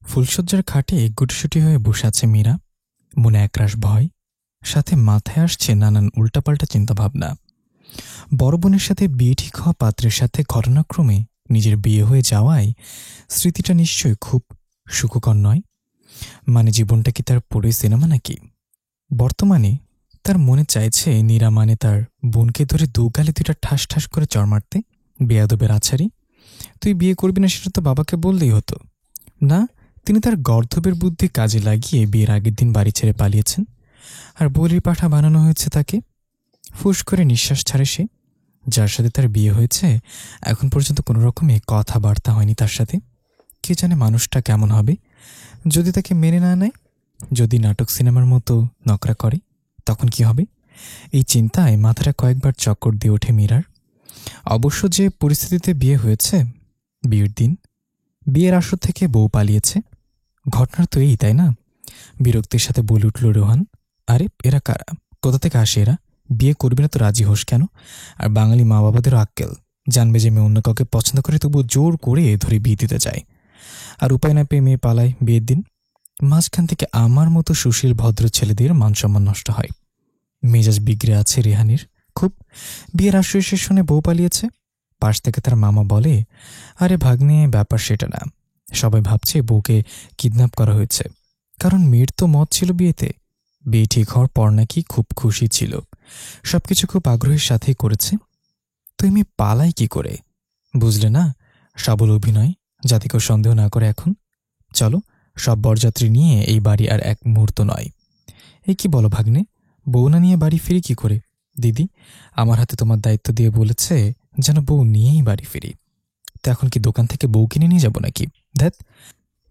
ফুলশয্যার খাটে গুটিসুটি হয়ে বসে আছে মীরা। মনে একরাশ ভয়, সাথে মাথায় আসছে নানান উল্টাপাল্টা চিন্তাভাবনা। বড় বোনের সাথে বিয়ে ঠিক হওয়া পাত্রের সাথে ঘটনাক্রমে নিজের বিয়ে হয়ে যাওয়ায় স্মৃতিটা নিশ্চয়ই খুব সুখকর নয়। মানে জীবনটা কি তার পুরোই সিনেমা নাকি? বর্তমানে তার মনে চাইছে নীরা মানে তার বোনকে ধরে দুগালে দুইটা ঠাস ঠাস করে চড় মারতে। বেয়াদবের আছাড়ি, তুই বিয়ে করবি না সেটা তো বাবাকে বললেই হতো না। তিনি তার গর্ধবের বুদ্ধি কাজে লাগিয়ে বিয়ের আগের দিন বাড়ি ছেড়ে পালিয়েছেন, আর বলির পাঠা বানানো হয়েছে তাকে। ফুস করে নিঃশ্বাস ছাড়ে সে। যার সাথে তার বিয়ে হয়েছে এখন পর্যন্ত কোনো রকমে কথাবার্তা হয়নি তার সাথে। কে জানে মানুষটা কেমন হবে যদি তাকে মেনে না নেয়, যদি নাটক সিনেমার মতো নকরা করে, তখন কি হবে? এই চিন্তায় মাথাটা কয়েকবার চক্কর দিয়ে ওঠে মীরার। অবশ্য যে পরিস্থিতিতে বিয়ে হয়েছে, বিয়ের দিন বিয়ের আসর থেকে বউ পালিয়েছে, ঘটনার তো এই, তাই না? বিরক্তির সাথে বলে উঠল রোহান, আরে এরা কারা? কোথা থেকে আসে এরা? বিয়ে করবি না তো রাজি হোস কেন? আর বাঙালি মা বাবাদেরও আক্কেল, জানবে যে মেয়ে অন্য কাউকে পছন্দ করে তবুও জোর করে ধরে বিয়ে দিতে চায়, আর উপায় না পেয়ে মেয়ে পালায় বিয়ের দিন। মাঝখান থেকে আমার মতো সুশীল ভদ্র ছেলেদের মানসম্মান নষ্ট হয়। মেজাজ বিগড়ে আছে রেহানের খুব। বিয়ের আসর শেষ শুনে বউ পালিয়েছে। পাশ থেকে তার মামা বলে, আরে ভাগ্নে, ব্যাপার সেটা না। সবাই ভাবছে বউকে কিডন্যাপ করা হয়েছে, কারণ মেয়ের তো মত ছিল বিয়েতে। বিয়ে ঠিক হওয়ার পর নাকি খুব খুশি ছিল, সবকিছু খুব আগ্রহের সাথেই করেছে। তো মেয়ে পালাই কি করে? বুঝলে না, সবল অভিনয়, যাতে কেউ সন্দেহ না করে। এখন চলো, সব বরযাত্রী নিয়ে এই বাড়ি আর এক মুহূর্ত নয়। এই কি বলো ভাগ্নে, বউ না নিয়ে বাড়ি ফিরি কি করে? দিদি আমার হাতে তোমার দায়িত্ব দিয়ে বলেছে যেন বউ নিয়েই বাড়ি ফিরি। তো এখন কি দোকান থেকে বউ কিনে নিয়ে যাব নাকি? ধ্যাত,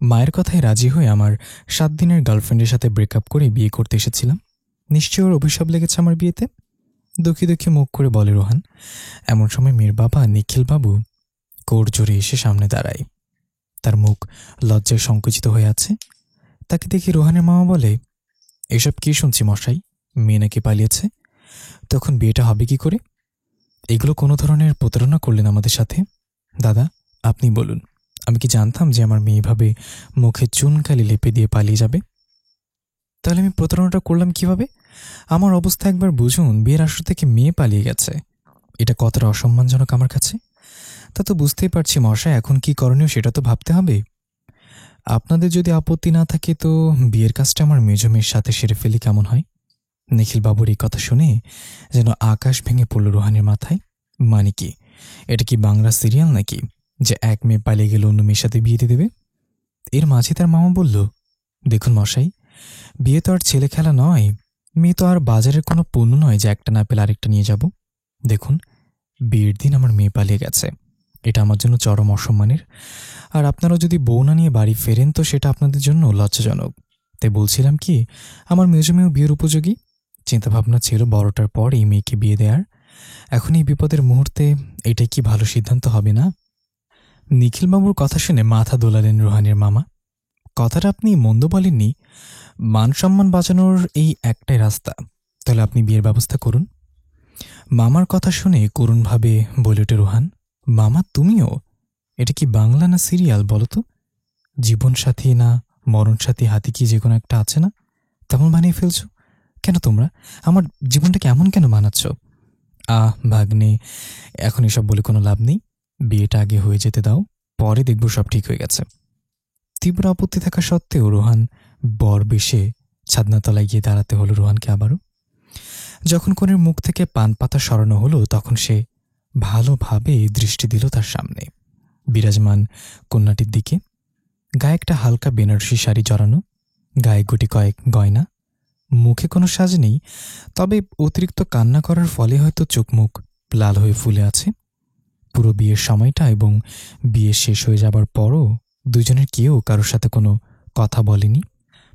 মায়ের কথায় রাজি হয়ে আমার 7 দিনের গার্লফ্রেন্ডের সাথে ব্রেকআপ করে বিয়ে করতে এসেছিলাম। নিশ্চয় ওর অভিশাপ লেগেছে আমার বিয়েতে। দুঃখী দুঃখী মুখ করে বলে রোহান। এমন সময় মেয়ের বাবা নিখিলবাবু কোড় জোরে এসে সামনে দাঁড়ায়। তার মুখ লজ্জায় সংকুচিত হয়ে আছে। তাকে দেখে রোহানের মামা বলে, এসব কি শুনছি মশাই? মেয়ে নাকি পালিয়েছে? তখন বিয়েটা হবে কি করে? এগুলো কোনো ধরনের প্রতারণা করলেন আমাদের সাথে? দাদা আপনি বলুন, আমি কি জানতাম যে আমার মেয়ে এভাবে মুখে চুনকালি লেপে দিয়ে পালিয়ে যাবে? তাহলে আমি প্রতারণাটা করলাম কিভাবে? আমার অবস্থা একবার বুঝুন, বিয়ের আসর থেকে মেয়ে পালিয়ে গেছে, এটা কতটা অসম্মানজনক আমার কাছে। তা তো বুঝতেই পারছি মশাই, এখন কি করণীয় সেটা তো ভাবতে হবে। আপনাদের যদি আপত্তি না থাকে তো বিয়ের কাজটা আমার মেজ মেয়ের সাথে সেরে ফেলি কেমন হয়? নিখিলবাবুর এই কথা শুনে যেন আকাশ ভেঙে পড়ল রোহানের মাথায়। মানে কি, এটা কি বাংলা সিরিয়াল নাকি যে এক মেয়ে পালিয়ে গেলে অন্য মেয়ের সাথে বিয়ে দিয়ে দেবে? এর মাঝে তার মামা বলল, দেখুন মশাই, বিয়ে তো আর ছেলে খেলা নয়। মেয়ে তো আর বাজারের কোনো পণ্য নয় যে একটা না পেলে আরেকটা নিয়ে যাব। দেখুন, বিয়ের দিন আমার মেয়ে পালিয়ে গেছে, এটা আমার জন্য চরম অসম্মানের। আর আপনারা যদি বউ না নিয়ে বাড়ি ফেরেন তো সেটা আপনাদের জন্য লজ্জাজনক। তাই বলছিলাম কি, আমার মেজো মেয়েও বিয়ের উপযোগী। চিন্তাভাবনা ছিল বড়টার পর এই মেয়েকে বিয়ে দেওয়ার। এখন এই বিপদের মুহূর্তে এটাই কি ভালো সিদ্ধান্ত হবে না? নিখিলবাবুর কথা শুনে মাথা দোলালেন রোহানের মামা। কথাটা আপনি মন্দ বলেননি। মান সম্মান বাঁচানোর এই একটাই রাস্তা, তাহলে আপনি বিয়ের ব্যবস্থা করুন। মামার কথা শুনে করুণভাবে বলে ওঠে রোহান, মামা তুমিও? এটা কি বাংলা না সিরিয়াল বলো তো? জীবনসাথী না মরণসাথী, হাতি কি যে কোনো একটা আছে না? তেমন বানিয়ে ফেলছো কেন তোমরা? আমার জীবনটাকে এমন কেন বানাচ্ছ? ভাগ্নে, এখন এসব বলে কোনো লাভ নেই। বিয়েটা আগে হয়ে যেতে দাও, পরে দেখব সব ঠিক হয়ে গেছে। তীব্র আপত্তি থাকা সত্ত্বেও রোহান বর বেশে ছাদনাতলায় গিয়ে দাঁড়াতে হলো রোহানকে আবারও। যখন কনের মুখ থেকে পান পাতা সরানো হলো তখন সে ভালোভাবে দৃষ্টি দিল তার সামনে বিরাজমান কন্যাটির দিকে। গায়ে একটা হালকা বেনারসি শাড়ি জড়ানো, গায়ে গুটি কয়েক গয়না, মুখে কোনো সাজ নেই, তবে অতিরিক্ত কান্না করার ফলে হয়তো চোখ মুখ লাল হয়ে ফুলে আছে। পুরো বিয়ের সময়টা এবং বিয়ে শেষ হয়ে যাবার পরও দুজনের কেউ কারোর সাথে কোনো কথা বলেনি।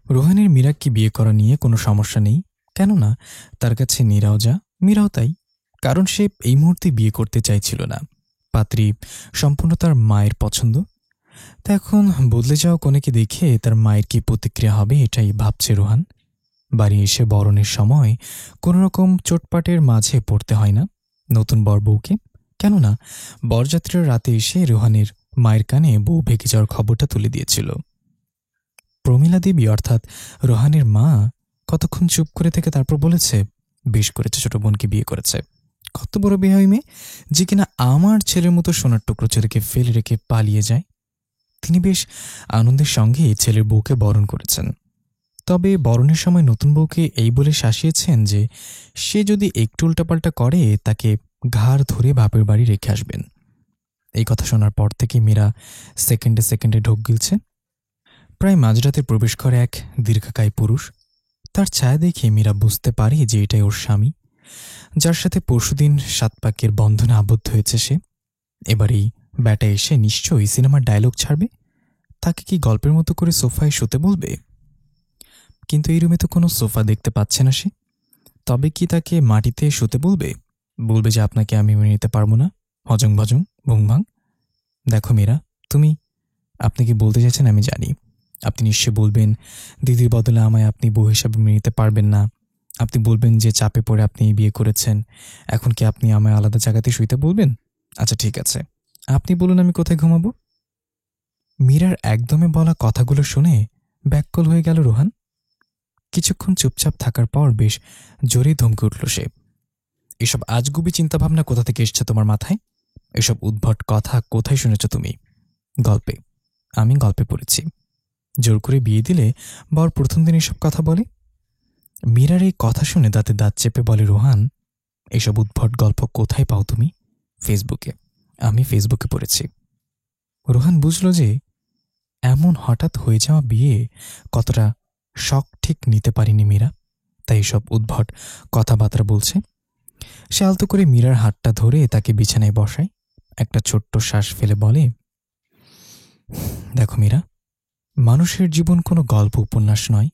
রোহানের মীরাকে বিয়ে করা নিয়ে কোনো সমস্যা নেই, কেননা তার কাছে নীরাও যা, মীরাও তাই। কারণ সে এই মুহূর্তে বিয়ে করতে চাইছিল না। পাত্রী সম্পূর্ণ তার মায়ের পছন্দ। তা এখন বদলে যাওয়া কনেকে দেখে তার মায়ের কি প্রতিক্রিয়া হবে এটাই ভাবছে রোহান। বাড়ি এসে বরণের সময় কোনো রকম চোটপাটের মাঝে পড়তে হয় না নতুন বর বউকে, কেননা বরযাত্রীরা রাতে এসে রোহানের মায়ের কানে বউ ভেগে যাওয়ার খবরটা তুলে দিয়েছিল। প্রমীলা দেবী অর্থাৎ রোহানের মা কতক্ষণ চুপ করে থেকে তারপর বলেছে, বেশ করেছে, ছোট বোনকে বিয়ে করেছে। কত বড় বেহাই মেয়ে যে কিনা আমার ছেলের মতো সোনার টুকরো ছেলেকে ফেলে রেখে পালিয়ে যায়। তিনি বেশ আনন্দের সঙ্গে ছেলের বউকে বরণ করেছেন। তবে বরণের সময় নতুন বউকে এই বলে শাসিয়েছেন যে সে যদি একটু উল্টাপাল্টা করে তাকে ঘাড় ধরে বাপের বাড়ি রেখে আসবেন। এই কথা শোনার পর থেকে মীরা সেকেন্ডে সেকেন্ডে ঢোক গিলছে। প্রায় মাঝরাতে প্রবেশ করে এক দীর্ঘকায় পুরুষ। তার ছায়া দেখে মীরা বুঝতে পারে যে এটাই ওর স্বামী, যার সাথে পরশুদিন 7 পাকের বন্ধনে আবদ্ধ হয়েছে সে। এবার এই ব্যাটা এসে নিশ্চয়ই সিনেমার ডায়লগ ছাড়বে। তাকে কি গল্পের মতো করে সোফায় শুতে বলবে? কিন্তু এই রুমে তো কোনো সোফা দেখতে পাচ্ছে না সে। তবে কি তাকে মাটিতে শুতে বলবে? বলবে যে আপনাকে আমি মেনে নিতে পারবো না, হজং ভজং ভুংভাং। দেখো মীরা, আপনি কি বলতে চাইছেন আমি জানি। আপনি নিশ্চয় বলবেন দিদির বদলে আমায় আপনি বউ হিসাবে মেনে নিতে পারবেন না। আপনি বলবেন যে চাপে পড়ে আপনি বিয়ে করেছেন, এখন কি আপনি আমায় আলাদা জায়গাতে শুইতে বলবেন? আচ্ছা ঠিক আছে, আপনি বলুন আমি কোথায় ঘুমাবো। মীরার একদমে বলা কথাগুলো শুনে ব্যাকুল হয়ে গেল রোহান। কিছুক্ষণ চুপচাপ থাকার পর বেশ জোরে ধমকে উঠল সে। এসব আজগুবি চিন্তাভাবনা কোথা থেকে এসছে তোমার মাথায়? এসব উদ্ভট কথা কোথায় শুনেছ তুমি? গল্পে। আমি গল্পে পড়েছি। জোর করে বিয়ে দিলে বর প্রথম দিন এসব কথা বলে? মীরার এই কথা শুনে দাঁতে দাঁত চেপে বলে রোহান, এসব উদ্ভট গল্প কোথায় পাও তুমি? ফেসবুকে। আমি ফেসবুকে পড়েছি। রোহান বুঝল যে এমন হঠাৎ হয়ে যাওয়া বিয়ে কতটা শক ঠিক নিতে পারিনি মীরা, তাই এসব উদ্ভট কথাবার্তা বলছে। সে আলতো করে মীরার হাতটা ধরে তাকে বিছানায় বসায়, একটা ছোট্ট শ্বাস ফেলে বলে, দেখো মীরা, মানুষের জীবন কোনো গল্প উপন্যাস নয়।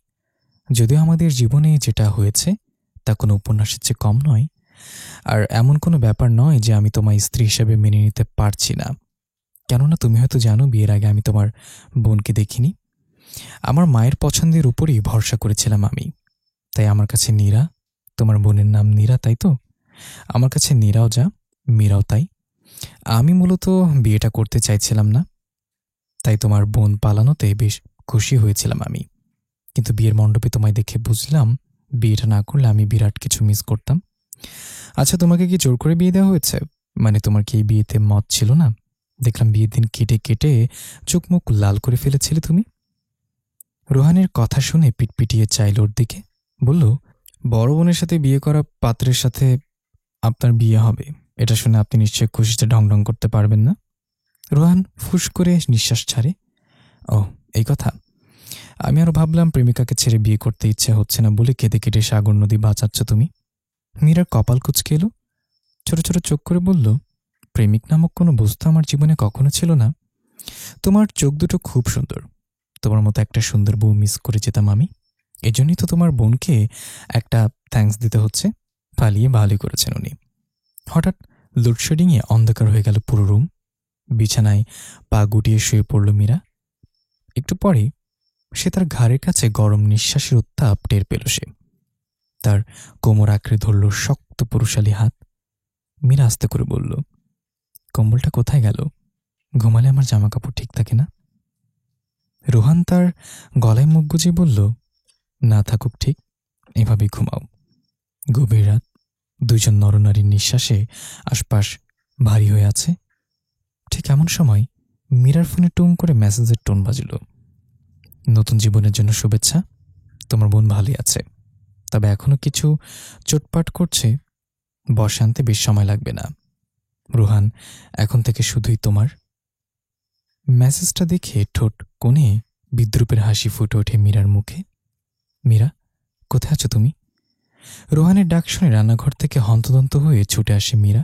যদিও আমাদের জীবনে যেটা হয়েছে তা কোনো উপন্যাসের চেয়ে কম নয়। আর এমন কোনো ব্যাপার নয় যে আমি তোমার স্ত্রী হিসেবে মেনে নিতে পারছি না। কেননা তুমি হয়তো জানো বিয়ের আগে আমি তোমার বোনকে দেখিনি। আমার মায়ের পছন্দের উপরই ভরসা করেছিলাম আমি। তাই আমার কাছে নীরা, তোমার বোনের নাম নীরা তাই তো? আমার কাছে নীরাও যা, মীরাও তাই। আমি মূলত বিয়েটা করতে চাইছিলাম না, তাই তোমার বোন পালানোতে বেশ খুশি হয়েছিলাম আমি। কিন্তু বিয়ের মণ্ডপে তোমায় দেখে বুঝলাম বিয়েটা না করলে আমি বিরাট কিছু মিস করতাম। আচ্ছা, তোমাকে কি জোর করে বিয়ে দেওয়া হয়েছে? মানে তোমার কি এই বিয়েতে মত ছিল না? দেখলাম বিয়ের দিন কেটে কেটে চোখ মুখ লাল করে ফেলেছিলে তুমি। রোহানের কথা শুনে পিটপিটিয়ে চাইল ওর দিকে, বলল, বড় বোনের সাথে বিয়ে করা পাত্রের সাথে আপনার বিয়ে হবে, এটা শুনে আপনি নিশ্চয়ই খুশিতে ঢং ঢং করতে পারবেন না। রোহান ফুস করে নিঃশ্বাস ছাড়ে। ও, এই কথা। আমি আরো ভাবলাম প্রেমিকাকে ছেড়ে বিয়ে করতে ইচ্ছে হচ্ছে না বলে কেঁদে কেটে সাগর নদী বাঁচাচ্ছ তুমি। মীরার কপাল কুঁচকে এলো, ছোট ছোট চোখ করে বলল, প্রেমিক নামক কোনো বস্তু আমার জীবনে কখনো ছিল না। তোমার চোখ দুটো খুব সুন্দর, তোমার মতো একটা সুন্দর বউ মিস করে যেতাম আমি। এজন্যই তো তোমার বোনকে একটা থ্যাঙ্কস দিতে হচ্ছে। পালিয়ে ভালোই করেছেন উনি। হঠাৎ লোডশেডিংয়ে অন্ধকার হয়ে গেল পুরো রুম। বিছানায় পা গুটিয়ে শুয়ে পড়ল মীরা। একটু পরে সে তার ঘাড়ের কাছে গরম নিঃশ্বাসের উত্তাপ টের পেল সে। তার কোমর আঁকড়ে ধরল শক্ত পুরুষালী হাত। মীরা আস্তে করে বলল, কম্বলটা কোথায় গেল? ঘুমালে আমার জামা কাপড় ঠিক থাকে না। রোহান তার গলায় মুখ গুজে বলল, না থাকুক ঠিক, এভাবেই ঘুমাও। গভীর রাত, দুইজন নরনারীর নিঃশ্বাসে আশপাশ ভারী হয়ে আছে। ঠিক এমন সময় মীরার ফোনে টুং করে মেসেজের টোন বাজল, নতুন জীবনের জন্য শুভেচ্ছা, তোমার বোন ভালোই আছে, তবে এখনো কিছু চোটপাট করছে, বর্ষা আনতে বেশ সময় লাগবে না। রোহান এখন থেকে শুধুই তোমার। মেসেজটা দেখে ঠোঁট কোণে বিদ্রুপের হাসি ফুটে ওঠে মীরার মুখে। মীরা, কোথায় আছো তুমি? রোহানের ডাক শুনে রান্নাঘর থেকে হন্তদন্ত হয়ে ছুটে আসে মীরা।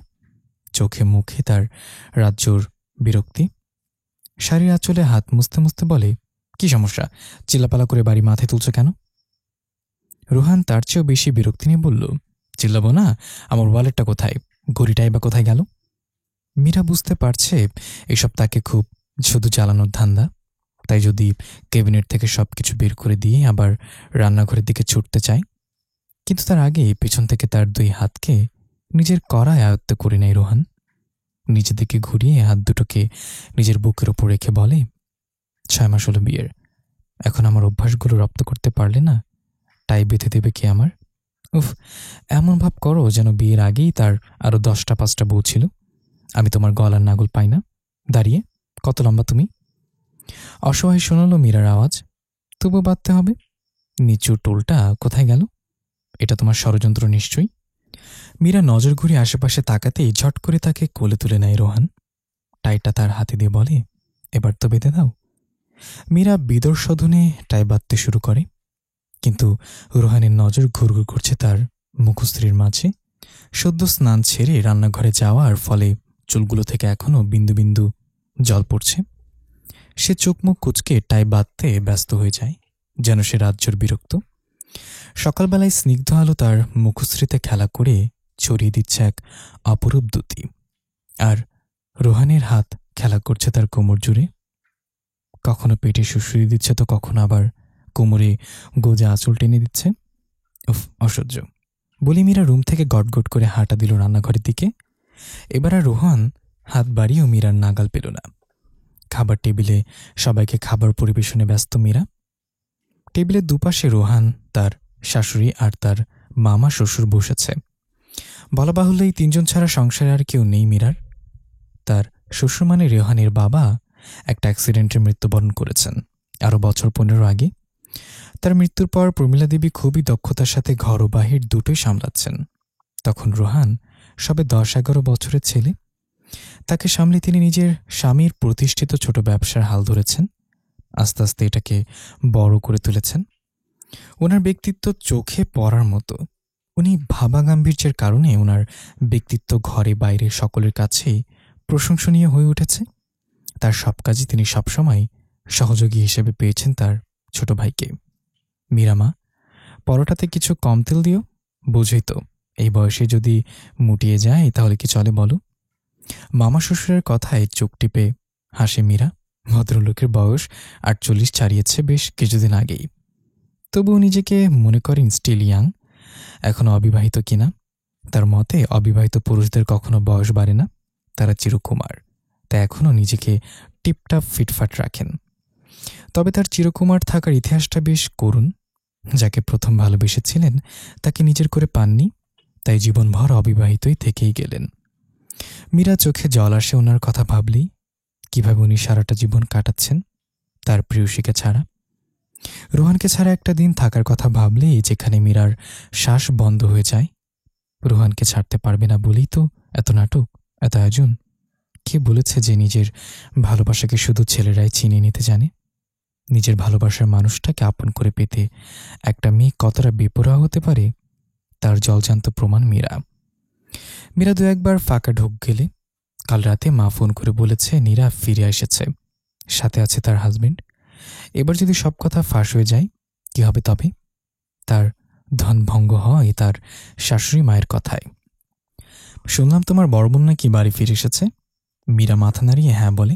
চোখে মুখে তার রাজ্যর বিরক্তি। শাড়ির আঁচলে হাত মুছতে মুছতে বলে, কি সমস্যা? চিল্লাপালা করে বাড়ি মাথায় তুলছ কেন? রোহান তার চেয়েও বেশি বিরক্তি নিয়ে বলল, চিল্লাবো না, আমার ওয়ালেটটা কোথায়, ঘড়িটাই বা কোথায় গেল? মীরা বুঝতে পারছে এসব তাকে খুব শুধু জ্বালানোর ধান্দা, তাই যদি ক্যাবিনেট থেকে সবকিছু বের করে দিয়ে আবার রান্নাঘরের দিকে ছুটতে চায়। কিন্তু তার আগে পেছন থেকে তার দুই হাতকে নিজের কড়ায় আয়ত্ত করে নেয় রোহান। নিজের দিকে ঘুরিয়ে হাত দুটোকে নিজের বুকের ওপর রেখে বলে, 6 মাস হলো বিয়ের, এখন আমার অভ্যাসগুলো রপ্ত করতে পারলে না, টাই বেঁধে দেবে কে আমার? উফ, এমন ভাব করো যেন বিয়ের আগেই তার আরও 10টা-5টা বউ ছিল। আমি তোমার গলার নাগল পাই না। দাঁড়িয়ে, কত লম্বা তুমি? অসহায় শোনালো মীরার আওয়াজ। তবু বাঁধতে হবে? নিচু টোলটা কোথায় গেল? এটা তোমার ষড়যন্ত্র নিশ্চয়ই। মীরা নজর ঘুরে আশেপাশে তাকাতেই ঝট করে তাকে কোলে তুলে নেয় রোহান। টাইটা তার হাতে দিয়ে বলে, এবার তো বেঁধে দাও। মীরা বিদর্শোধনে টাই বাঁধতে শুরু করে, কিন্তু রোহানের নজর ঘুরঘুর করছে তার মুখশ্রীর মাঝে। সদ্য স্নান ছেড়ে রান্নাঘরে যাওয়ার ফলে চুলগুলো থেকে এখনও বিন্দু বিন্দু জল পড়ছে। সে চোখ মুখ কুচকে টাই বাঁধতে ব্যস্ত হয়ে যায়, যেন সে রাজ্যর বিরক্ত। সকালবেলায় স্নিগ্ধ আলো তার মুখশ্রীতে খেলা করে ছড়িয়ে দিচ্ছে এক অপরূপ দ্যুতি, আর রোহানের হাত খেলা করছে তার কোমর জুড়ে। কখনো পেটে শুশুরি দিচ্ছে, তো কখনো আবার কোমরে গোজা আঁচল টেনে দিচ্ছে। উফ, অসহ্য। বলি মীরা রুম থেকে গটগট করে হাঁটা দিল রান্নাঘরের দিকে। এবার আর রোহান হাত বাড়িয়েও মীরার নাগাল পেল না। খাবার টেবিলে সবাইকে খাবার পরিবেশনে ব্যস্ত মীরা। টেবিলের দুপাশে রোহান, তার শাশুড়ি আর তার মামা শ্বশুর বসেছে। বলা বাহুল্য এই তিনজন ছাড়া সংসারে আর কেউ নেই মীরার। তার শ্বশুর মানে রেহানের বাবা একটা অ্যাক্সিডেন্টে মৃত্যুবরণ করেছেন আরও বছর 15 আগে। তার মৃত্যুর পর প্রমীলা দেবী খুবই দক্ষতার সাথে ঘর ও বাহির দুটোই সামলাচ্ছেন। তখন রোহান সবে 10-11 বছরের ছেলে। তাকে সামলে তিনি নিজের স্বামীর প্রতিষ্ঠিত ছোট ব্যবসার হাল ধরেছেন। আস্তে আস্তে এটাকে বড় করে তুলেছেন। ওনার ব্যক্তিত্ব চোখে পড়ার মতো। উনি ভাবা গাম্ভীর্যের কারণে ওনার ব্যক্তিত্ব ঘরে বাইরে সকলের কাছেই প্রশংসনীয় হয়ে উঠেছে। তার সব কাজই তিনি সবসময় সহযোগী হিসেবে পেয়েছেন তার ছোট ভাইকে। মীরামা, পরোটাতে কিছু কম তেল দিও। বোঝই তো, এই বয়সে যদি মুটিয়ে যায় তাহলে কি চলে বলো? মামা শ্বশুরের কথায় চোখ টিপে হাসে মীরা। ভদ্রলোকের বয়স 48 ছাড়িয়েছে বেশ কিছুদিন আগেই। তবুও নিজেকে মনে করেন স্টিল ইয়াং, এখনও অবিবাহিত কিনা। তার মতে অবিবাহিত পুরুষদের কখনো বয়স বাড়ে না, তারা চিরকুমার। তা এখনও নিজেকে টিপটাপ ফিটফাট রাখেন। তবে তার চিরকুমার থাকার ইতিহাসটা বেশ করুণ। যাকে প্রথম ভালোবেসেছিলেন তাকে নিজের করে পাননি, তাই জীবনভর অবিবাহিতই থেকেই গেলেন। মীরা চোখে জল আসে ওনার কথা ভাবলেই। কিভাবে উনি সারাটা জীবন কাটাচ্ছেন তার প্রিয়সীকে ছাড়া। রোহানকে ছাড়া একটা দিন থাকার কথা ভাবলেই যেখানে মীরার শ্বাস বন্ধ হয়ে যায়। রোহানকে ছাড়তে পারবে না বলেই তো এত নাটক, এত আয়োজন। কে বলেছে যে নিজের ভালোবাসাকে শুধু ছেলেরাই চিনে নিতে জানে? নিজের ভালোবাসার মানুষটাকে আপন করে পেতে একটা মেয়ে কতটা বেপরোয়া হতে পারে তার জলজান্ত প্রমাণ মীরা। মীরা 2-1 ফাঁকা ঢোক গেলে। কাল রাতে মা ফোন করে বলেছে নীরা ফিরে এসেছে, সাথে আছে তার হাজবেন্ড। এবার যদি সব কথা ফাঁস হয়ে যায় কি হবে তবে? তার ধনভঙ্গ হয় তার শাশুড়ি মায়ের কথায়। শুনলাম তোমার বড় বোন নাকি বাড়ি ফিরে এসেছে। মীরা মাথা নাড়িয়ে হ্যাঁ বলে।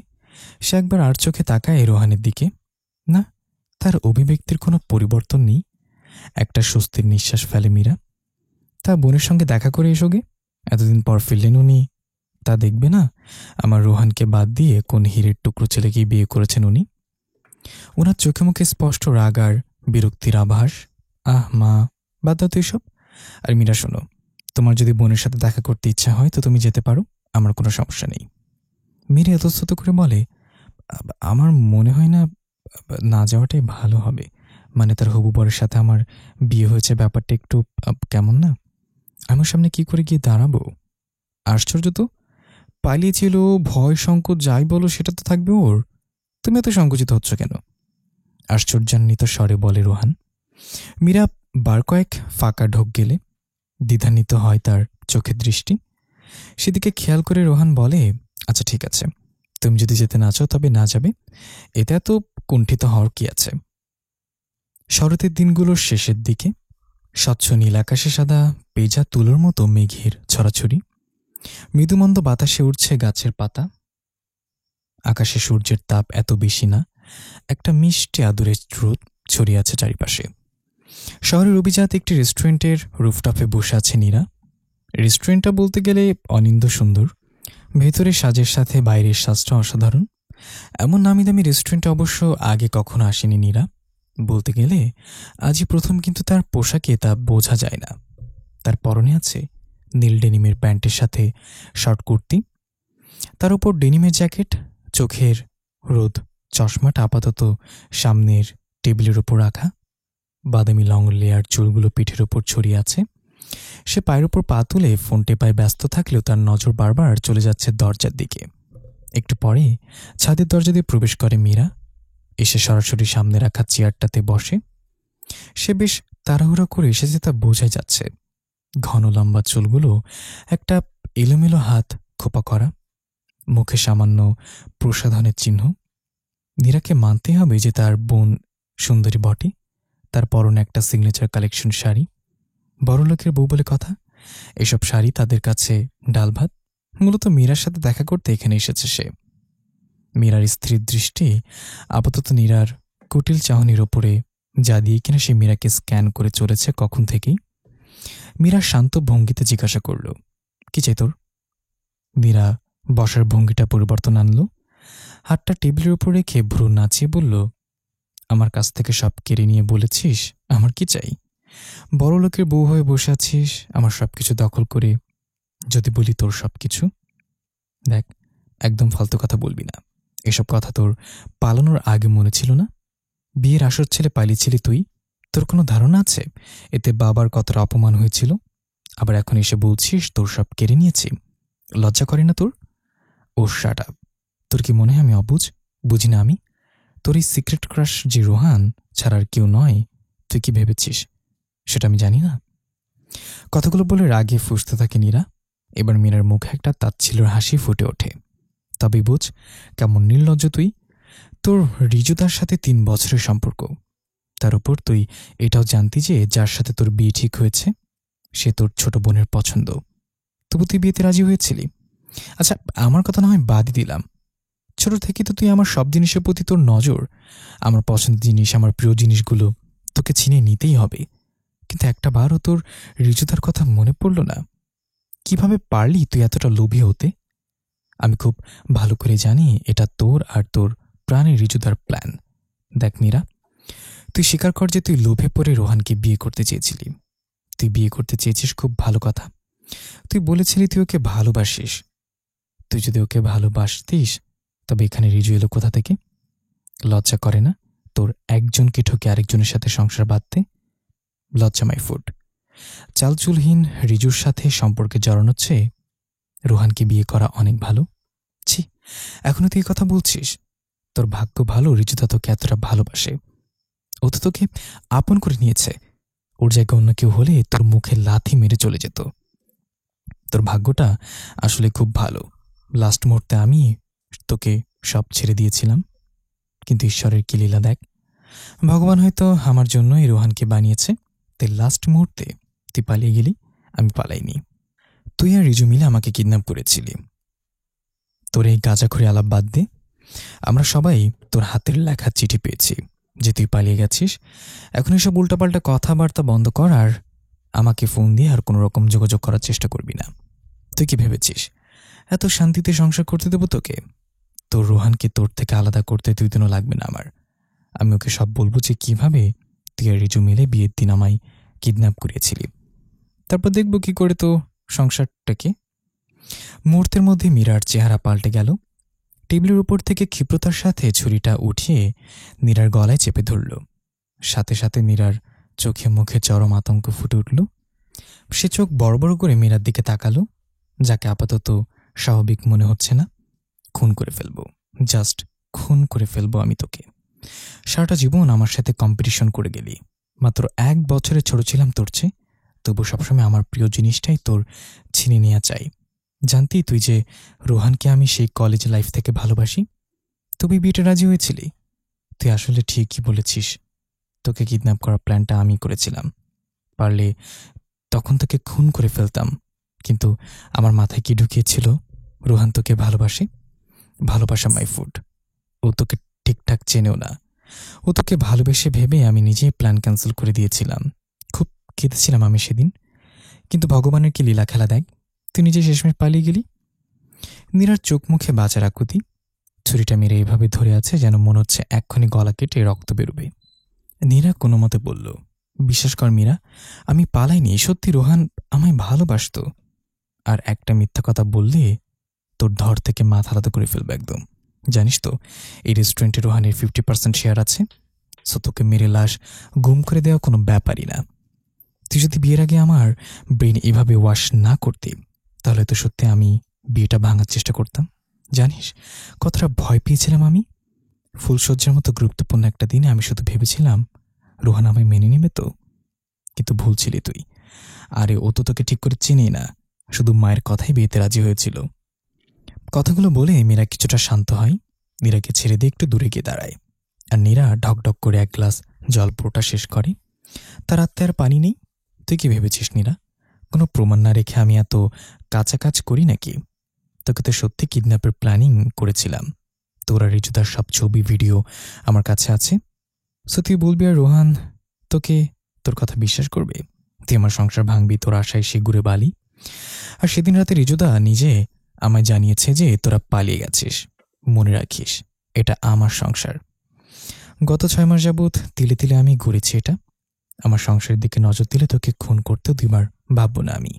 সে একবার আর চোখে তাকায় রোহানের দিকে। না, তার অভিব্যক্তির কোনো পরিবর্তন নেই। একটা স্বস্তির নিঃশ্বাস ফেলে মীরা। তা বোনের সঙ্গে দেখা করে এসোগে, এতদিন পর ফিরলেন উনি। তা দেখবে না আমার রোহানকে বাদ দিয়ে কোন হীরের টুকরো ছেলেকেই বিয়ে করেছেন উনি। ওনার চোখে মুখে স্পষ্ট রাগ আর বিরক্তির আভাস। আহ মা, বাদ দাও তো এসব। আর মীরা শোনো, তোমার যদি বোনের সাথে দেখা করতে ইচ্ছা হয় তো তুমি যেতে পারো, আমার কোনো সমস্যা নেই। মীরা এতস্তত করে বলে, আমার মনে হয় না, না যাওয়াটাই ভালো হবে। মানে তার হবু বরের সাথে আমার বিয়ে হয়েছে, ব্যাপারটা একটু কেমন না? আমার সামনে কি করে গিয়ে দাঁড়াবো? আশ্চর্য তো, পালিয়েছিল, ভয় সংকোচ যাই বলো সেটা তো থাকবে ওর। তুমি এত সংকুচিত হচ্ছ কেন? আশ্চর্যান্বিত স্বরে বলে রোহান। মীরা বার কয়েক ফাঁকা ঢোক গেলে। দ্বিধান্বিত হয় তার চোখের দৃষ্টি। সেদিকে খেয়াল করে রোহান বলে, আচ্ছা ঠিক আছে, তুমি যদি যেতে না চাও তবে না যাবে, এতে এত কুণ্ঠিত হওয়ার কি আছে? শরতের দিনগুলোর শেষের দিকে স্বচ্ছ নীল আকাশে সাদা পেজা তুলোর মতো মেঘের ছড়াছড়ি। মৃদুমন্দ বাতাসে উঠছে গাছের পাতা। আকাশে সূর্যের তাপ এত বেশি না, একটা মিষ্টি আদুরের রোদ ছড়িয়ে আছে চারিপাশে। শহরের অভিজাত একটি রেস্টুরেন্টের রুফটপে বসে আছে নীরা। রেস্টুরেন্টটা বলতে গেলে অনিন্দ্য সুন্দর। ভেতরে সাজের সাথে বাইরের সাজটা অসাধারণ। এমন নামি দামি রেস্টুরেন্টে অবশ্য আগে কখনো আসেনি নীরা। বলতে গেলে আজই প্রথম, কিন্তু তার পোশাকে তা বোঝা যায় না। তার পরনে আছে নীল ডেনিমের প্যান্টের সাথে শর্ট কুর্তি, তার উপর ডেনিমের জ্যাকেট। চোখের রোদ চশমাটা আপাতত সামনের টেবিলের ওপর রাখা। বাদামি লং লেয়ার চুলগুলো পিঠের ওপর ছড়িয়ে আছে। সে পায়ের ওপর পা তুলে ফোন টেপায় ব্যস্ত থাকলেও তার নজর বারবার চলে যাচ্ছে দরজার দিকে। একটু পরে ছাদের দরজা দিয়ে প্রবেশ করে মীরা। এসে সরাসরি সামনে রাখা চেয়ারটাতে বসে। সে বেশ তাড়াহুড়ো করে এসেছে, তা বোঝাই যাচ্ছে। ঘন লম্বা চুলগুলো একটা এলোমেলো, হাত খোপা করা, মুখে সামান্য প্রসাধনের চিহ্ন। নীরাকে মানতে হবে যে তার বোন সুন্দরী বটে। তার পরনে একটা সিগনেচার কালেকশন শাড়ি। বড়লোকের বউ বলে কথা, এসব শাড়ি তাদের কাছে ডাল ভাত। মূলত মীরার সাথে দেখা করতে এখানে এসেছে সে। মীরার স্ত্রীর দৃষ্টি আপাতত নীরার কুটিল চাহনির ওপরে, যা দিয়ে কিনা সে মীরাকে স্ক্যান করে চলেছে কখন থেকেই। মীরা শান্ত ভঙ্গিতে জিজ্ঞাসা করল, কি চাই তোর? মীরা বসার ভঙ্গিটা পরিবর্তন আনল। হাতটা টেবিলের উপর রেখে ভ্রু নাচিয়ে বলল, আমার কাছ থেকে সব কেড়ে নিয়ে বলেছিস আমার কি চাই? বড় লোকের বউ হয়ে বসে আছিস আমার সবকিছু দখল করে। যদি বলি তোর সবকিছু, দেখ, একদম ফালতু কথা বলবি না। এসব কথা তোর পালানোর আগে মনে ছিল না? বিয়ের আসর ছেলে পালিয়েছিলি তুই। তোর কোনো ধারণা আছে এতে বাবার কতটা অপমান হয়েছিল? আবার এখন এসে বলছিস তোর সব কেড়ে নিয়েছি। লজ্জা করে না তোর? ও শাট আপ। তোর কি মনে হয় আমি অবুঝ? বুঝি না আমি? তোর এই সিক্রেট ক্রাশ যে রোহান ছাড়া আর কেউ নয়, তুই কি ভেবেছিস সেটা আমি জানি না? কথাগুলো বলে রাগে ফুঁসতে থাকে নীরা। এবার মীরার মুখে একটা তাচ্ছিল্যের হাসি ফুটে ওঠে। তবে বুঝ, কেমন নির্লজ্জ তুই। তোর রিজুদার সাথে 3 বছরের সম্পর্ক। তার উপর তুই এটাও জানতি যে যার সাথে তোর বিয়ে ঠিক হয়েছে সে তোর ছোট বোনের পছন্দ। তবু তুই বিয়েতে রাজি হয়েছিলি। আচ্ছা, আমার কথা না হয় বাদই দিলাম। ছোট থেকে তো তুই আমার সব জিনিসের প্রতি তোর নজর। আমার পছন্দের জিনিস, আমার প্রিয় জিনিসগুলো তোকে ছিনিয়ে নিতেই হবে। কিন্তু একটা বারও তোর রিজুদার কথা মনে পড়ল না? কিভাবে পারলি তুই এতটা লোভী হতে? আমি খুব ভালো করে জানি এটা তোর আর তোর প্রাণের রিজুদার প্ল্যান। দেখ মীরা, তুই স্বীকার কর যে তুই লোভে পড়ে রোহানকে বিয়ে করতে চেয়েছিলি। তুই বিয়ে করতে চেয়েছিস, খুব ভালো কথা। তুই বলেছিলি তুই ওকে ভালোবাসিস। তুই যদি ওকে ভালোবাসতিস তবে এখানে রিজু এলো কোথা থেকে? লজ্জা করে না তোর একজনকে ঠকে আরেকজনের সাথে সংসার বাঁধতে? লজ্জা মাই ফুড। চালচুলহীন রিজুর সাথে সম্পর্কে জড়ানোর চেয়ে রোহানকে বিয়ে করা অনেক ভালো। ছি, এখনো তুই কথা বলছিস? তোর ভাগ্য ভালো রিজুদা তোকে এতটা ভালোবাসে। ও তো তোকে আপন করে নিয়েছে। ওর জায়গায় অন্য কেউ হলে তোর মুখে লাথি মেরে চলে যেত। তোর ভাগ্যটা আসলে খুব ভালো। লাস্ট মুহূর্তে আমি তোকে সব ছেড়ে দিয়েছিলাম, কিন্তু ঈশ্বরের কি লীলা দেখ। ভগবান হয়তো আমার জন্য এই রোহানকে বানিয়েছে। তাই লাস্ট মুহূর্তে তুই পালিয়ে গেলি, আমি পালাইনি। তুই আর রিজু মিলে আমাকে কিডন্যাপ করেছিলি। তোর এই গাঁজাখড়ি আলাপ বাদ দে। আমরা সবাই তোর হাতের লেখা চিঠি পেয়েছি যে তুই পালিয়ে গেছিস। এখন এসব উল্টাপাল্টা কথাবার্তা বন্ধ কর আর আমাকে ফোন দিয়ে আর কোনো রকম যোগাযোগ করার চেষ্টা করবি না। তুই কি ভেবেছিস এত শান্তিতে সংসার করতে দেবো তোকে? তোর রোহানকে তোর থেকে আলাদা করতে 2 দিনও লাগবে না আমার। আমি ওকে সব বলবো যে কিভাবে তুই আর রিজু মিলে বিয়ের দিন আমায় কিডন্যাপ করিয়েছিলি। তারপর দেখব কি করে তো সংসারটাকে। মুহূর্তের মধ্যে মীরার চেহারা পাল্টে গেল। টেবিলের উপর থেকে ক্ষিপ্রতার সাথে ছুরিটা উঠিয়ে মীরার গলায় চেপে ধরল। সাথে সাথে মীরার চোখে মুখে চরম আতঙ্ক ফুটে উঠল। সে চোখ বড় বড় করে মীরার দিকে তাকালো, যাকে আপাতত স্বাভাবিক মনে হচ্ছে না। খুন করে ফেলবো, জাস্ট খুন করে ফেলবো আমি তোকে। সারাটা জীবন আমার সাথে কম্পিটিশন করে গেলি। মাত্র 1 বছরে ছোট ছিলাম তোর চেয়ে, তবু সবসময় আমার প্রিয় জিনিসটাই তোর ছিনে নেওয়া চাই। জানতি তুই যে রোহানকে আমি সেই কলেজ লাইফ থেকে ভালোবাসি? তবে বিয়েতে রাজি হয়েছিলি। তুই আসলে ঠিকই বলেছিস। তোকে কিডন্যাপ করার প্ল্যানটা আমি করেছিলাম। পারলে তখন তোকে খুন করে ফেলতাম, কিন্তু আমার মাথায় কি ঢুকিয়েছিল রোহান তোকে ভালোবাসে। ভালোবাসা মাই ফুড। ও তোকে ঠিকঠাক চেনেও না। ও তোকে ভালোবেসে ভেবে আমি নিজেই প্ল্যান ক্যান্সেল করে দিয়েছিলাম। খুব কেঁদেছিলাম আমি সেদিন, কিন্তু ভগবানের কি লীলা খেলা দেখ, তুই নিজে শেষমেশ পালিয়ে গেলি। নীরার চোখ মুখে বাঁচার আকুতি। ছুরিটা মেরে এভাবে ধরে আছে যেন মনে হচ্ছে এক্ষুনি গলা কেটে রক্ত বেরোবে। নীরা কোনো মতে বলল, বিশ্বাস কর মীরা, আমি পালাইনি, সত্যি রোহান আমায় ভালোবাসতো। আর একটা মিথ্যা কথা বললে তোর ধর থেকে মাথা আলাদা করে ফেলবে একদম। জানিস তো এই রেস্টুরেন্টে রোহানের 50% শেয়ার আছে। সো তোকে মেরে লাশ গুম করে দেওয়া কোনো ব্যাপারই না। তুই যদি বিয়ের আগে আমার ব্রেন এভাবে ওয়াশ না করতি তাহলে তো সত্যি আমি বিয়েটা ভাঙার চেষ্টা করতাম। জানিস কতটা ভয় পেয়েছিলাম আমি। ফুলসজ্জার মতো গুরুত্বপূর্ণ একটা দিনে আমি শুধু ভেবেছিলাম রোহান আমায় মেনে নেবে তো। কিন্তু ভুল ছিলি তুই। আরে ও তো তোকে ঠিক করে চিনি না, শুধু মায়ের কথাই বিয়েতে রাজি হয়েছিল। কথাগুলো বলে মীরা কিছুটা শান্ত হয়। নীরাকে ছেড়ে দিয়ে একটু দূরে গিয়ে দাঁড়ায়। আর নীরা ঢকঢক করে এক গ্লাস জল পুরোটা শেষ করে। তার হাতে আর পানি নেই। তুই কি ভেবেছিস নীরা কোনো প্রমাণ না রেখে আমি এত কাঁচা কাজ করি নাকি? তোকে তো সত্যি কিডন্যাপের প্ল্যানিং করেছিলাম। তোর আর রিজুদার সব ছবি ভিডিও আমার কাছে আছে। সো তুই বলবি আর রোহান তোকে তোর কথা বিশ্বাস করবে? তুই আমার সংসার ভাঙবি তোর আশায় সে ঘুরে বালি। আর সেদিন রাতে রিজুদা নিজে আমায় জানিয়েছে যে তোরা পালিয়ে গেছিস। মনে রাখিস এটা আমার সংসার। গত 6 মাস যাবৎ তিলে তিলে আমি ঘুরেছি এটা। আমার সংসারের দিকে নজর দিলে তোকে খুন করতেও দুইবার ভাববো না আমি।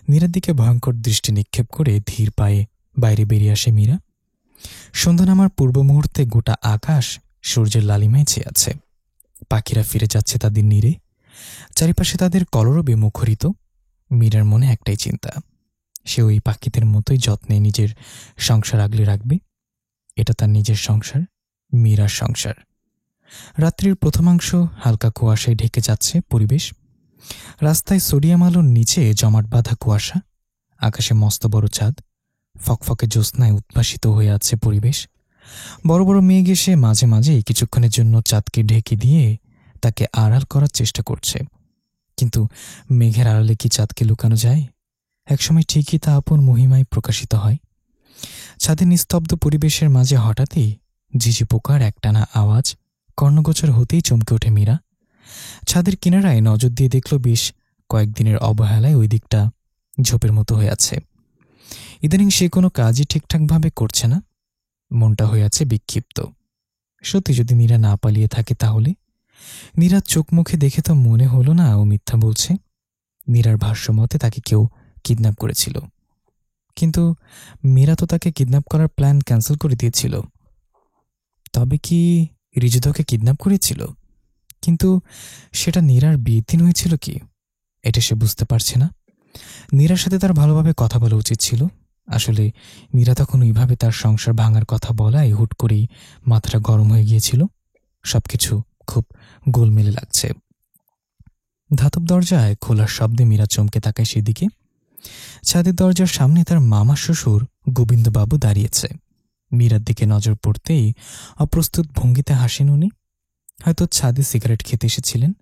মীরার দিকে ভয়ঙ্কর দৃষ্টি নিক্ষেপ করে ধীর পায়ে বাইরে বেরিয়ে আসে মীরা। সন্ধ্যা নামার পূর্ব মুহূর্তে গোটা আকাশ সূর্যের লালিমায় ছেয়ে আছে। পাখিরা ফিরে যাচ্ছে তাদের নীড়ে। চারিপাশে তাদের কলরবে মুখরিত। মীরার মনে একটাই চিন্তা, সে ওই পাখিদের মতোই যত্নে নিজের সংসার আগলে রাখবে। এটা তার নিজের সংসার, মীরার সংসার। রাত্রির প্রথমাংশ হালকা কুয়াশায় ঢেকে যাচ্ছে পরিবেশ। রাস্তায় সোডিয়াম আলোর নিচে জমাট বাঁধা কুয়াশা। আকাশে মস্ত বড় চাঁদ। ফকফকে জ্যোৎস্নায় উদ্ভাসিত হয়ে আছে পরিবেশ। বড় বড় মেঘ এসে মাঝে মাঝে কিছুক্ষণের জন্য চাঁদকে ঢেকে দিয়ে তাকে আড়াল করার চেষ্টা করছে। কিন্তু মেঘের আড়ালে কি চাঁদকে লুকানো যায়? একসময় ঠিকই তা আপন মহিমায় প্রকাশিত হয়। ছাদের নিস্তব্ধ পরিবেশের মাঝে হঠাৎই ঝিঝি পোকার একটানা আওয়াজ কর্ণগোচর হতেই চমকে ওঠে মীরা। ছাদের কিনারায় নজর দিয়ে দেখল বেশ কয়েকদিনের অবহেলায় ওই দিকটা ঝোপের মতো হয়ে আছে। ইদানিং সে কোনো কাজই ঠিকঠাকভাবে করছে না। মনটা হয়ে আছে বিক্ষিপ্ত। সত্যি যদি মীরা না পালিয়ে থাকে তাহলে? নীরার চোখ মুখে দেখে তো মনে হলো না ও মিথ্যা বলছে। মীরার ভাষ্য মতে তাকে কেউ কিডন্যাপ করেছিল। কিন্তু মীরা তো তাকে কিডন্যাপ করার প্ল্যান ক্যান্সেল করে দিয়েছিল। তবে কি রিজুদাকে কিডন্যাপ করেছিল? কিন্তু সেটা নীরার বিয়ের দিন হয়েছিল কি? এটা সে বুঝতে পারছে না। নীরার সাথে তার ভালোভাবে কথা বলা উচিত ছিল। আসলে নীরা তখন ওইভাবে তার সংসার ভাঙার কথা বলায় হুট করেই মাথাটা গরম হয়ে গিয়েছিল। সবকিছু খুব গোলমেলে লাগছে। ধাতব দরজায় খোলার শব্দে মীরা চমকে তাকায় সেদিকে। ছাদের দরজার সামনে তার মামা শ্বশুর গোবিন্দবাবু দাঁড়িয়েছে। মীরার দিকে নজর পড়তেই অপ্রস্তুত ভঙ্গিতে হাসেন উনি। হয়তো ছাদে সিগারেট খেতে এসেছিলেন।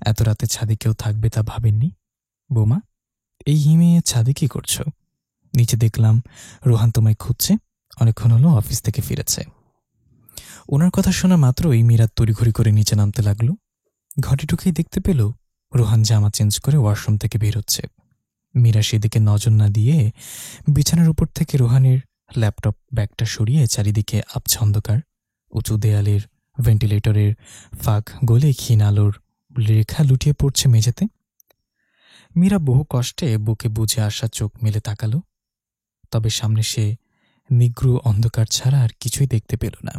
এত রাতে ছাদে কেউ থাকবে তা ভাবেননি। বোমা, এই হিমে ছাদে কি করছো? নিচে দেখলাম রোহান তোমায় খুঁজছে, অনেকক্ষণ হলো অফিস থেকে ফিরেছে। ওনার কথা শোনা মাত্রই মীরা তড়িঘড়ি করে নিচে নামতে লাগলো। ঘরে ঢুকেই দেখতে পেল রোহান জামা চেঞ্জ করে ওয়াশরুম থেকে বের হচ্ছে। মীরা সেদিকে নজর না দিয়ে বিছানার উপর থেকে রোহানের ল্যাপটপ ব্যাগটা সরিয়ে চারিদিকে আবছা অন্ধকার। উঁচু দেয়ালের ভেন্টিলেটরের ফাঁক গলে ক্ষীণ আলোর রেখা লুটিয়ে পড়ছে মেঝেতে। মীরা বহু কষ্টে বুকে বুঝে আসা চোখ মেলে তাকালো। তবে সামনে সে নিগ্র অন্ধকার ছাড়া আর কিছুই দেখতে পেল না।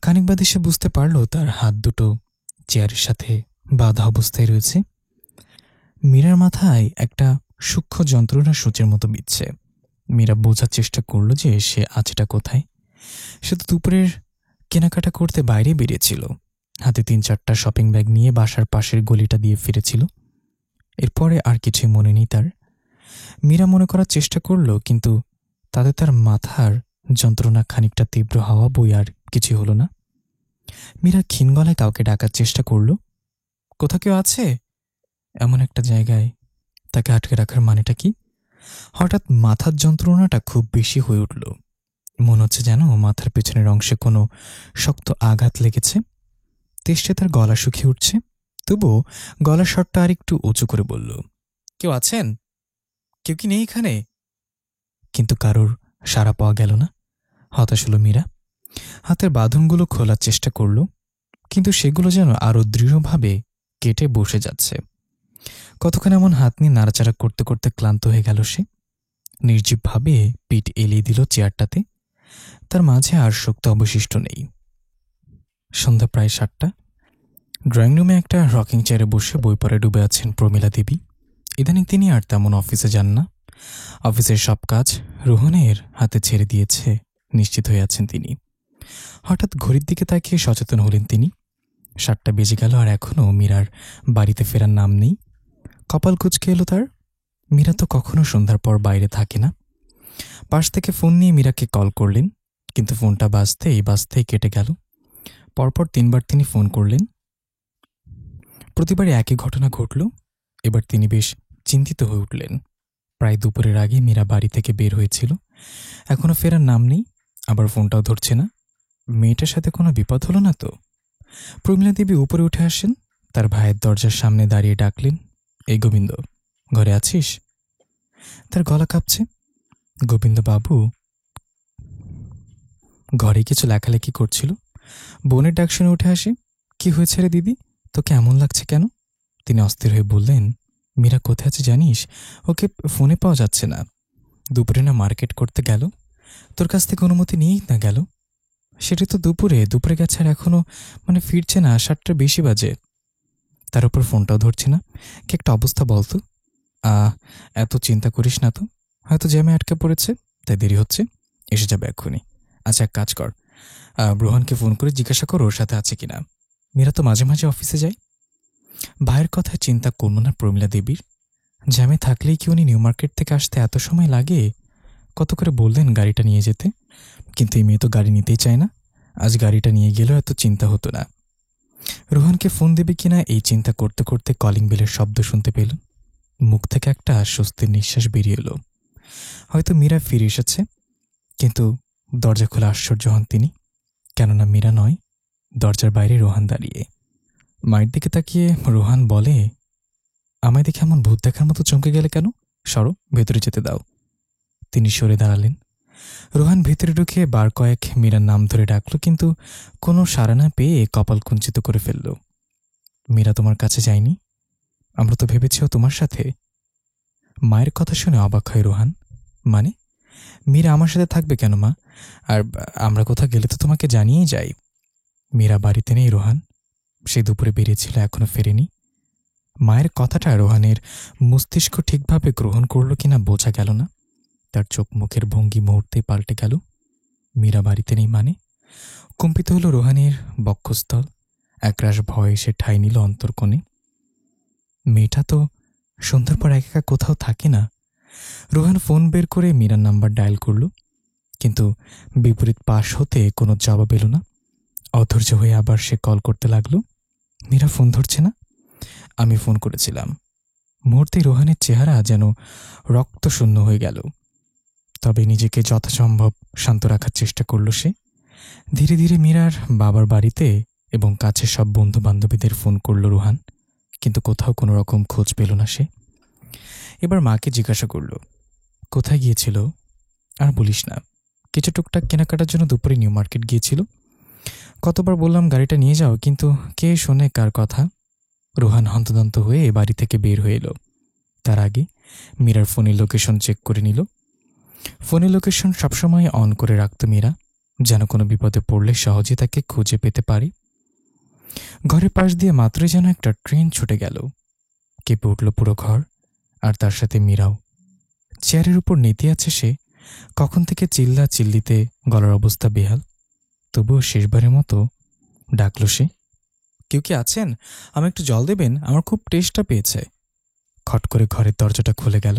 খানিক বাদে সে বুঝতে পারল তার হাত দুটো চেয়ারের সাথে বাঁধা অবস্থায় রয়েছে। মীরার মাথায় একটা সূক্ষ্ম যন্ত্রণা সূচের মতো বিচ্ছে। মীরা বোঝার চেষ্টা করল যে সে আছেটা কোথায়। সে তো দুপুরের কেনাকাটা করতে বাইরে বেরিয়েছিল। হাতে 3-4টা শপিং ব্যাগ নিয়ে বাসার পাশের গলিটা দিয়ে ফিরেছিল। এরপরে আর কিছুই মনে নেই তার। মীরা মনে করার চেষ্টা করল, কিন্তু তাতে তার মাথার যন্ত্রণা খানিকটা তীব্র হওয়া বই আর কিছুই হলো না। মীরা ক্ষীণ গলায় কাউকে ডাকার চেষ্টা করল। কোথা কেউ আছে? এমন একটা জায়গায় তাকে আটকে রাখার মানেটা কি? হঠাৎ মাথার যন্ত্রণাটা খুব বেশি হয়ে উঠল। মনে হচ্ছে যেন মাথার পেছনের অংশে কোনো শক্ত আঘাত লেগেছে। তেষ্টা তার গলা শুকিয়ে উঠছে। তবুও গলার স্বরটা আর একটু উঁচু করে বলল, কেউ আছেন? কেউ কি নেই এখানে? কিন্তু কারোর সাড়া পাওয়া গেল না। হতাশ হলো মীরা। হাতের বাঁধনগুলো খোলার চেষ্টা করল, কিন্তু সেগুলো যেন আরও দৃঢ়ভাবে কেটে বসে যাচ্ছে। কতক্ষণ এমন হাত নিয়ে নাড়াচাড়া করতে করতে ক্লান্ত হয়ে গেল সে। নির্জীবভাবে পিঠ এলিয়ে দিল চেয়ারটাতে। তার মাঝে আর শক্তি অবশিষ্ট নেই। সন্ধ্যা প্রায় 7টা। ড্রয়িং রুমে একটা রকিং চেয়ারে বসে বই পড়ে ডুবে আছেন প্রমীলা দেবী। ইদানিং তিনি আর তেমন অফিসে যান না। অফিসের সব কাজ রোহনের হাতে ছেড়ে দিয়েছে নিশ্চিত হয়ে আছেন তিনি। হঠাৎ ঘড়ির দিকে তাকিয়ে সচেতন হলেন তিনি। 7টা বেজে গেল আর এখনও মীরার বাড়িতে ফেরার নাম নেই। কপাল কুঁচকে এলো তার। মীরা তো কখনো সন্ধ্যার পর বাইরে থাকে না। পাশ থেকে ফোন নিয়ে মীরাকে কল করলেন, কিন্তু ফোনটা বাজতেই কেটে গেল। পরপর 3বার তিনি ফোন করলেন। প্রতিবারই একই ঘটনা ঘটল। এবার তিনি বেশ চিন্তিত হয়ে উঠলেন। প্রায় দুপুরের আগে মীরা বাড়ি থেকে বের হয়েছিল, এখনো ফেরার নাম নেই, আবার ফোনটাও ধরছে না। মেয়েটার সাথে কোনো বিপদ হলো না তো? প্রমীলা দেবী উপরে উঠে আসেন, তার ভাইয়ের দরজার সামনে দাঁড়িয়ে ডাকলেন, এই গোবিন্দ, ঘরে আছিস? তার গলা কাঁপছে। গোবিন্দবাবু ঘরে কিছু লেখালেখি করছিল। বোনের ডাক শুনে উঠে আসে। কি হয়েছে রে দিদি, তোকে এমন লাগছে কেন? তিনি অস্থির হয়ে বললেন, মীরা কোথায় আছে জানিস? ওকে ফোনে পাওয়া যাচ্ছে না। দুপুরে না মার্কেট করতে গেল, তোর কাছ থেকে অনুমতি নিয়েই না গেল। সেটা তো দুপুরে গেছে আর এখনো ফিরছে না। 7টার বেশি বাজে। তার উপর ফোনটাও ধরছে না। কি একটা অবস্থা বলতো। এত চিন্তা করিস না তো, হয়তো জ্যামে আটকে পড়েছে, তাই দেরি হচ্ছে, এসে যাবে এক্ষুনি। আচ্ছা, এক কাজ কর, রোহনকে ফোন করে জিজ্ঞাসা কর ওর সাথে আছে কিনা। মীরা তো মাঝে মাঝে অফিসে যায়। ভাইয়ের কথায় চিন্তা করল না প্রমীলা দেবীর। জ্যামে থাকলেই কি উনি নিউ মার্কেট থেকে আসতে এত সময় লাগে? কত করে বললেন গাড়িটা নিয়ে যেতে, কিন্তু এই মেয়ে তো গাড়ি নিতেই চায় না। আজ গাড়িটা নিয়ে গেলেও এত চিন্তা হতো না। রোহনকে ফোন দেবে কিনা এই চিন্তা করতে করতে কলিং বেলের শব্দ শুনতে পেল। মুখ থেকে একটা স্বস্তির নিঃশ্বাস বেরিয়ে এলো। হয়তো মীরা ফিরে এসেছে। কিন্তু দরজা খোলা আশ্চর্য হন তিনি, কেননা মীরা নয়, দরজার বাইরে রোহান দাঁড়িয়ে। মায়ের দিকে তাকিয়ে রোহান বলে, আমায় দেখে এমন ভূত দেখার মতো চমকে গেলে কেন? সরো, ভেতরে যেতে দাও। তিনি সরে দাঁড়ালেন। রোহান ভেতরে ঢুকে বার কয়েক মীরার নাম ধরে ডাকল, কিন্তু কোনো সাড়া না পেয়ে কপাল কুঞ্চিত করে ফেলল। মীরা তোমার কাছে যায়নি? আমরা তো ভেবেছি ও তোমার সাথে। মায়ের কথা শুনে অবাক হয় রোহান। মানে? মীরা আমার সাথে থাকবে কেন মা? আর আমরা কোথাও গেলে তো তোমাকে জানিয়েই যাই। মীরা বাড়িতে নেই রোহান, সে দুপুরে বেরিয়েছিল, এখনো ফেরেনি। মায়ের কথাটা রোহানের মস্তিষ্ক ঠিকভাবে গ্রহণ করল কিনা বোঝা গেল না। তার চোখ মুখের ভঙ্গি মুহূর্তেই পাল্টে গেল। মীরা বাড়িতে নেই মানে? কম্পিত হল রোহানের বক্ষস্থল। একরাশ ভয় সে ঠাঁই নিল অন্তর্কোণে। মেয়েটা তো সন্ধ্যার পর একা কোথাও থাকে না। রোহান ফোন বের করে মীরার নাম্বার ডায়াল করল, কিন্তু বিপরীত পাশ হতে কোনো জবাব এলো না। অধৈর্য হয়ে আবার সে কল করতে লাগলো। মীরা ফোন ধরছে না। আমি ফোন করেছিলাম। মুহূর্তেই রোহানের চেহারা যেন রক্তশূন্য হয়ে গেল। তবে নিজেকে যথাসম্ভব শান্ত রাখার চেষ্টা করল সে। ধীরে ধীরে মীরার বাবার বাড়িতে এবং কাছের সব বন্ধু বান্ধবীদের ফোন করল রোহান, কিন্তু কোথাও কোনো রকম খোঁজ পেল না সে। এবার মাকে জিজ্ঞাসা করল, কোথায় গিয়েছিল? আর বলিস না, কিছু টুকটাক কেনাকাটার জন্য দুপুরে নিউ মার্কেট গিয়েছিল। কতবার বললাম গাড়িটা নিয়ে যাও, কিন্তু কে শোনে কার কথা। রোহান হন্তদন্ত হয়ে বাড়ি থেকে বের হয়ে এলো। তার আগে মীরার ফোনের লোকেশন চেক করে নিল। ফোনের লোকেশন সবসময় অন করে রাখত মীরা, যেন কোনো বিপদে পড়লে সহজে তাকে খুঁজে পেতে পারে। ঘরের পাশ দিয়ে মাত্রই যেন একটা ট্রেন ছুটে গেল। কেঁপে উঠল পুরো ঘর, আর তার সাথে মীরাও। চেয়ারের উপর নেতে আছে সে। কখন থেকে চিল্লিতে গলার অবস্থা বেহাল। তবুও শেষবারের মতো ডাকল সে, কেউ কি আছেন? আমি একটু জল দেবেন, আমার খুব টেস্টটা পেয়েছে। খট করে ঘরের দরজাটা খুলে গেল।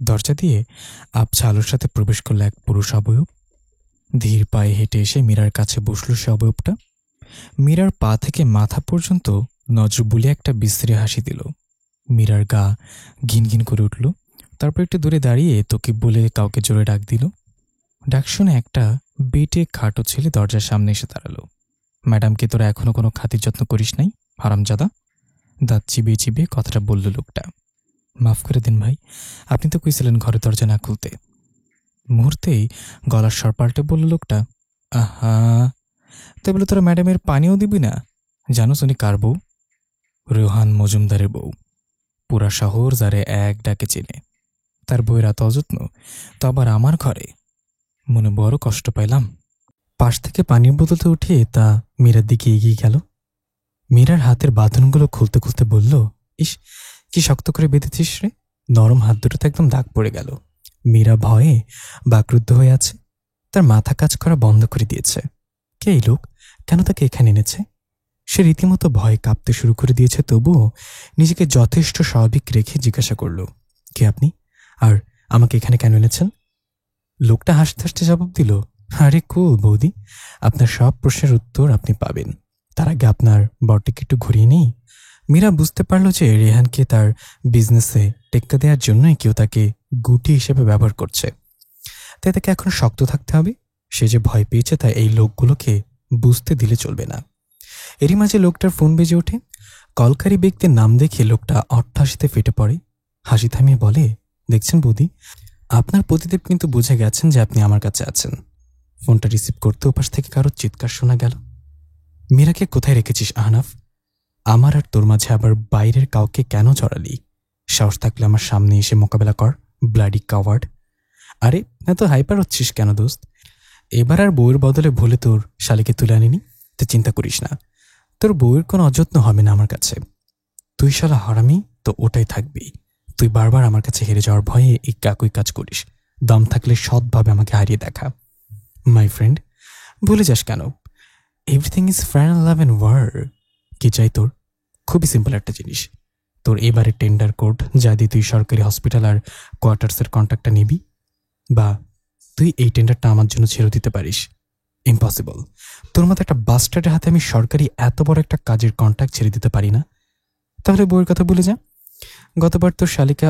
দরজা দিয়ে আবছা আলোর সাথে প্রবেশ করল এক পুরুষ অবয়ব। ধীর পায়ে হেঁটে এসে মীরার কাছে বসল সে অবয়বটা। মীরার পা থেকে মাথা পর্যন্ত নজর বুলিয়ে একটা বিশ্রী হাসি দিল। মীরার গা ঘিন ঘিন করে উঠল। তারপর একটু দূরে দাঁড়িয়ে তোকে বলে কাউকে জোরে ডাক দিল। ডাক শুনে একটা বেটে খাটো ছেলে দরজার সামনে এসে দাঁড়ালো। ম্যাডামকে তোরা এখনো কোনো খাতির যত্ন করিস নাই, হারামজাদা? দাঁত চিবিয়ে চিবিয়ে কথাটা বলল লোকটা। মাফ করে দিন ভাই, আপনি তো কইছিলেন ঘরে দরজা না খুলতে। মুহূর্তেই গলার স্বর পাল্টে বলল লোকটা, আহা, তাই বলে তোরা ম্যাডামের পানিও দিবি না? জানো উনি কার বউ? রোহান মজুমদারের বউ। পুরা শহর যারে এক ডাকে চেনে। তার বউয়ের এত অযত্ন, তো আবার আমার ঘরে। মনে বড় কষ্ট পাইলাম। পাশ থেকে পানির বোতলটা উঠিয়ে তা মীরার দিকে এগিয়ে গেল। মীরার হাতের বাঁধনগুলো খুলতে খুলতে বলল, ইস, কি শক্ত করে বেঁধেছিস রে। নরম হাত দুটোতে একদম দাগ পড়ে গেল। মীরা ভয়ে বাকরুদ্ধ হয়ে আছে। তার মাথা কাজ করা বন্ধ করে দিয়েছে। কে এই লোক? কেন তাকে এখানে এনেছে? সে রীতিমতো ভয়ে কাঁপতে শুরু করে দিয়েছে, তবুও নিজেকে যথেষ্ট স্বাভাবিক রেখে জিজ্ঞাসা করল, কে আপনি? আর আমাকে এখানে কেন এনেছেন? লোকটা হাসতে হাসতে জবাব দিল, আরে কুল বৌদি, আপনার সব প্রশ্নের উত্তর আপনি পাবেন। তার আগে আপনার বরটিকে একটু ঘুরিয়ে নেই। মীরা বুঝতে পারল যে রেহানকে তার বিজনেসে টেক্কা দেওয়ার জন্যই কেউ তাকে গুটি হিসেবে ব্যবহার করছে। তাই তাকে এখন শক্ত থাকতে হবে। সে যে ভয় পেয়েছে তা এই লোকগুলোকে বুঝতে দিলে চলবে না। এরই মাঝে লোকটার ফোন বেজে ওঠে। কলকারী ব্যক্তির নাম দেখে লোকটা অট্টহাসিতে ফেটে পড়ে। হাসি থামিয়ে বলে, দেখছেন বৌদি, আপনার পতিদেব কিন্তু বুঝে গেছেন যে আপনি আমার কাছে আছেন। ফোনটা রিসিভ করতে ওপাশ থেকে কারোর চিৎকার শোনা গেল, মীরাকে কোথায় রেখেছিস আহনাফ? আমার আর তোর মাঝে আবার বাইরের কাউকে কেন জড়ালি? সাহস থাকলে আমার সামনে এসে মোকাবেলা কর, ব্লাডি কাওয়ার্ড। আরে এত হাইপার হচ্ছিস কেন দোস্ত? এবার আর বউয়ের বদলে ভুলে তোর শালিকে তুলে আনিনি, তো চিন্তা করিস না, তোর বউয়ের কোনো অযত্ন হবে না আমার কাছে। তুই শালা হারামি তো ওটাই থাকবি। তুই বারবার আমার কাছে হেরে যাওয়ার ভয়ে এই কাকুই কাজ করিস। দম থাকলে সৎভাবে আমাকে হারিয়ে দেখা। মাই ফ্রেন্ড, ভুলে যাস কেন? Everything is friend love and war. কি চাই তোর? খুবই সিম্পল একটা জিনিস। তোর এবারে টেন্ডার কোড যা দিয়ে তুই সরকারি হসপিটাল আর কোয়ার্টার্সের কন্ট্রাক্টটা নিবি, বা তুই এই টেন্ডারটা আমার জন্য ছেড়ে দিতে পারিস। ইম্পসিবল। তোর মতো একটা বাস্টার্ডের হাতে আমি সরকারি এত বড় একটা কাজের কন্ট্রাক্ট ছেড়ে দিতে পারি না। তাহলে বউয়ের কথা ভুলে যা। গতবার তোর শালিকা,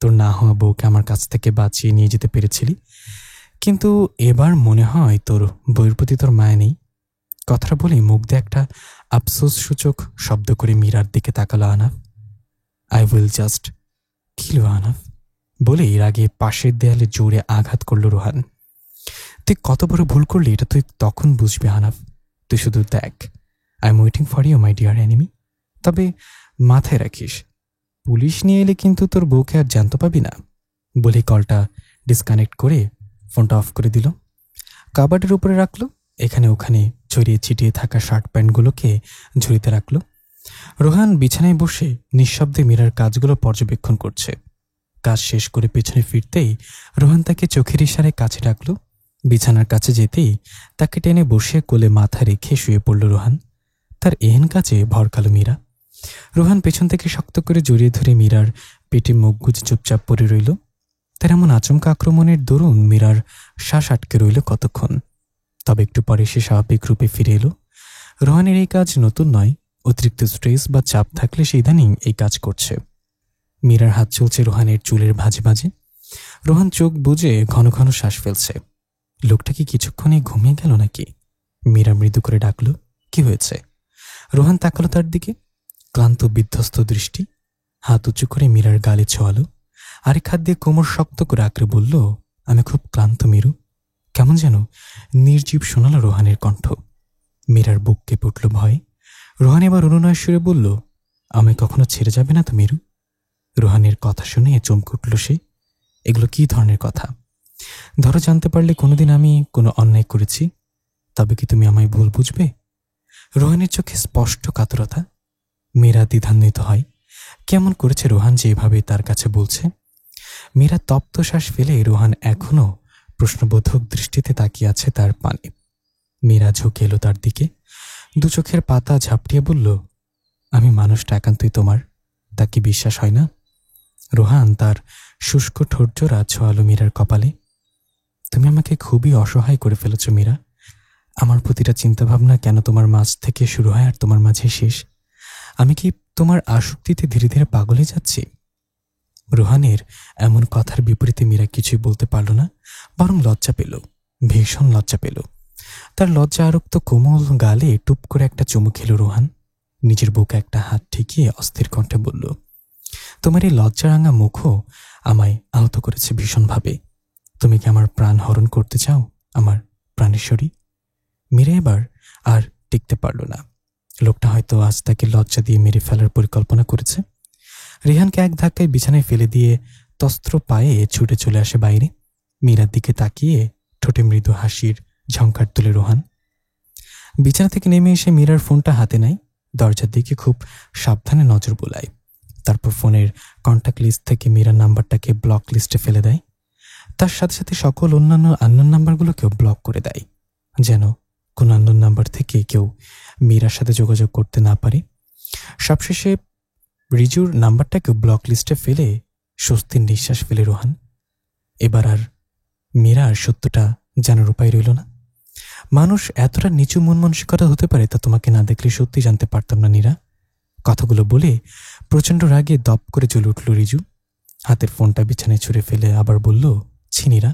তোর না হওয়া বউকে আমার কাছ থেকে বাঁচিয়ে নিয়ে যেতে পেরেছিলি, কিন্তু এবার মনে হয় তোর বউয়ের প্রতি তোর মায়া নেই। কথাটা বলেই মুখ দিয়ে একটা আফসোস সূচক শব্দ করে মীরার দিকে তাকালো Ahnaf. I will just kill you Ahnaf বলে এর আগে পাশের দেয়ালে জোরে আঘাত করল রোহান। তুই কত বড় ভুল করলি এটা তুই তখন বুঝবি আহনাফ। তুই শুধু দেখ। I am waiting for you my dear enemy. তবে মাথায় রাখিস, পুলিশ নিয়ে এলে কিন্তু তোর বউকে আর জানতে পাবি না। বলে কলটা ডিসকানেক্ট করে ফোনটা অফ করে দিল। কাবার্ডের উপরে রাখলো। এখানে ওখানে ছড়িয়ে ছিটিয়ে থাকা শার্ট প্যান্টগুলোকে ঝুড়িতে রাখলো। রোহান বিছানায় বসে নিঃশব্দে মীরার কাজগুলো পর্যবেক্ষণ করছে। কাজ শেষ করে পেছনে ফিরতেই রোহান তাকে চোখের ইশারায় কাছে ডাকলো। বিছানার কাছে যেতেই তাকে টেনে বসে কোলে মাথা রেখে শুয়ে পড়ল রোহান। তার এহেন কাজে ভরকালো মীরা। রোহান পেছন থেকে শক্ত করে জড়িয়ে ধরে মীরার পেটে মুখ গুজে চুপচাপ পড়ে রইল। তার এমন আচমকা আক্রমণের দরুন মীরার শ্বাস আটকে রইল কতক্ষণ। তবে একটু পরে সে স্বাভাবিক রূপে ফিরে এলো। রোহানের এই কাজ নতুন নয়। অতিরিক্ত স্ট্রেস বা চাপ থাকলে সে ইদানিং এই কাজ করছে। মীরার হাত চলছে রোহানের চুলের ভাঁজে ভাঁজে। রোহান চোখ বুজে ঘন ঘন শ্বাস ফেলছে। লোকটা কি কিছুক্ষণে ঘুমিয়ে গেল নাকি? মীরা মৃদু করে ডাকল, কি হয়েছে? রোহান তাকালো তার দিকে, ক্লান্ত বিধ্বস্ত দৃষ্টি। হাত উঁচু করে মীরার গালে ছোঁয়ালো। আরেক হাত দিয়ে কোমর শক্ত করে আঁকড়ে বলল, আমি খুব ক্লান্ত মীরু। কেমন যেন নির্জীব শোনালো রোহানের কণ্ঠ। মীরার বুক কেঁপে উঠল ভয়ে। রোহান এবার অনুনয় সুরে বলল, আমায় কখনো ছেড়ে যাবে না তো মীরু? রোহানের কথা শুনে চমকে উঠল সে। এগুলো কি ধরনের কথা? ধরো জানতে পারলে কোনোদিন আমি কোনো অন্যায় করেছি, তবে কি তুমি আমায় ভুল বুঝবে? রোহানের চোখে স্পষ্ট কাতরতা। মীরা দ্বিধান্বিত হয়। কেমন করেছে রোহান যে এভাবে তার কাছে বলছে? মীরা তপ্ত শ্বাস ফেলে রোহান এখনো প্রশ্নবোধক দৃষ্টিতে তাকিয়ে আছে তার পানে। মীরা ঝুঁকে এলো তার দিকে, দু চোখের পাতা ঝাপটিয়ে বলল, আমি মানুষটা একান্তই তোমার, তা কি বিশ্বাস হয় না? রোহান তার শুষ্ক ঠোঁটজোড়া ছোঁয়ালো মীরার কপালে। তুমি আমাকে খুবই অসহায় করে ফেলেছ মীরা। আমার প্রতিটা চিন্তাভাবনা কেন তোমার মাঝ থেকে শুরু হয় আর তোমার মাঝে শেষ? আমি কি তোমার আসক্তিতে ধীরে ধীরে পাগল হয়ে যাচ্ছি? রোহানের এমন কথার বিপরীতে মীরা কিছুই বলতে পারল না, বরং লজ্জা পেল, ভীষণ লজ্জা পেল। তার লজ্জা আরক্ত কোমল গালে টুপ করে একটা চুমু খেল রোহান। নিজের বুকে একটা হাত ঠেকিয়ে অস্থির কণ্ঠে বলল, তোমার এই লজ্জারাঙা মুখও আমায় আহত করেছে ভীষণভাবে। তুমি কি আমার প্রাণ হরণ করতে চাও, আমার প্রাণেশ্বরী? মীরা এবার আর টিকতে পারল না। লোকটা হয়তো আজ তাকে লজ্জা দিয়ে মেরে ফেলার পরিকল্পনা করেছে। রেহানকে এক ধাক্কায় বিছানায় ফেলে দিয়ে তস্ত্র পায়ে ছুটে চলে আসে বাইরে। মীরার দিকে তাকিয়ে ঠোঁটে মৃদু হাসির ঝংকার তুলে রোহান। বিছানা থেকে নেমে এসে মীরার ফোনটা হাতে নেয়, দরজার দিকে খুব সাবধানে নজর বোলায়। তারপর ফোনের কন্ট্যাক্ট লিস্ট থেকে মীরার নাম্বারটাকে ব্লক লিস্টে ফেলে দেয়। তার সাথে সাথে সকল অন্যান্য আননোন নাম্বারগুলোকেও ব্লক করে দেয়, যেন কোনো আননোন নাম্বার থেকে কেউ মীরার সাথে যোগাযোগ করতে না পারে। সবশেষে রিজুর নাম্বারটাকেও ব্লক লিস্টে ফেলে স্বস্তির নিঃশ্বাস ফেলে রোহান। এবার আর মীরার সত্যটা জানার উপায় রইল না। মানুষ এতটা নিচু মন মানসিকতা হতে পারে তা তোমাকে না দেখলে সত্যি জানতে পারতাম না নীরা। কথাগুলো বলে প্রচণ্ড রাগে দপ করে জ্বলে উঠল রিজু। হাতের ফোনটা বিছানায় ছুঁড়ে ফেলে আবার বলল, ছি নীরা,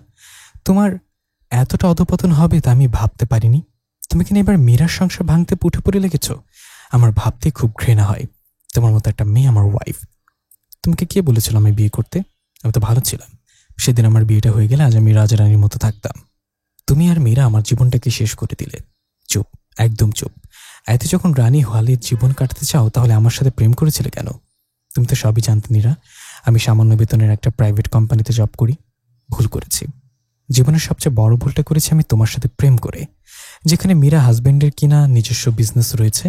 তোমার এতটা অধপতন হবে তা আমি ভাবতে পারিনি। তুমি কিনা এবার মীরার সংসার ভাঙতে উঠে পড়ে লেগেছ। আমার ভাবতে খুব ঘৃণা হয়, তোমার মতো একটা মেয়ে আমার ওয়াইফ। তোমাকে কে বলেছিল আমি বিয়ে করতে? আমি তো ভালো ছিলাম। সেদিন আমার বিয়েটা হয়ে গেলে আজ আমি রাজা রানীর মতো থাকতাম। তুমি আর মীরা আমার জীবনটাকে শেষ করে দিলে। চুপ, একদম চুপ। এতে যখন রানী হওয়ালের জীবন কাটাতে চাও তাহলে আমার সাথে প্রেম করেছিলে কেন? তুমি তো সবই জানতে নীরা, আমি সামান্য বেতনের একটা প্রাইভেট কোম্পানিতে জব করি। ভুল করেছি, জীবনের সবচেয়ে বড় ভুলটা করেছি আমি তোমার সাথে প্রেম করে। যেখানে মীরা হাজব্যান্ডের কিনা নিজস্ব বিজনেস রয়েছে,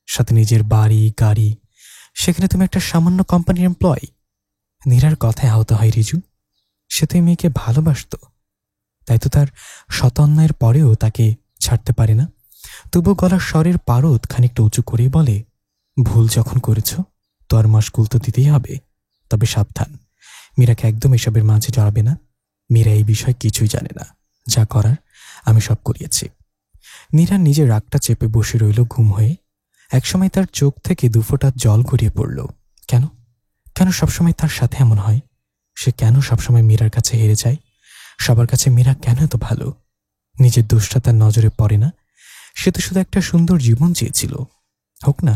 সাথে নিজের বাড়ি গাড়ি, সেখানে তুমি একটা সামান্য কোম্পানির এমপ্লয়ি। নীরার কথায় আহত হয় রিজু। সে তো এই মেয়েকে ভালোবাসত, তাই তো তার শত অন্যায়ের পরেও তাকে ছাড়তে পারে না। তবু গলার স্বরের পারদ খানিকটা উঁচু করেই বলে, ভুল যখন করেছ তো আর মাসকুল তো দিতেই হবে। তবে সাবধান, মীরাকে একদম এসবের মাঝে জড়াবে না। মীরা এই বিষয়ে কিছুই জানে না। যা করার আমি সব করিয়েছি। নীরা নিজের রাগটা চেপে বসে রইল ঘুম হয়ে। একসময় তার চোখ থেকে দুফোঁটা জল গড়িয়ে পড়ল। কেন কেন সবসময় তার সাথে এমন হয়? সে কেন সবসময় মীরার কাছে হেরে যায়? সবার কাছে মীরা কেন এত ভালো? নিজের দোষটা তার নজরে পড়ে না। সে তো শুধু একটা সুন্দর জীবন চেয়েছিল, হোক না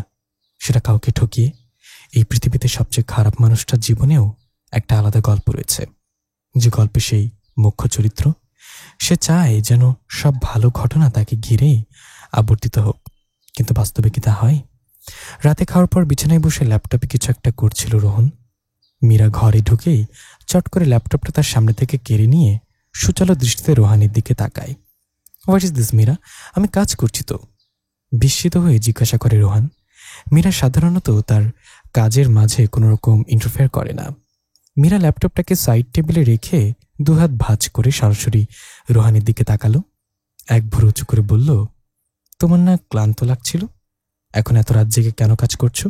সেটা কাউকে ঠকিয়ে। এই পৃথিবীতে সবচেয়ে খারাপ মানুষটার জীবনেও একটা আলাদা গল্প রয়েছে, যে গল্পে সেই মুখ্য চরিত্র। সে চায় যেন সব ভালো ঘটনা তাকে ঘিরেই আবর্তিত হোক, কিন্তু বাস্তবে কি তা হয়? রাতে খাওয়ার পর বিছানায় বসে ল্যাপটপে কিছু একটা করছিল রোহন। মীরা ঘরে ঢুকেই চট করে ল্যাপটপটা তার সামনে থেকে কেড়ে নিয়ে সুচালো দৃষ্টিতে রোহানের দিকে তাকায়। What is this Meera? আমি কাজ করছি তো। বিস্মিত হয়ে জিজ্ঞাসা করে রোহান। মীরা সাধারণত তার কাজের মাঝে কোনো রকম ইন্টারফেয়ার করে না। মীরা ল্যাপটপটাকে সাইড টেবিলে রেখে দুহাত ভাঁজ করে সরাসরি রোহানের দিকে তাকালো। এক ভুরু উঁচু করে বলল, তোমার না ক্লান্ত লাগছিল? এখন এত রাত জেগে কেন কাজ করছো?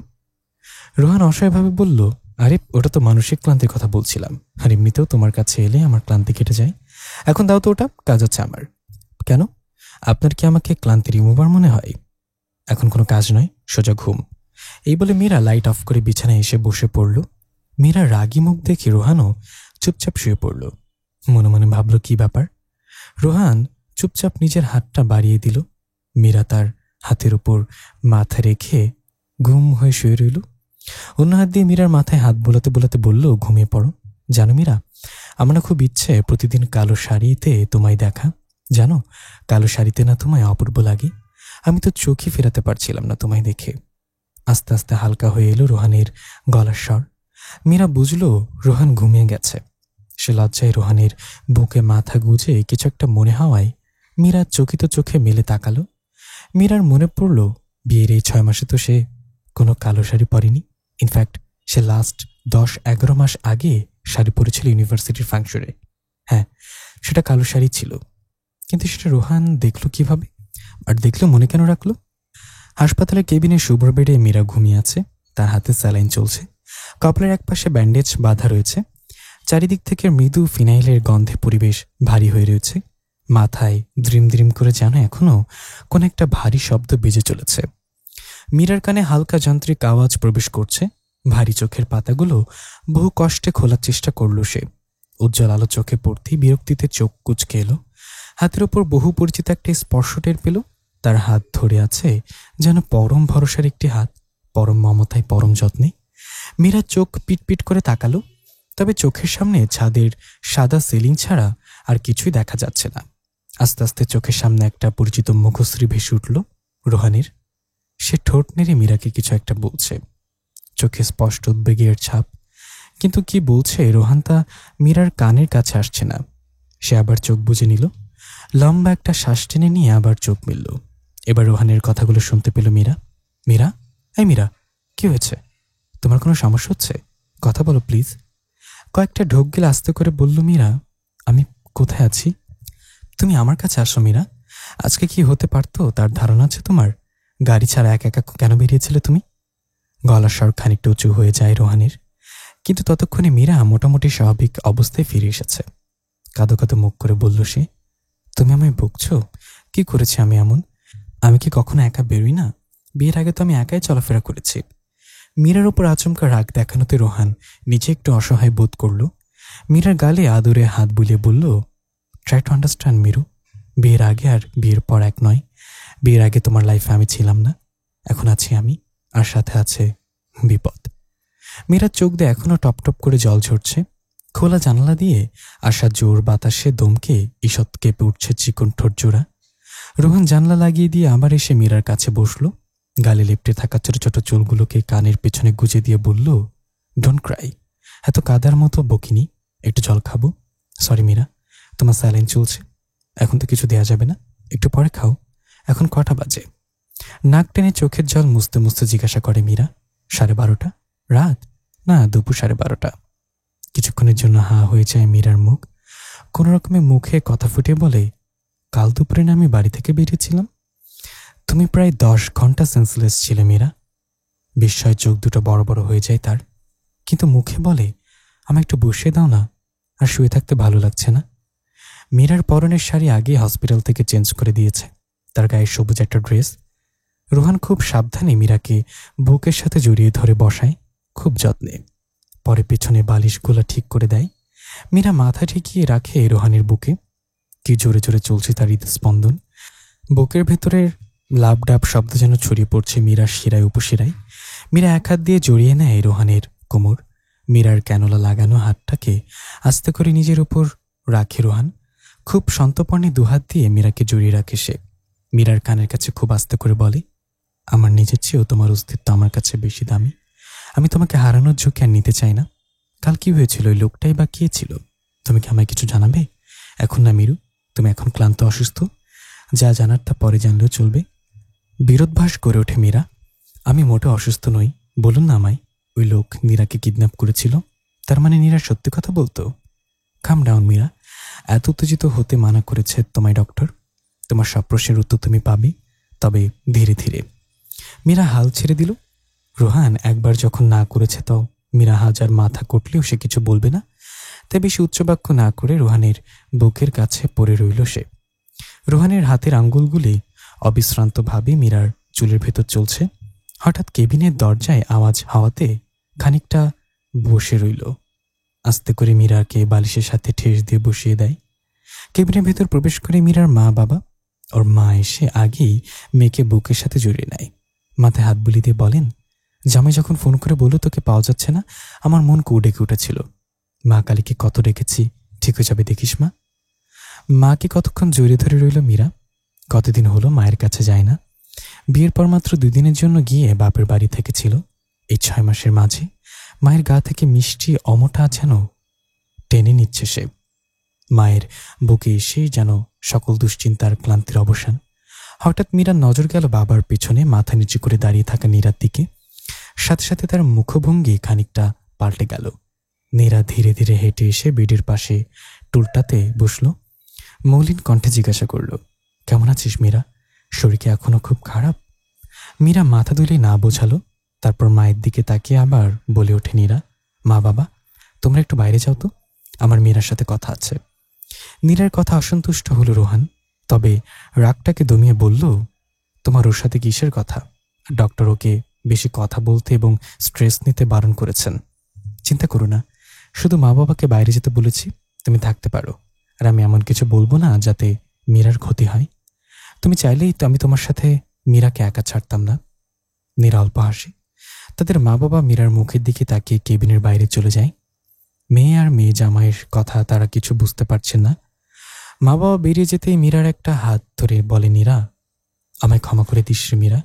রোহান অসহায়ভাবে বলল, আরে ওটা তো মানসিক ক্লান্তির কথা বলছিলাম, আর এমনিতেও তোমার কাছে এলে আমার ক্লান্তি কেটে যায়। এখন দাও তো, ওটা কাজ হচ্ছে আমার। কেন? আপনার কি আমাকে ক্লান্তি রিমুভার মনে হয়? এখন কোনো কাজ নয়, সোজা ঘুম। এই বলে মীরা লাইট অফ করে বিছানায় এসে বসে পড়ল। মীরা রাগী মুখ দেখে রোহানও চুপচাপ শুয়ে পড়ল। মনে মনে ভাবল কি ব্যাপার। রোহান চুপচাপ নিজের হাতটা বাড়িয়ে দিল। মীরা তার হাতের উপর মাথা রেখে ঘুম হয়ে শুয়ে রইল। অন্য হাত দিয়ে মীরার মাথায় হাত বোলাতে বোলাতে বলল, ঘুমিয়ে পড়ো। জানো মীরা, আমার না খুব ইচ্ছে প্রতিদিন কালো শাড়িতে তোমায় দেখা। জানো, কালো শাড়িতে না তোমায় অপূর্ব লাগে। আমি তো চোখই ফেরাতে পারছিলাম না তোমায় দেখে। আস্তে আস্তে হালকা হয়ে এলো রোহানের গলার স্বর। মীরা বুঝল রোহান ঘুমিয়ে গেছে। সে লজ্জায় রোহানের বুকে মাথা গুজে কিছু একটা মনে হওয়ায় মীরা চকিত চোখে মেলে তাকালো। মীরার মনে পড়ল বিয়ের এই 6 মাসে তো সে কোনো কালো শাড়ি পরেনি। ইনফ্যাক্ট সে লাস্ট 10-11 মাস আগে শাড়ি পরেছিল ইউনিভার্সিটির ফাংশনে। হ্যাঁ, সেটা কালো শাড়ি ছিল। কিন্তু সেটা রোহান দেখলো কিভাবে, আর দেখলো মনে কেন রাখলো? হাসপাতালের কেবিনে শুভ্র বেডে মীরা ঘুমিয়ে আছে। তার হাতে স্যালাইন চলছে। কপালের একপাশে ব্যান্ডেজ বাঁধা রয়েছে। চারিদিক থেকে মৃদু ফিনাইলের গন্ধে পরিবেশ ভারী হয়ে রয়েছে। মাথায় দ্রিম দ্রিম করে যেন এখনো কোন একটা ভারী শব্দ বেজে চলেছে। মীরার কানে হালকা যান্ত্রিক আওয়াজ প্রবেশ করছে। ভারী চোখের পাতাগুলো বহু কষ্টে খোলার চেষ্টা করল সে। উজ্জ্বল আলো চোখে পড়তেই বিরক্তিতে চোখ কুঁচকে এলো। হাতের ওপর বহু পরিচিত একটা স্পর্শ টের পেল। তার হাত ধরে আছে যেন পরম ভরসার একটি হাত, পরম মমতায়, পরম যত্নে। মীরা চোখ পিটপিট করে তাকালো, তবে চোখের সামনে ছাদের সাদা সিলিং ছাড়া আর কিছুই দেখা যাচ্ছে না। আস্তে আস্তে চোখের সামনে একটা পরিচিত মুখশ্রী ভেসে উঠল রোহানের। সে ঠোঁট নেড়ে মীরাকে কিছু একটা বলছে, চোখে স্পষ্ট উদ্বেগের ছাপ। কিন্তু কি বলছে রোহান তা মীরার কানের কাছে আসছে না। সে আবার চোখ বুজে নিল, লম্বা একটা শ্বাস টেনে নিয়ে আবার চোখ মেলল। এবার রোহানের কথাগুলো শুনতে পেল মীরা। মীরা, এই মীরা, কি হয়েছে? তোমার কোনো সমস্যা হচ্ছে? কথা বলো প্লিজ। কয়েকটা ঢোক গেলে আস্তে করে বলল মীরা, আমি কোথায় আছি? তুমি আমার কাছে আসো মীরা। আজকে কি হতে পারতো তার ধারণা আছে তোমার? গাড়ি ছাড়া একা একা কেন বেরিয়েছিলে তুমি? গলার স্বর খানিকটা উঁচু হয়ে যায় রোহানের, কিন্তু ততক্ষণে মীরা মোটামুটি স্বাভাবিক অবস্থায় ফিরে এসেছে। কাঁদো কাঁদো মুখ করে বলল সে, তুমি আমায় বকছো? কি করেছি আমি এমন? আমি কি কখনো একা বেরোই না? বিয়ের আগে তো আমি একাই চলাফেরা করেছি। মীরার ওপর আচমকা রাগ দেখানোতে রোহান নিজে একটু অসহায় বোধ করল। মীরার গালে আদরে হাত বুলিয়ে বলল, ট্রাই টু আন্ডারস্ট্যান্ড মিরু। বিয়ের আগে আর বিয়ের পর এক নয়। বিয়ের আগে তোমার লাইফে আমি ছিলাম না, এখন আছি আমি, আর সাথে আছে বিপদ। মীরার চোখ দিয়ে এখনো টপ টপ করে জল ঝরছে। খোলা জানালা দিয়ে আসা জোর বাতাসে দমকে ঈষৎ কেঁপে উঠছে চিকন ঠোঁট জোড়া। রোহান জানলা লাগিয়ে দিয়ে আবার এসে মীরার কাছে বসল। গালে লেপ্টে থাকা ছোট ছোট চুলগুলোকে কানের পেছনে গুজে দিয়ে বলল, ডোন্ট ক্রাই। এত কাদার মতো বকিনি, একটু জল খাবো? সরি মীরা, তোমার স্যালাইন চলছে, এখন তো কিছু দেয়া যাবে না, একটু পরে খাও। এখন কটা বাজে? নাক টেনে চোখের জল মুছতে মুছতে জিজ্ঞাসা করে মীরা, 12:30? রাত? না, দুপুর 12:30। কিছুক্ষণের জন্য হা হয়ে যায় মীরার মুখ। কোনো রকমে মুখে কথা ফুটে বলে, কাল দুপুরে না আমি বাড়ি থেকে বেরিয়েছিলাম? তুমি প্রায় 10 ঘন্টা সেন্সলেস ছিলে মীরা। বিস্ময় চোখ দুটো বড় বড় হয়ে যায় তার, কিন্তু মুখে বলে, আমায় একটু বসিয়ে দাও না, আর শুয়ে থাকতে ভালো লাগছে না। মীরার পরনের শাড়ি আগে হসপিটাল থেকে চেঞ্জ করে দিয়েছে, তার গায়ে সবুজ একটা ড্রেস। রোহান খুব সাবধানে মীরাকে বুকের সাথে জড়িয়ে ধরে বসায়, খুব যত্নে। পরে পেছনে বালিশগুলো ঠিক করে দেয়। মীরা মাথা ঠেকিয়ে রাখে রোহানের বুকে। কি জোরে জোরে চলছে তার হৃদস্পন্দন। বুকের ভেতরের লাভ ডাব শব্দ যেন ছড়িয়ে পড়ছে মীরার শিরায় উপশিরায়। মীরা এক হাত দিয়ে জড়িয়ে নেয় রোহানের কোমর। মীরার ক্যানোলা লাগানো হাতটাকে আস্তে করে নিজের উপর রাখে রোহান। খুব সন্তর্পণে দুহাত দিয়ে মীরাকে জড়িয়ে রাখে সে। মীরার কানের কাছে খুব আস্তে করে বলে, আমার নিজের চেয়েও তোমার অস্তিত্ব আমার কাছে বেশি দামি। আমি তোমাকে হারানোর ঝুঁকি আর নিতে চাই না। কাল কি হয়েছিল? ওই লোকটাই বা কে ছিল? তুমি কি আমায় কিছু জানাবে? এখন না মীরু, তুমি এখন ক্লান্ত অসুস্থ, যা জানার তা পরে জানলেও চলবে। বিরোধভাস করে ওঠে মীরা, আমি মোটেও অসুস্থ নই, বলুন না আমায়। ওই লোক নীরাকে কিডন্যাপ করেছিল, তার মানে নীরা সত্যি কথা বলতো? কাম ডাউন মীরা, এত উত্তেজিত হতে মানা করেছে তোমায় ডক্টর। তোমার সব প্রশ্নের উত্তর তুমি পাবে, তবে ধীরে ধীরে। মীরা হাল ছেড়ে দিল। রোহান একবার যখন না করেছে তো মীরা হাজার মাথা কটলেও সে কিছু বলবে না, তাই বেশি উচ্চবাক্য না করে রোহানের বুকের কাছে পড়ে রইল সে। রোহানের হাতের আঙ্গুলগুলি অবিশ্রান্তভাবে মীরার চুলের ভেতর চলছে। হঠাৎ কেবিনের দরজায় আওয়াজ হওয়াতে খানিকটা বসে রইল। আস্তে করে মীরাকে বালিশের সাথে ঠেস দিয়ে বসিয়ে দেয়। কেবিনের ভেতর প্রবেশ করে মীরার মা বাবা। ওর মা এসে আগেই মেয়েকে বুকের সাথে জড়িয়ে নেয়। মাথায় হাত বুলিয়ে দিয়ে বলেন, জামাই যখন ফোন করে বলল তোকে পাওয়া যাচ্ছে না, আমার মন ডেকে উঠেছিল। মা কালীকে কত ডেকেছি, ঠিক হয়ে যাবে দেখিস মা। মাকে কতক্ষণ জড়িয়ে ধরে রইল মীরা। কতদিন হলো মায়ের কাছে যায় না। বিয়ের পর মাত্র 2 দিনের জন্য গিয়ে বাপের বাড়ি থেকে ছিল। এই 6 মাসের মাঝে মায়ের গা থেকে মিষ্টি অমটা যেন টেনে নিচ্ছে সে। মায়ের বুকে এসেই যেন সকল দুশ্চিন্তার ক্লান্তির অবসান। হঠাৎ মীরার নজর গেল বাবার পেছনে মাথা নিচু করে দাঁড়িয়ে থাকা নীরার দিকে। সাথে সাথে তার মুখভঙ্গি খানিকটা পাল্টে গেল। নীরা ধীরে ধীরে হেঁটে এসে বেডের পাশে টুলটাতে বসল। মৌলিন কণ্ঠে জিজ্ঞাসা করল, কেমন আছিস মীরা? শরীর কি এখনো খুব খারাপ? মীরা মাথা দুলে না বোঝালো। তারপর মায়ের দিকে তাকিয়ে আবার বলে ওঠে নীরা, মা বাবা তোমরা একটু বাইরে যাও তো, আমার মীরার সাথে কথা আছে। নীরার কথা অসন্তুষ্ট হলো রোহান, তবে রাগটাকে দমিয়ে বলল, তোমার ওর সাথে কিসের কথা? ডক্টর ওকে বেশি কথা বলতে এবং স্ট্রেস নিতে বারণ করেছেন। চিন্তা করো না, শুধু মা বাবাকে বাইরে যেতে বলেছি, তুমি থাকতে পারো। আর আমি এমন কিছু বলবো না যাতে মীরার ক্ষতি হয়। তুমি চাইলেই তো আমি তোমার সাথে মীরাকে একা ছাড়তাম না। নীরা অল্প হাসে। তাদের মা বাবা মীরার মুখের দিকে তাকিয়ে কেবিনের বাইরে চলে যায়। মেয়ে আর মেয়ে জামাইয়ের কথা তারা কিছু বুঝতে পারছেন না। মা বাবা বেরিয়ে যেতেই মীরার একটা হাত ধরে বলে, নীরা আমায় ক্ষমা করে দিস রে মীরা।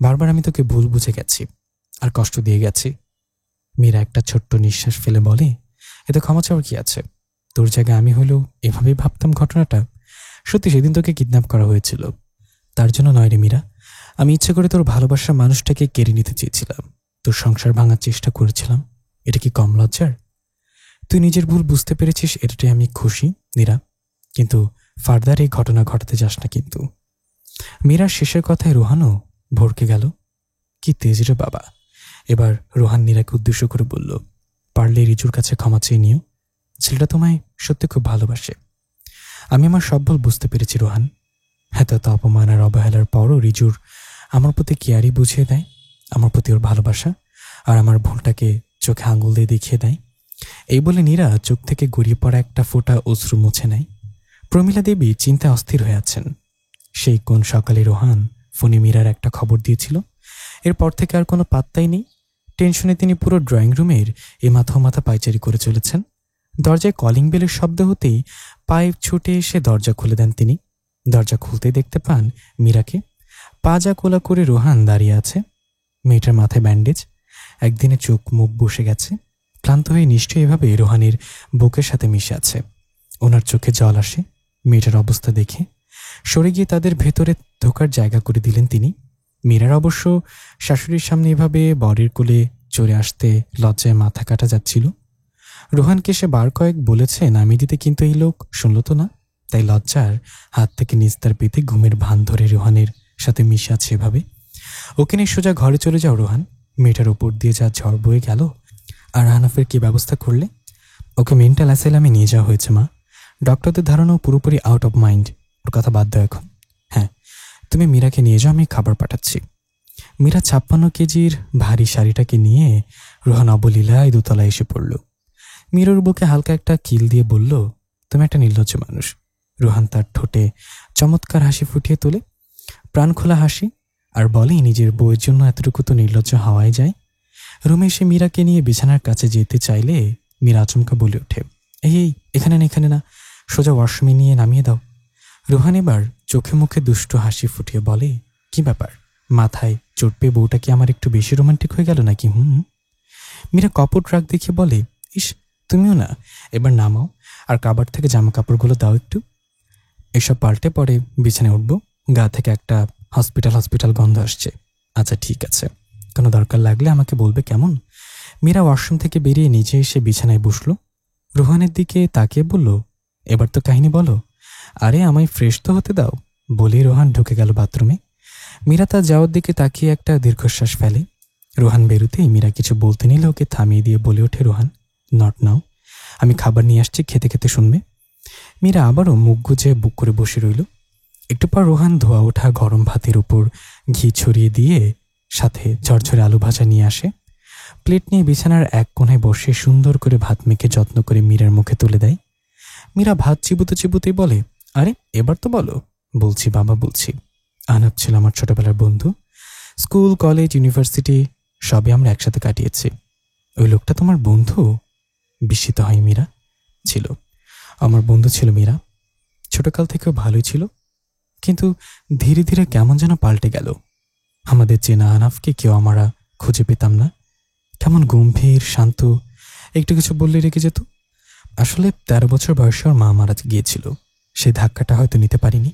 বারবার আমি তোকে ভুল বুঝে গেছি আর কষ্ট দিয়ে গেছি। মীরা একটা ছোট্ট নিঃশ্বাস ফেলে বলে, এতে ক্ষমা চাওয়ার কি আছে? তোর জায়গায় আমি হলেও এভাবেই ভাবতাম ঘটনাটা। সত্যি সেদিন তোকে কিডন্যাপ করা হয়েছিল, তার জন্য নয় রে মীরা। আমি ইচ্ছে করে তোর ভালোবাসার মানুষটাকে কেড়ে নিতে চেয়েছিলাম, তোর সংসার ভাঙার চেষ্টা করেছিলাম। এটা কি কম লজ্জার? তুই নিজের ভুল বুঝতে পেরেছিস, এটাই আমি খুশি মীরা। কিন্তু ফার্দার এই ঘটনা ঘটাতে যাস না কিন্তু। মীরার শেষের কথায় রোহানও ভরকে গেল। কি তেজ রে বাবা! এবার রোহান নীরাকে উদ্দেশ্য করে বলল, পারলে রিজুর কাছে ক্ষমা চেয়ে নিও। ছেলেটা তোমায় সত্যি খুব ভালোবাসে। আমি আমার সব ভুল বুঝতে পেরেছি রোহান। এত অপমান আর অবহেলার পরও রিজুর আমার প্রতি কেয়ারই বুঝিয়ে দেয়, আমার প্রতি ওর ভালোবাসা, আর আমার ভুলটাকে চোখে আঙুল দিয়ে দেখিয়ে দেয়। এই বলে নীরা চোখ থেকে গড়িয়ে পড়া একটা ফোঁটা অশ্রু মুছে নেয়। প্রমীলা দেবী চিন্তায় অস্থির হয়ে আছেন। সেই কোন সকালে রোহান ফোনে মীরার একটা খবর দিয়েছিল, এরপর থেকে আর কোনো পাত্তাই নেই। টেনশনে তিনি পুরো ড্রয়িং রুমের এ মাথা মাথা পায়চারি করে চলেছেন। দরজায় কলিং বেলের শব্দ হতেই পায়ে ছুটে এসে দরজা খুলে দেন তিনি। দরজা খুলতে দেখতে পান মীরাকে। পাজা কোলা করে রোহান দাঁড়িয়ে আছে। মেয়েটার মাথায় ব্যান্ডেজ, একদিনে চোখ মুখ বসে গেছে। ক্লান্ত হয়ে নিশ্চয়ই এভাবে রোহানের বুকের সাথে মিশে আছে। ওনার চোখে জল আসে মেয়েটার অবস্থা দেখে। সরে গিয়ে তাদের ভেতরে ঢোকার জায়গা করে দিলেন তিনি। মীরার অবশ্য শাশুড়ির সামনে এভাবে বরের কোলে চড়ে আসতে লজ্জায় মাথা কাটা যাচ্ছিল। রোহানকে সে বার কয়েক বলেছে নামিয়ে দিতে, কিন্তু এই লোক শুনল তো না। তাই লজ্জার হাত থেকে নিস্তার পেতে ঘুমের ভান ধরে রোহানের সাথে মিশে আছে এভাবে। ওকে নিয়ে সোজা ঘরে চলে যাও রোহান। মেয়েটার উপর দিয়ে যা ঝড় বয়ে গেল। আর আহনাফের কি ব্যবস্থা করলে? ওকে মেন্টাল অ্যাসাইলামে নিয়ে যাওয়া হয়েছে মা। ডক্টরদের ধারণাও পুরোপুরি আউট অফ মাইন্ড। ওর কথা বাদ দাও এখন। হ্যাঁ, তুমি মীরাকে নিয়ে যাও, আমি খাবার পাঠাচ্ছি। মীরা 56 কেজির ভারী শাড়িটাকে নিয়ে রোহান অবলীলায় দোতলায় এসে পড়ল। মীরার বুকে হালকা একটা কিল দিয়ে বলল, তুমি একটা নির্লজ্জ মানুষ। রোহান তার ঠোঁটে চমৎকার হাসি ফুটিয়ে তোলে, প্রাণখোলা হাসি, আর বলে নিজের বউয়ের জন্য এতটুকু তো নির্লজ্জ হওয়াই যায়। রুমে এসে মীরাকে নিয়ে বিছানার কাছে যেতে চাইলে মীরা আচমকা বলে ওঠে, এই এখানে না, এখানে না, সোজা ওয়াশরুমে নিয়ে নামিয়ে দাও। রোহান এবার চোখে মুখে দুষ্ট হাসি ফুটিয়ে বলে, কি ব্যাপার, মাথায় চোট পেয়ে বউটা কি আমার একটু বেশি রোমান্টিক হয়ে গেল নাকি? মীরা কপট রাগ দেখিয়ে বলে, ইস তুমিও না, এবার নামাও আর কাবার থেকে জামা কাপড়গুলো দাও একটু। এসব পাল্টে পরে বিছানায় উঠবো। গা থেকে একটা হসপিটাল গন্ধ আসছে। আচ্ছা ঠিক আছে, কোনো দরকার লাগলে আমাকে বলবে কেমন? মীরা ওয়াশরুম থেকে বেরিয়ে নিজে এসে বিছানায় বসলো। রোহানের দিকে তাকিয়ে বলল, এবার তো কাহিনী বলো। আরে আমায় ফ্রেশ তো হতে দাও। বলেই রোহান ঢুকে গেল বাথরুমে। মীরা তার যাওয়ার দিকে তাকিয়ে একটা দীর্ঘশ্বাস ফেলে। রোহান বেরোতেই মীরা কিছু বলতে নিলে ওকে থামিয়ে দিয়ে বলে ওঠে রোহান, নট নাও, আমি খাবার নিয়ে আসছি, খেতে খেতে শুনবে। মীরা আবারও মুখ গুজে বুক করে বসে রইল। একটু পর রোহান ধোয়া ওঠা গরম ভাতের উপর ঘি ছড়িয়ে দিয়ে সাথে ঝরঝরে আলু ভাজা নিয়ে আসে। প্লেট নিয়ে বিছানার এক কোণায় বসে সুন্দর করে ভাত মেখে যত্ন করে মীরার মুখে তুলে দেয়। মীরা ভাত চিবুতে চিবুতেই বলে, আরে এবার তো বলো। বলছি বাবা, বলছি। আহনাফ ছিল আমার ছোটবেলার বন্ধু। স্কুল, কলেজ, ইউনিভার্সিটি সবই আমরা একসাথে কাটিয়েছি। ওই লোকটা তোমার বন্ধু? বিস্মিত হয় মীরা। ছিল, আমার বন্ধু ছিল মীরা। ছোটকাল থেকেও ভালোই ছিল, কিন্তু ধীরে ধীরে কেমন যেন পাল্টে গেল। আমাদের চেনা আহনাফকে কেউ আমরা খুঁজে পেতাম না। কেমন গম্ভীর, শান্ত, একটু কিছু বললে রেখে যেত। আসলে 13 বছর বয়সে ওর মা মারা গিয়েছিল। সেই ধাক্কাটা হয়তো নিতে পারিনি।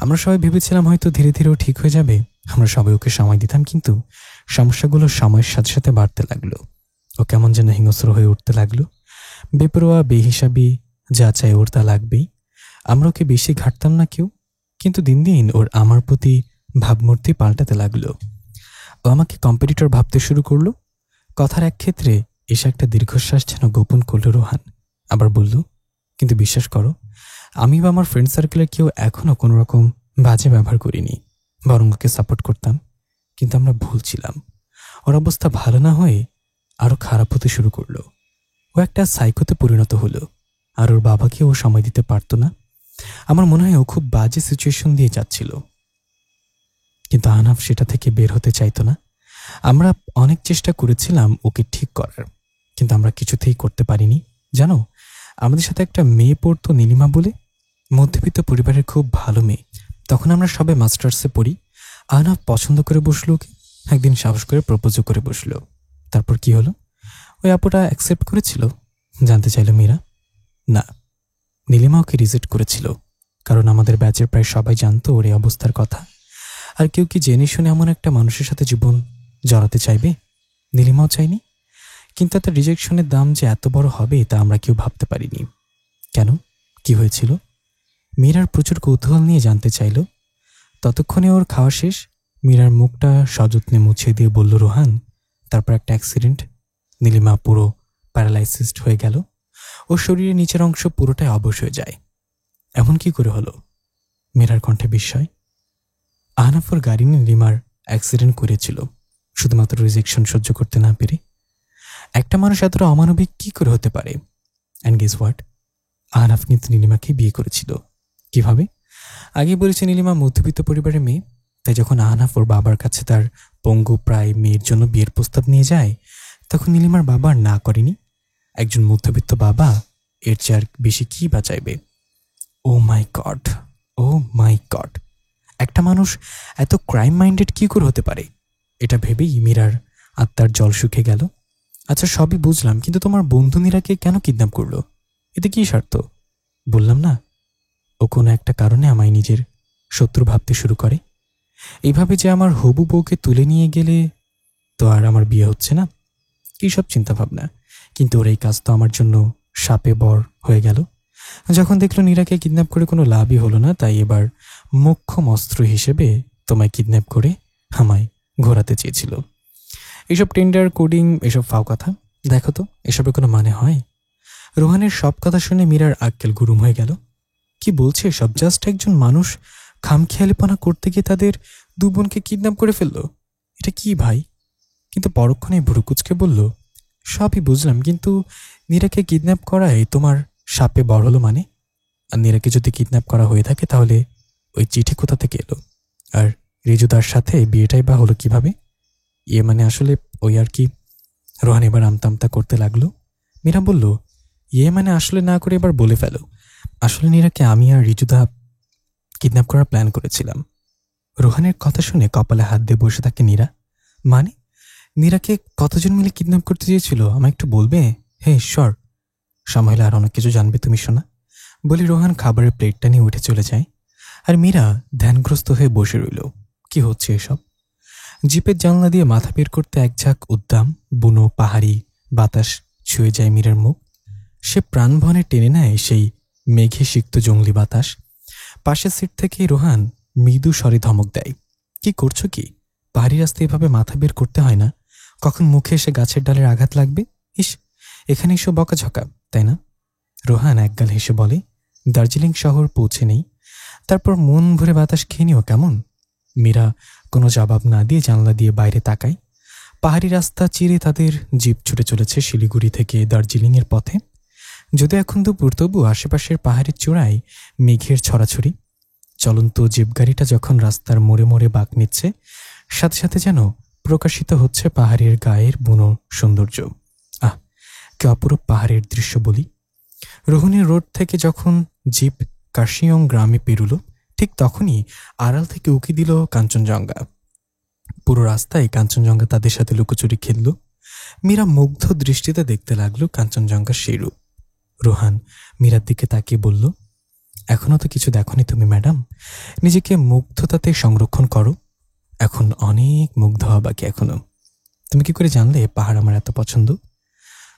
আমরা সবাই ভেবেছিলাম হয়তো ধীরে ধীরে ও ঠিক হয়ে যাবে। আমরা সবাই ওকে সময় দিতাম, কিন্তু সমস্যাগুলো সময়ের সাথে সাথে বাড়তে লাগলো। ও কেমন যেন হিংস্র হয়ে উঠতে লাগলো। বেপরোয়া, বেহিসাবি, যা চাই ওর তা লাগবেই। আমরা ওকে বেশি ঘাটতাম না কেউ, কিন্তু দিন দিন ওর আমার প্রতি ভাবমূর্তি পাল্টাতে লাগলো। ও আমাকে কম্পিটিটর ভাবতে শুরু করলো। কথার এক ক্ষেত্রে এসে একটা দীর্ঘশ্বাস যেন গোপন করল রোহান। আবার বলল, কিন্তু বিশ্বাস করো, আমি বা আমার ফ্রেন্ড সার্কেলের কেউ এখনো কোনো রকম বাজে ব্যবহার করিনি, বরং ওকে সাপোর্ট করতাম। কিন্তু আমরা ভুল ছিলাম। ওর অবস্থা ভালো না হয়ে আরো খারাপ হতে শুরু করলো। ও একটা সাইকোতে পরিণত হলো, আর ওর বাবাকে ও সময় দিতে পারতো না। আমার মনে হয় ও খুব বাজে সিচুয়েশন দিয়ে যাচ্ছিল, কিন্তু আহনাফ সেটা থেকে বের হতে চাইতো না। আমরা অনেক চেষ্টা করেছিলাম ওকে ঠিক করার, কিন্তু আমরা কিছুতেই করতে পারিনি। জানো, আমাদের সাথে একটা মেয়ে পড়তো, নীলিমা বলে, মধ্যবিত্ত পরিবারের খুব ভালো মেয়ে। তখন আমরা সবাই মাস্টার্সে পড়ি। আহনাফ পছন্দ করে বসলো ওকে, একদিন সাহস করে প্রপোজও করে বসলো। তারপর কি হলো? ওই আপুটা অ্যাকসেপ্ট করেছিল? জানতে চাইল মীরা। না, নীলিমা ওকে রিজেক্ট করেছিল, কারণ আমাদের ব্যাচের প্রায় সবাই জানতো ওর এই অবস্থার কথা। আর কেউ কি জেনে শুনে এমন একটা মানুষের সাথে জীবন জড়াতে চাইবে? নীলিমাও চাইনি, কিন্তু তার রিজেকশনের দাম যে এত বড় হবে তা আমরা কেউ ভাবতে পারিনি। কেন, কি হয়েছিল? মীরার প্রচুর কৌতূহল নিয়ে জানতে চাইল। ততক্ষণে ওর খাওয়া শেষ। মীরার মুখটা সযত্নে মুছে দিয়ে বলল, রোহান, তারপর একটা অ্যাক্সিডেন্ট। নীলিমা পুরো প্যারালাইসিসড হয়ে গেল। ওর শরীরের নিচের অংশ পুরোটাই অবশ হয়ে যায়। এমন কি করে হলো? মীরার কণ্ঠে বিস্ময়। আহনাফ ওর গাড়ি নিয়ে নীলিমার অ্যাক্সিডেন্ট করেছিল, শুধুমাত্র রিজেকশন সহ্য করতে না পেরে। একটা মানুষ এতটা অমানবিক কি করে হতে পারে? অ্যান্ড গেস হোয়াট, আহনাফ কিন্তু নীলিমাকে বিয়ে করেছিল। কিভাবে? আগে বলেছে নীলিমা মধ্যবিত্ত পরিবারের মেয়ে, তাই যখন আহনাফ ওর বাবার কাছে তার পঙ্গু প্রায় মেয়ের জন্য বিয়ের প্রস্তাব নিয়ে যায়, তখন নীলিমার বাবা না করেনি। একজন মধ্যবিত্ত বাবা এর চেয়ে আর বেশি কি বা চাইবে? ও my god, O my god, একটা মানুষ এত ক্রাইম মাইন্ডেড কি করে হতে পারে? এটা ভেবেই মীরার আত্মার জল শুকিয়ে গেল। আচ্ছা, সবই বুঝলাম, কিন্তু তোমার বন্ধু নীরাকে কেন কিডন্যাপ করলো? এতে কি স্বার্থ? বললাম না, ও কোনো একটা কারণে আমায় নিজের শত্রু ভাবতে শুরু করে। এইভাবে যে আমার হবু বউকে তুলে নিয়ে গেলে তো আর আমার বিয়ে হচ্ছে না, কী সব চিন্তাভাবনা। কিন্তু ওর এই কাজ তো আমার জন্য শাপে বর হয়ে গেল। যখন দেখলো নীরাকে কিডন্যাপ করে কোনো লাভই হলো না, তাই এবার মোক্ষম অস্ত্র হিসেবে তোমায় কিডন্যাপ করে আমায় ঘোরাতে চেয়েছিল। এইসব টেন্ডার কোডিং, এসব ফাও কথা। দেখো তো, এসবের কোনো মানে হয়? রোহানের সব কথা শুনে মীরার আক্কেল গুরুম হয়ে গেল। কি বলছে সব? জাস্ট একজন মানুষ খামখেয়ালিপনা করতে গিয়ে তাদের দু বোনকে কিডন্যাপ করে ফেললো। এটা কি ভাই? কিন্তু পরক্ষণে ভুরুকুচকে বলল, সবই বুঝলাম, কিন্তু নীরাকে কিডন্যাপ করায় তোমার সাপে বড় হলো মানে? আর নীরাকে যদি কিডন্যাপ করা হয়ে থাকে তাহলে ওই চিঠি কোথা থেকে এলো? আর রিজুদার সাথে বিয়েটাই বা হলো কিভাবে? মানে আসলে ওই আর কি। রোহান এবার আমতা করতে লাগলো। মীরা বলল, মানে আসলে না করে এবার বলে ফেলো। আসলে নীরাকে আমি আর রিজুদা কিডন্যাপ করার প্ল্যান করেছিলাম। রোহানের কথা শুনে কপালে হাত দিয়ে বসে থাকে নীরা। মানে নীরাকে কতজন মিলে কিডন্যাপ করতে চেয়েছিল? আমায় একটু বলবে? হে ঈশ্বর, সময় হলে আর অনেক কিছু জানবে তুমি, শোনা। বলি রোহান খাবারের প্লেটটা নিয়ে উঠে চলে যায়। আর মীরা ধ্যানগ্রস্ত হয়ে বসে রইল। কি হচ্ছে এসব? জিপের জানলা দিয়ে মাথা বের করতে এক ঝাঁক উদ্দাম বুনো পাহাড়ি বাতাস ছুঁয়ে যায় মীরার মুখ। সে প্রাণভনে টেনে নেয় সেই মেঘে সিক্ত জঙ্গলি বাতাস। পাশের সিট থেকে রোহান মৃদু স্বরে ধমক দেয়, কি করছো কি? পাহাড়ি রাস্তায় এভাবে মাথা বের করতে হয় না। কখন মুখে এসে গাছের ডালের আঘাত লাগবে। ইস, এখানে এসব বকাঝকা, তাই না? রোহান একগাল হেসে বলে, দার্জিলিং শহর পৌঁছে নেই, তারপর মন ভরে বাতাস খেয়ে নিও কেমন? মীরা কোনো জবাব না দিয়ে জানলা দিয়ে বাইরে তাকায়। পাহাড়ি রাস্তা চিরে তাদের জিপ ছুটে চলেছে শিলিগুড়ি থেকে দার্জিলিংয়ের পথে। যদিও এখন দুপুর, তবু আশেপাশের পাহাড়ের চূড়ায় মেঘের ছড়াছড়ি। চলন্ত জিপ গাড়িটা যখন রাস্তার মোড়ে মোড়ে বাঁক নিচ্ছে, সাথে সাথে যেন প্রকাশিত হচ্ছে পাহাড়ের গায়ের বুনো সৌন্দর্য। আহ, কে অপরূপ পাহাড়ের দৃশ্য বলি। রোহিণী রোড থেকে যখন জিপ কার্শিয়ং গ্রামে পেরুল, ঠিক তখনই আড়াল থেকে উকি দিল কাঞ্চনজঙ্ঘা। পুরো রাস্তায় কাঞ্চনজঙ্ঘা তাদের সাথে লুকোচুরি খেলল। মীরা মুগ্ধ দৃষ্টিতে দেখতে লাগলো কাঞ্চনজঙ্ঘার সেই রূপ। রোহান মীরার দিকে তাকিয়ে বলল, এখনো তো কিছু দেখনি তুমি ম্যাডাম, নিজেকে মুগ্ধতাতে সংরক্ষণ করো, এখন অনেক মুগ্ধ হওয়া বাকি এখনো। তুমি কি করে জানলে পাহাড় আমার এত পছন্দ?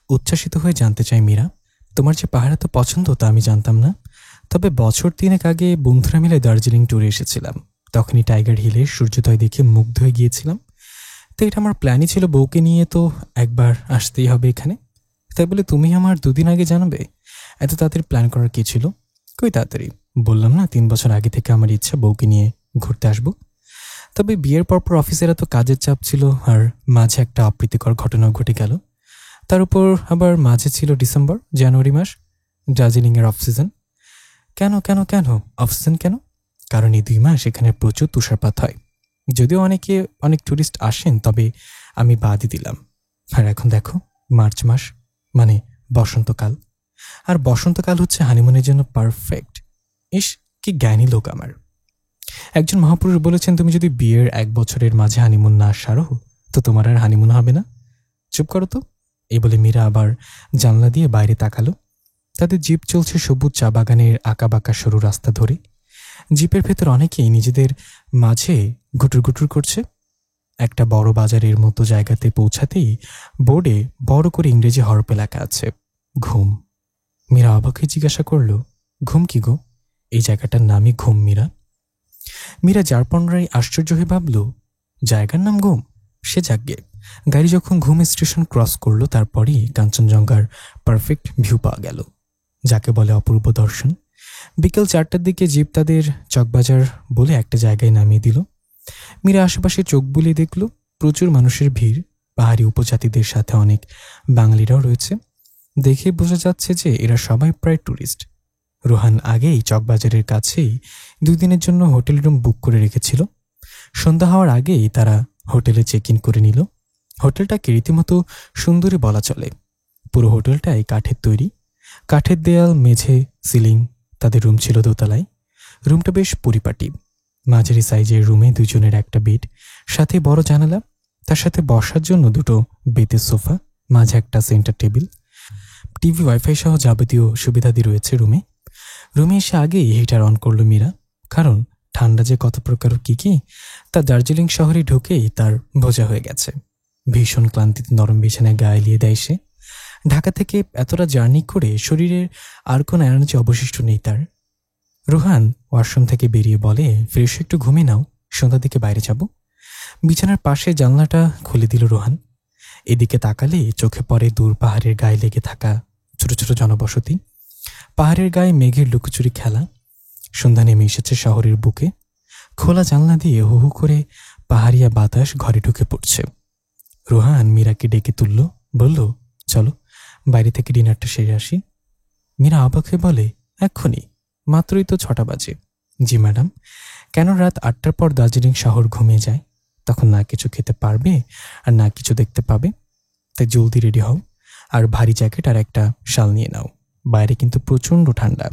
উচ্ছ্বাসিত হয়ে জানতে চাই মীরা, তোমার যে পাহাড় এত পছন্দ তা আমি জানতাম না। তবে বছর 3 আগে বন্ধুরা মিলে দার্জিলিং ট্যুরে এসেছিলাম, তখনই টাইগার হিলে সূর্যোদয় দেখে মুগ্ধ হয়ে গিয়েছিলাম। তো এটা আমার প্ল্যানই ছিল, বউকে নিয়ে তো একবার আসতেই হবে এখানে। তাই বলে তুমি আমার 2 দিন আগে জানাবে? এত তাড়াতাড়ি প্ল্যান করার কি ছিল? কই তাড়াতাড়ি, বললাম না 3 বছর আগে থেকে আমার ইচ্ছা বউকে নিয়ে ঘুরতে আসবো। তবে বিয়ের পরপর অফিসের এত কাজের চাপ ছিল, আর মাঝে একটা অপ্রীতিকর ঘটনা ঘটে গেল। তার উপর আবার মাঝে ছিল ডিসেম্বর জানুয়ারি মাস, দার্জিলিংয়ের অফ সিজন। কেন কেন কেন অফ সিজন কেন? কারণ এই 2 মাস এখানে প্রচুর তুষারপাত হয়। যদিও অনেক ট্যুরিস্ট আসেন, তবে আমি বাদই দিলাম। আর এখন দেখো, মার্চ মাস মানে বসন্তকাল, আর বসন্তকাল হচ্ছে হানিমুনের জন্য পারফেক্ট। ইস, কি জ্ঞানী লোক আমার। একজন মহাপুরুষ বলেছেন, তুমি যদি বিয়ের 1 বছরের মাঝে হানিমুন না সারো তো তোমার আর হানিমুন হবে না। চুপ করো তো। এই বলে মীরা আবার জানলা দিয়ে বাইরে তাকালো। তাদের জিপ চলছে সবুজ চা বাগানের আঁকাবাঁকা সরু রাস্তা ধরে। জিপের ভেতর অনেকেই নিজেদের মাঝে গুটুর গুটুর করছে। একটা বড় বাজারের মতো জায়গাতে পৌঁছাতেই বোর্ডে বড় করে ইংরেজি হরফে লেখা আছে ঘুম। মীরা অবাক হয়ে জিজ্ঞাসা করল, ঘুম কি গো? এই জায়গাটার নামই ঘুম মীরা। মীরা যারপনরাই আশ্চর্য হয়ে ভাবল, জায়গার নাম ঘুম? সে যাকগে। গাড়ি যখন ঘুম স্টেশন ক্রস করলো তারপরই কাঞ্চনজঙ্ঘার পারফেক্ট ভিউ পাওয়া গেল, যাকে বলে অপূর্ব দর্শন। বিকেল 4টার দিকে জিপ তাদের চকবাজার বলে একটা জায়গায় নামিয়ে দিল। মীরা আশেপাশে চোখ বুলিয়ে দেখল প্রচুর মানুষের ভিড়। পাহাড়ি উপজাতিদের সাথে অনেক বাঙালিরাও রয়েছে। দেখে বোঝা যাচ্ছে যে এরা সবাই প্রায় ট্যুরিস্ট। রোহান আগেই চকবাজারের কাছেই 2 দিনের জন্য হোটেল রুম বুক করে রেখেছিল। সন্ধ্যা হওয়ার আগেই তারা হোটেলে চেক ইন করে নিল। হোটেলটাকে রীতিমতো সুন্দরী বলা চলে। পুরো হোটেলটাই কাঠের তৈরি। কাঠের দেয়াল, মেঝে, সিলিং। তাদের রুম ছিল দোতলায়। রুমটা বেশ পরিপাটি। মাঝারি সাইজের রুমে 2 জনের একটা বেড, সাথে বড় জানালা, তার সাথে বসার জন্য 2টো বেতের সোফা, মাঝে একটা সেন্টার টেবিল, টিভি, ওয়াইফাই সহ যাবতীয় সুবিধাদি রয়েছে রুমে। রুমে এসে আগেই হিটার অন করল মীরা, কারণ ঠান্ডা যে কত প্রকার কি তা দার্জিলিং শহরে ঢুকেই তার বোঝা হয়ে গেছে। ভীষণ ক্লান্তিতে নরম বিছানায় গায়ে লিয়ে দেয় সে। ঢাকা থেকে এতটা জার্নি করে শরীরের আর কোনো এনার্জি অবশিষ্ট নেই তার। রোহান ওয়াশরুম থেকে বেরিয়ে বলে, ফ্রেশ একটু ঘুমিয়ে নাও, সন্ধ্যার দিকে বাইরে যাব। বিছানার পাশে জানলাটা খুলে দিল রোহান। এদিকে তাকালে চোখে পড়ে দূর পাহাড়ের গায়ে লেগে থাকা ছোট ছোট জনবসতি। পাহাড়ের গায়ে মেঘের লুকোচুরি খেলা। সন্ধ্যা নেমে এসেছে শহরের বুকে। খোলা জানলা দিয়ে হু হু করে পাহাড়িয়া বাতাস ঘরে ঢুকে পড়ছে। রোহান মীরাকে ডেকে তুলল, বলল, চলো বাইরে থেকে ডিনারটা সেরে আসি। মীরা অবাক হয়ে বলে, এক্ষুনি? মাত্রই তো 6টা বাজে। জি ম্যাডাম। কেন রাত 8টার পর দার্জিলিং শহর ঘুমিয়ে যায়, তখন না কিছু খেতে পারবে আর না কিছু দেখতে পাবে। তাই জলদি রেডি হও, আর ভারী জ্যাকেট আর একটা শাল নিয়ে নাও, বাইরে কিন্তু প্রচণ্ড ঠান্ডা।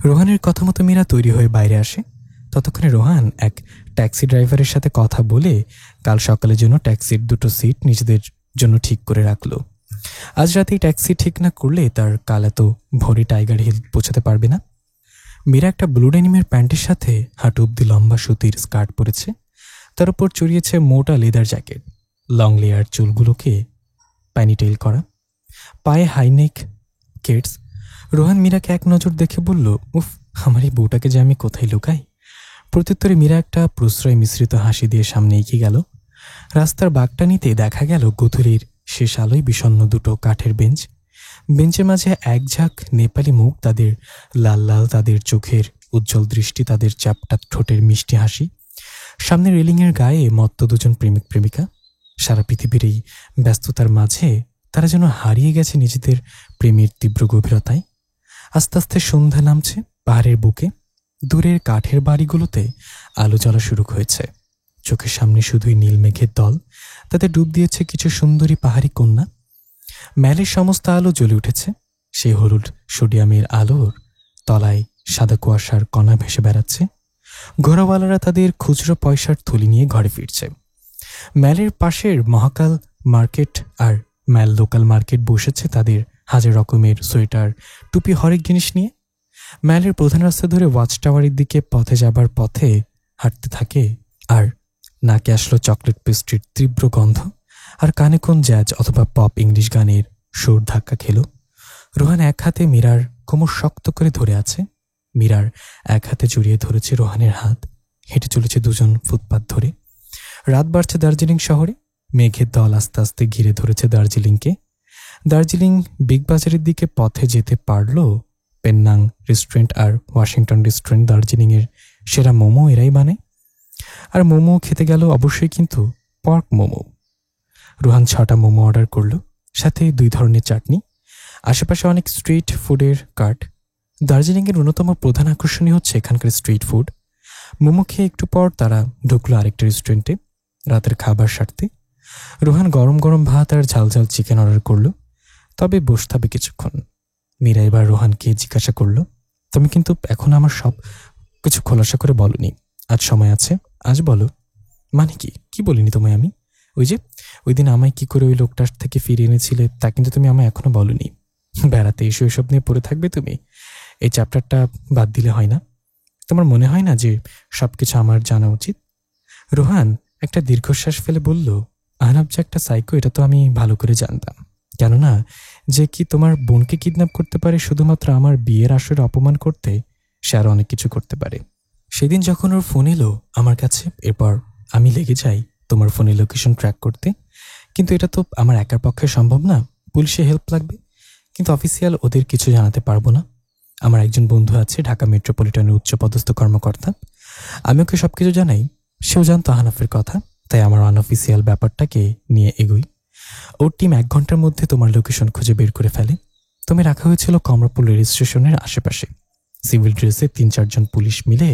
রোহানের কথা মতো মীরা তৈরি হয়ে বাইরে আসে। ততক্ষণে রোহান এক ট্যাক্সি ড্রাইভারের সাথে কথা বলে কাল সকালের জন্য ট্যাক্সির 2টো সিট নিজেদের জন্য ঠিক করে রাখলো। আজ রাতেই ট্যাক্সি ঠিক না করলে তার কাল এত ভোরে টাইগার হিল পৌঁছাতে পারবে না। মীরা একটা ব্লু ডেনিমের প্যান্টের সাথে হাঁটু অব্দি লম্বা সুতির স্কার্ট পরেছে। তার উপর চড়িয়েছে মোটা লেদার জ্যাকেট। লং লেয়ার চুলগুলোকে প্যানিটেইল করা, পায়ে হাইনেক কেটস। রোহান মীরাকে এক নজর দেখে বলল, উফ, আমার এই বউটাকে যে আমি কোথায় লুকাই। প্রত্যুত্তরে মীরা একটা প্রশ্রয় মিশ্রিত হাসি দিয়ে সামনে এগিয়ে গেল। রাস্তার বাঁকটা নিতে দেখা গেল গোধূলির শেষ আলোয় বিষণ্ণ 2টো কাঠের বেঞ্চ। বেঞ্চের মাঝে এক ঝাঁক নেপালি মুখ, তাদের লাল লাল, তাদের চোখের উজ্জ্বল দৃষ্টি, তাদের চাপটা ঠোঁটের মিষ্টি হাসি। সামনে রেলিংয়ের গায়ে মত্ত 2 জন প্রেমিক প্রেমিকা। সারা পৃথিবীর এই ব্যস্ততার মাঝে তারা যেন হারিয়ে গেছে নিজেদের প্রেমের তীব্র গভীরতায়। আস্তে আস্তে সন্ধ্যা নামছে পাহাড়ের বুকে। দূরের কাঠের বাড়িগুলোতে আলো জ্বলা শুরু হয়েছে। চোখের সামনে শুধুই নীল মেঘের দল, তাতে ডুব দিয়েছে কিছু সুন্দরী পাহাড়ি কন্যা। ম্যালের সমস্ত আলো জ্বলে উঠেছে। সেই হলুদ সোডিয়ামের আলোর তলায় সাদা কুয়াশার কণা ভেসে বেড়াচ্ছে। ঘোড়াওয়ালারা তাদের খুচরো পয়সার থলি নিয়ে ঘরে ফিরছে। ম্যালের পাশের মহাকাল মার্কেট আর ম্যাল লোকাল মার্কেট বসেছে তাদের হাজার রকমের সোয়েটার, টুপি, হরেক জিনিস নিয়ে। ম্যালের প্রধান রাস্তা ধরে ওয়াচ টাওয়ারের দিকে পথে যাবার পথে হাঁটতে থাকে, আর নাকে আসলো চকলেট পেস্ট্রির তীব্র গন্ধ, আর কানে কোন জ্যাজ অথবা পপ ইংলিশ গানের সুর ধাক্কা খেল। রোহান এক হাতে মীরার কোমর শক্ত করে ধরে আছে। মীরার এক হাতে জড়িয়ে ধরেছে রোহানের হাত। হেঁটে চলেছে 2 জন ফুটপাত ধরে। রাত বাড়ছে দার্জিলিং শহরে। মেঘের দল আস্তে আস্তে ঘিরে ধরেছে দার্জিলিংকে। দার্জিলিং বিগ বাজারের দিকে পথে যেতে পারল। পেন্নাং রেস্টুরেন্ট আর ওয়াশিংটন রেস্টুরেন্ট দার্জিলিংয়ের সেরা মোমো এরাই বানায়। আর মোমো খেতে গেল অবশ্যই, কিন্তু পর্ক মোমো। রোহান 6টা মোমো অর্ডার করলো, সাথে 2 ধরনের চাটনি। আশেপাশে অনেক স্ট্রিট ফুডের কার্ট। দার্জিলিংয়ের অন্যতম প্রধান আকর্ষণই হচ্ছে এখানকার স্ট্রিট ফুড। মোমো খেয়ে একটু পর তারা ঢুকলো আরেকটা রেস্টুরেন্টে রাতের খাবার সারতে। রোহান গরম গরম ভাত আর ঝাল ঝাল চিকেন অর্ডার করলো, তবে বসতে হবে কিছুক্ষণ। মীরা এবার রোহানকে জিজ্ঞাসা করলো, তুমি কিন্তু এখন আমার সব কিছু খোলাসা করে বলনি। আজ সময় আছে, আজ বলো। মানে কি? কি বলিনি তোমায় আমি? ওই যে ওই দিন আমায় কি করে ওই লোকটার থেকে ফিরিয়ে এনেছিলে তা কিন্তু তুমি আমায় এখনো বলনি। বেড়াতে এসে এসব নিয়ে পড়ে থাকবে তুমি? এই চ্যাপ্টারটা বাদ দিলে হয় না? তোমার মনে হয় না যে সবকিছু আমার জানা উচিত? রোহান একটা দীর্ঘশ্বাস ফেলে বলল, আহনাব যে একটা সাইকো এটা তো আমি ভালো করে জানতাম। কেননা যে কি তোমার বোনকে কিডন্যাপ করতে পারে শুধুমাত্র আমার বিয়ের আসরে অপমান করতে, সে আরো অনেক কিছু করতে পারে। সেদিন যখন ওর ফোন এলো আমার কাছে, এরপর আমি লেগে যাই তোমার ফোনের লোকেশন ট্র্যাক করতে। কিন্তু এটা তো আমার একার পক্ষে সম্ভব না, পুলিশে হেল্প লাগবে। কিন্তু অফিসিয়াল ওদের কিছু জানাতে পারবো না। আমার একজন বন্ধু আছে ঢাকা মেট্রোপলিটনের উচ্চপদস্থ কর্মকর্তা, আমি ওকে সবকিছু জানাই। সেও জানতো আহনাফের কথা, তাই আমার আনঅফিসিয়াল ব্যাপারটাকে নিয়ে এগোই। ওর টিম 1 ঘন্টার মধ্যে তোমার লোকেশন খুঁজে বের করে ফেলে। তুমি রাখা হয়েছিল কমলাপুর রেল স্টেশনের আশেপাশে। সিভিল ড্রেসে 3-4 জন পুলিশ মিলে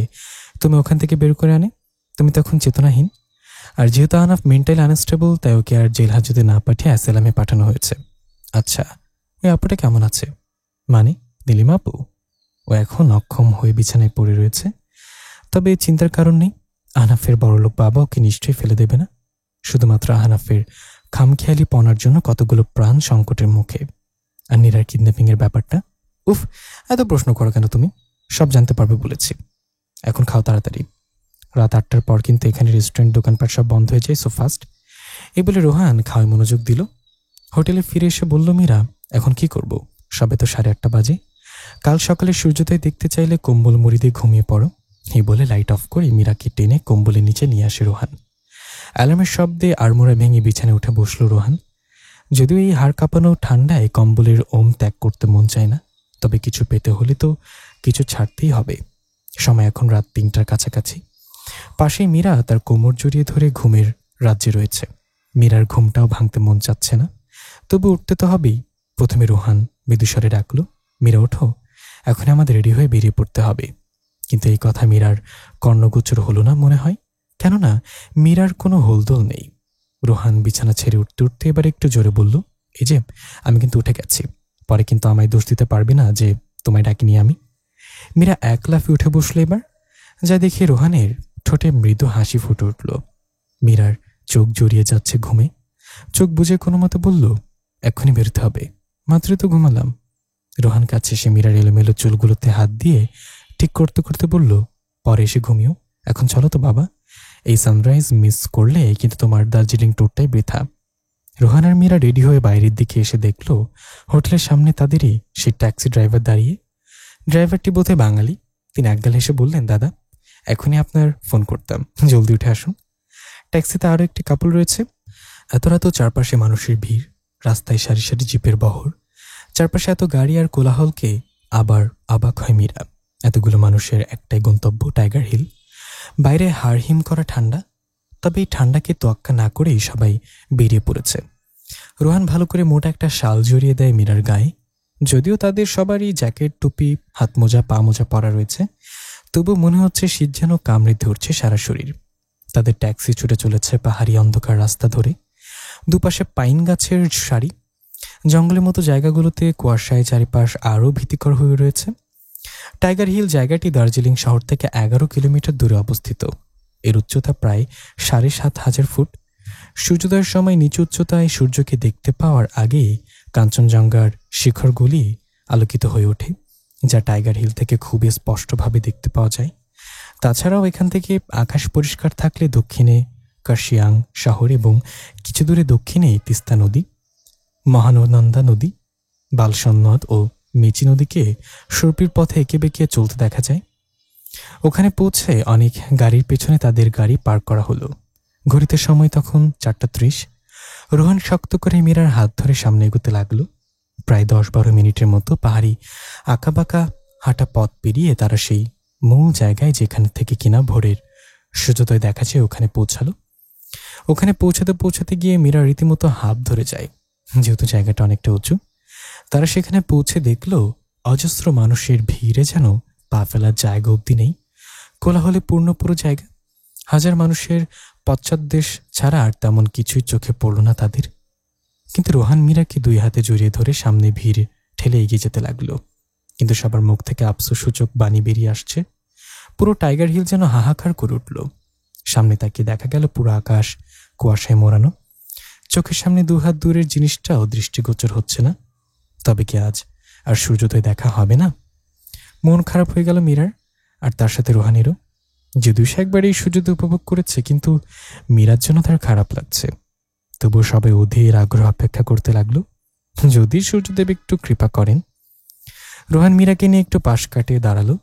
তুমি ওখান থেকে বের করে আনে। তুমি তখন চেতনাহীন। আর যেহেতু আহনাফ মেন্টালি আনস্টেবল, তাই ওকে আর জেল হাজতে না পাঠিয়ে অ্যাসালামে পাঠানো হয়েছে। আচ্ছা, ওই আপুটা কেমন আছে? মানে নীলিমা আপু? ও এখন অক্ষম হয়ে বিছানায় পড়ে রয়েছে। তবে চিন্তার কারণ নেই, আহনাফের বড়লোক বাবা ওকে নিশ্চয়ই ফেলে দেবে না। শুধুমাত্র আহনাফের খামখেয়ালি পনার জন্য কতগুলো প্রাণ সংকটের মুখে। আর নীরার কিডন্যাপিং এর ব্যাপারটা, উফ, এত প্রশ্ন করো কেন তুমি? সব জানতে পারবে বলেছি। এখন খাও তাড়াতাড়ি। রাত 8টার পর কিন্তু এখানে রেস্টুরেন্ট দোকানপাট সব বন্ধ হয়ে যায়, সো ফাস্ট। এই বলে রোহান খাওয়ায় মনোযোগ দিল। হোটেলে ফিরে এসে বলল, মীরা এখন কি করব? সবে তো 8:30 বাজে। কাল সকালে সূর্যোদয় দেখতে চাইলে কম্বল মুড়ি দিয়ে ঘুমিয়ে পড়ো। এই বলে লাইট অফ করে মীরাকে টেনে কম্বলের নিচে নিয়ে আসে রোহান। অ্যালার্মের শব্দে আড়মোড়া ভেঙে বিছানায় উঠে বসল রোহান। যদিও এই হাড় কাঁপানো ঠান্ডায় কম্বলের ওম ত্যাগ করতে মন চায় না, তবে কিছু পেতে হলে তো কিছু ছাড়তেই হবে। সময় এখন রাত 3টার কাছাকাছি। পাশেই মীরা তার কোমর জড়িয়ে ধরে ঘুমের রাজ্যে রয়েছে। মীরার ঘুমটাও ভাঙতে মন চাচ্ছে না, তবু উঠতে তো হবেই। প্রথমে রোহান মৃদুস্বরে ডাকলো, মীরা ওঠো, এখন আমাদের রেডি হয়ে বেরিয়ে পড়তে হবে। কিন্তু এই কথা মীরার কর্ণগোচর হলো না মনে হয়, কেননা মীরার কোনো হোলদোল নেই। রোহান বিছানা ছেড়ে উঠতে উঠতে এবার একটু জোরে বলল, এই যে আমি কিন্তু উঠে গেছি, পরে কিন্তু আমায় দোষ দিতে পারবে না যে তোমায় ডাকিনি আমি। মীরা এক লাফে উঠে বসলো এবার, যা দেখে রোহানের ঠোঁটে মৃদু হাসি ফুটে উঠল। মীরার চোখ জড়িয়ে যাচ্ছে ঘুমে। চোখ বুজে কোনো মতে বলল, এক্ষুনি বেরোতে হবে, মাত্রই তো ঘুমালাম। রোহান কাছে এসে মীরার এলোমেলো চুলগুলোতে হাত দিয়ে ঠিক করতে করতে বলল, পরে এসে ঘুমিও, এখন চলো তো বাবা। এই সানরাইজ মিস করলে কিন্তু তোমার দার্জিলিং ট্যুরটাই বৃথা। রোহান আর মীরা রেডি হয়ে বাইরের দিকে এসে দেখল হোটেলের সামনে তাদেরই সেই ট্যাক্সি ড্রাইভার দাঁড়িয়ে। ড্রাইভারটি বোধহয় বাঙালি। তিনি একগাল হেসে বললেন, দাদা এখনই আপনার ফোন করতাম, জলদি উঠে আসুন। ট্যাক্সিতে আরও একটি কাপল রয়েছে। এত রাত চারপাশে মানুষের ভিড়, রাস্তায় সারি সারি জিপের বহর, চারপাশে এত গাড়ি আর কোলাহলকে আবার অবাক হয় মীরা। এতগুলো মানুষের একটাই গন্তব্য, টাইগার হিল। বাইরে হাড়হিম করা ঠান্ডা, তবে এই ঠান্ডাকে তোয়াক্কা না করেই সবাই বেরিয়ে পড়েছে। রোহান ভালো করে মোটা একটা শাল জড়িয়ে দেয় মীরার গায়ে। যদিও তাদের সবারই জ্যাকেট, টুপি, হাত মোজা, পা মোজা পরা রয়েছে, তবু মনে হচ্ছে শীত যেন কামড়ে ধরছে সারা শরীর। তাদের ট্যাক্সি ছুটে চলেছে পাহাড়ি অন্ধকার রাস্তা ধরে। দুপাশে পাইন গাছের সারি, জঙ্গলের মতো জায়গাগুলোতে কুয়াশায় চারিপাশ আরও ভীতিকর হয়ে রয়েছে। টাইগার হিল জায়গাটি দার্জিলিং শহর থেকে 11 কিলোমিটার দূরে অবস্থিত। এর উচ্চতা প্রায় 7,500 ফুট। সূর্যোদয়ের সময় নিচু উচ্চতায় সূর্যকে দেখতে পাওয়ার আগেই কাঞ্চনজঙ্ঘার শিখরগুলি আলোকিত হয়ে ওঠে, যা টাইগার হিল থেকে খুবই স্পষ্টভাবে দেখতে পাওয়া যায়। তাছাড়াও এখান থেকে আকাশ পরিষ্কার থাকলে দক্ষিণে কার্শিয়াং শহর এবং কিছু দূরে দক্ষিণে তিস্তা নদী, মহানন্দা নদী, বালসন নদ ও মেচি নদীকে সুরপির পথে এঁকে বেঁকে চলতে দেখা যায়। ওখানে পৌঁছে অনেক গাড়ির পেছনে তাদের গাড়ি পার্ক করা হলো। ঘড়িতে সময় তখন 4:30। রোহান শক্ত করে মীরার হাত ধরে সামনে এগোতে লাগলো। প্রায় 10-12 মিনিটের মতো পাহাড়ি আঁকাবাঁকা হাঁটা পথ পেরিয়ে তারা সেই মূল জায়গায়, যেখানে থেকে কিনা ভোরের সূর্যোদয় দেখা যায়, ওখানে পৌঁছালো। ওখানে পৌঁছাতে পৌঁছাতে গিয়ে মীরা রীতিমতো হাঁপ ধরে যায়, যেহেতু জায়গাটা অনেকটা উঁচু। তারা সেখানে পৌঁছে দেখল অজস্র মানুষের ভিড়ে যেন পা ফেলার জায়গা অবধি নেই। কোলাহলে পূর্ণ পুরো জায়গা। হাজার মানুষের পশ্চাৎদেশ ছাড়া আর তেমন কিছুই চোখে পড়ল না তাদের। কিন্তু রোহান মীরাকে 2 হাতে জড়িয়ে ধরে সামনে ভিড় ঠেলে এগিয়ে যেতে লাগলো। কিন্তু সবার মুখ থেকে আফসোসসূচক বাণী বেরিয়ে আসছে, পুরো টাইগার হিল যেন হাহাকার করে উঠল। সামনে তাকিয়ে দেখা গেল পুরো আকাশ কুয়াশায় মোড়ানো। চোখের সামনে 2 হাত দূরের জিনিসটাও দৃষ্টিগোচর হচ্ছে না। তবে কি আজ আর সূর্যোদয় দেখা হবে না? মন খারাপ হয়ে গেল মীরার, আর তার সাথে রোহানেরও। যদিও সে একবার এই সূর্যোদয় উপভোগ করেছে, কিন্তু মীরার জন্য তার খারাপ লাগছে। তবুও সবাই অধীর আগ্রহ অপেক্ষা করতে লাগলো যদি সূর্যদেব একটু কৃপা করেন। রোহান মীরাকে নিয়ে একটু পাশ কাটিয়ে দাঁড়ালো।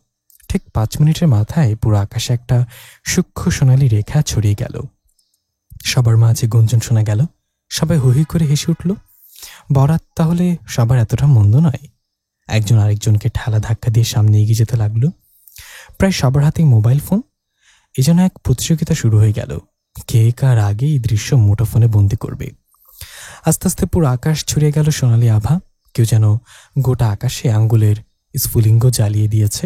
ঠিক 5 মিনিটের মাথায় পুরো আকাশে একটা সূক্ষ্ম সোনালি রেখা ছড়িয়ে গেল। সবার মাঝে গুঞ্জন শোনা গেল। সবাই হই হই করে হেসে উঠল। বরাত তাহলে সবার এতটা মন্দ নয়। একজন আরেকজনকে ঠেলা ধাক্কা দিয়ে সামনে এগিয়ে যেতে লাগলো। প্রায় সবার হাতেই মোবাইল ফোন। এই যেন এক প্রতিযোগিতা শুরু হয়ে গেল, কে কার আগে এই দৃশ্য মুঠোফোনে বন্দি করবে। আস্তে আস্তে পুরো আকাশ ছড়িয়ে গেল সোনালি আভা। কেউ যেন গোটা আকাশে আঙ্গুলের স্ফুলিঙ্গ জ্বালিয়ে দিয়েছে।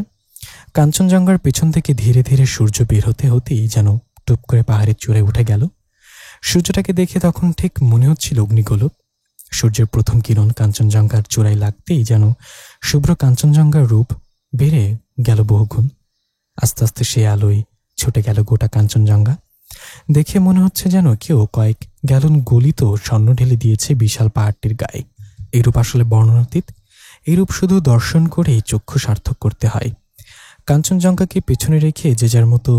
কাঞ্চনজঙ্ঘার পেছন থেকে ধীরে ধীরে সূর্য বের হতে হতেই যেন টুপ করে পাহাড়ের চূড়ায় উঠে গেল। সূর্যটাকে দেখে তখন ঠিক মনে হচ্ছিল অগ্নিগোলক। সূর্যের প্রথম কিরণ কাঞ্চনজঙ্ঘার চূড়ায় লাগতেই যেন শুভ্র কাঞ্চনজঙ্ঘার রূপ বেড়ে গেল বহুগুণ। আস্তে আস্তে সে আলোয় ছুটে গেল গোটা কাঞ্চনজঙ্ঘা। দেখে মনে হচ্ছে যেন কেউ কয়েক গ্যালন গলিত স্বর্ণ ঢেলে দিয়েছে বিশাল পাহাড়টির গায়ে। এইরূপ আসলে বর্ণনাতীত। এইরূপ শুধু দর্শন করেই চক্ষু সার্থক করতে হয়। কাঞ্চনজঙ্ঘাকে পেছনে রেখে যে যার মতো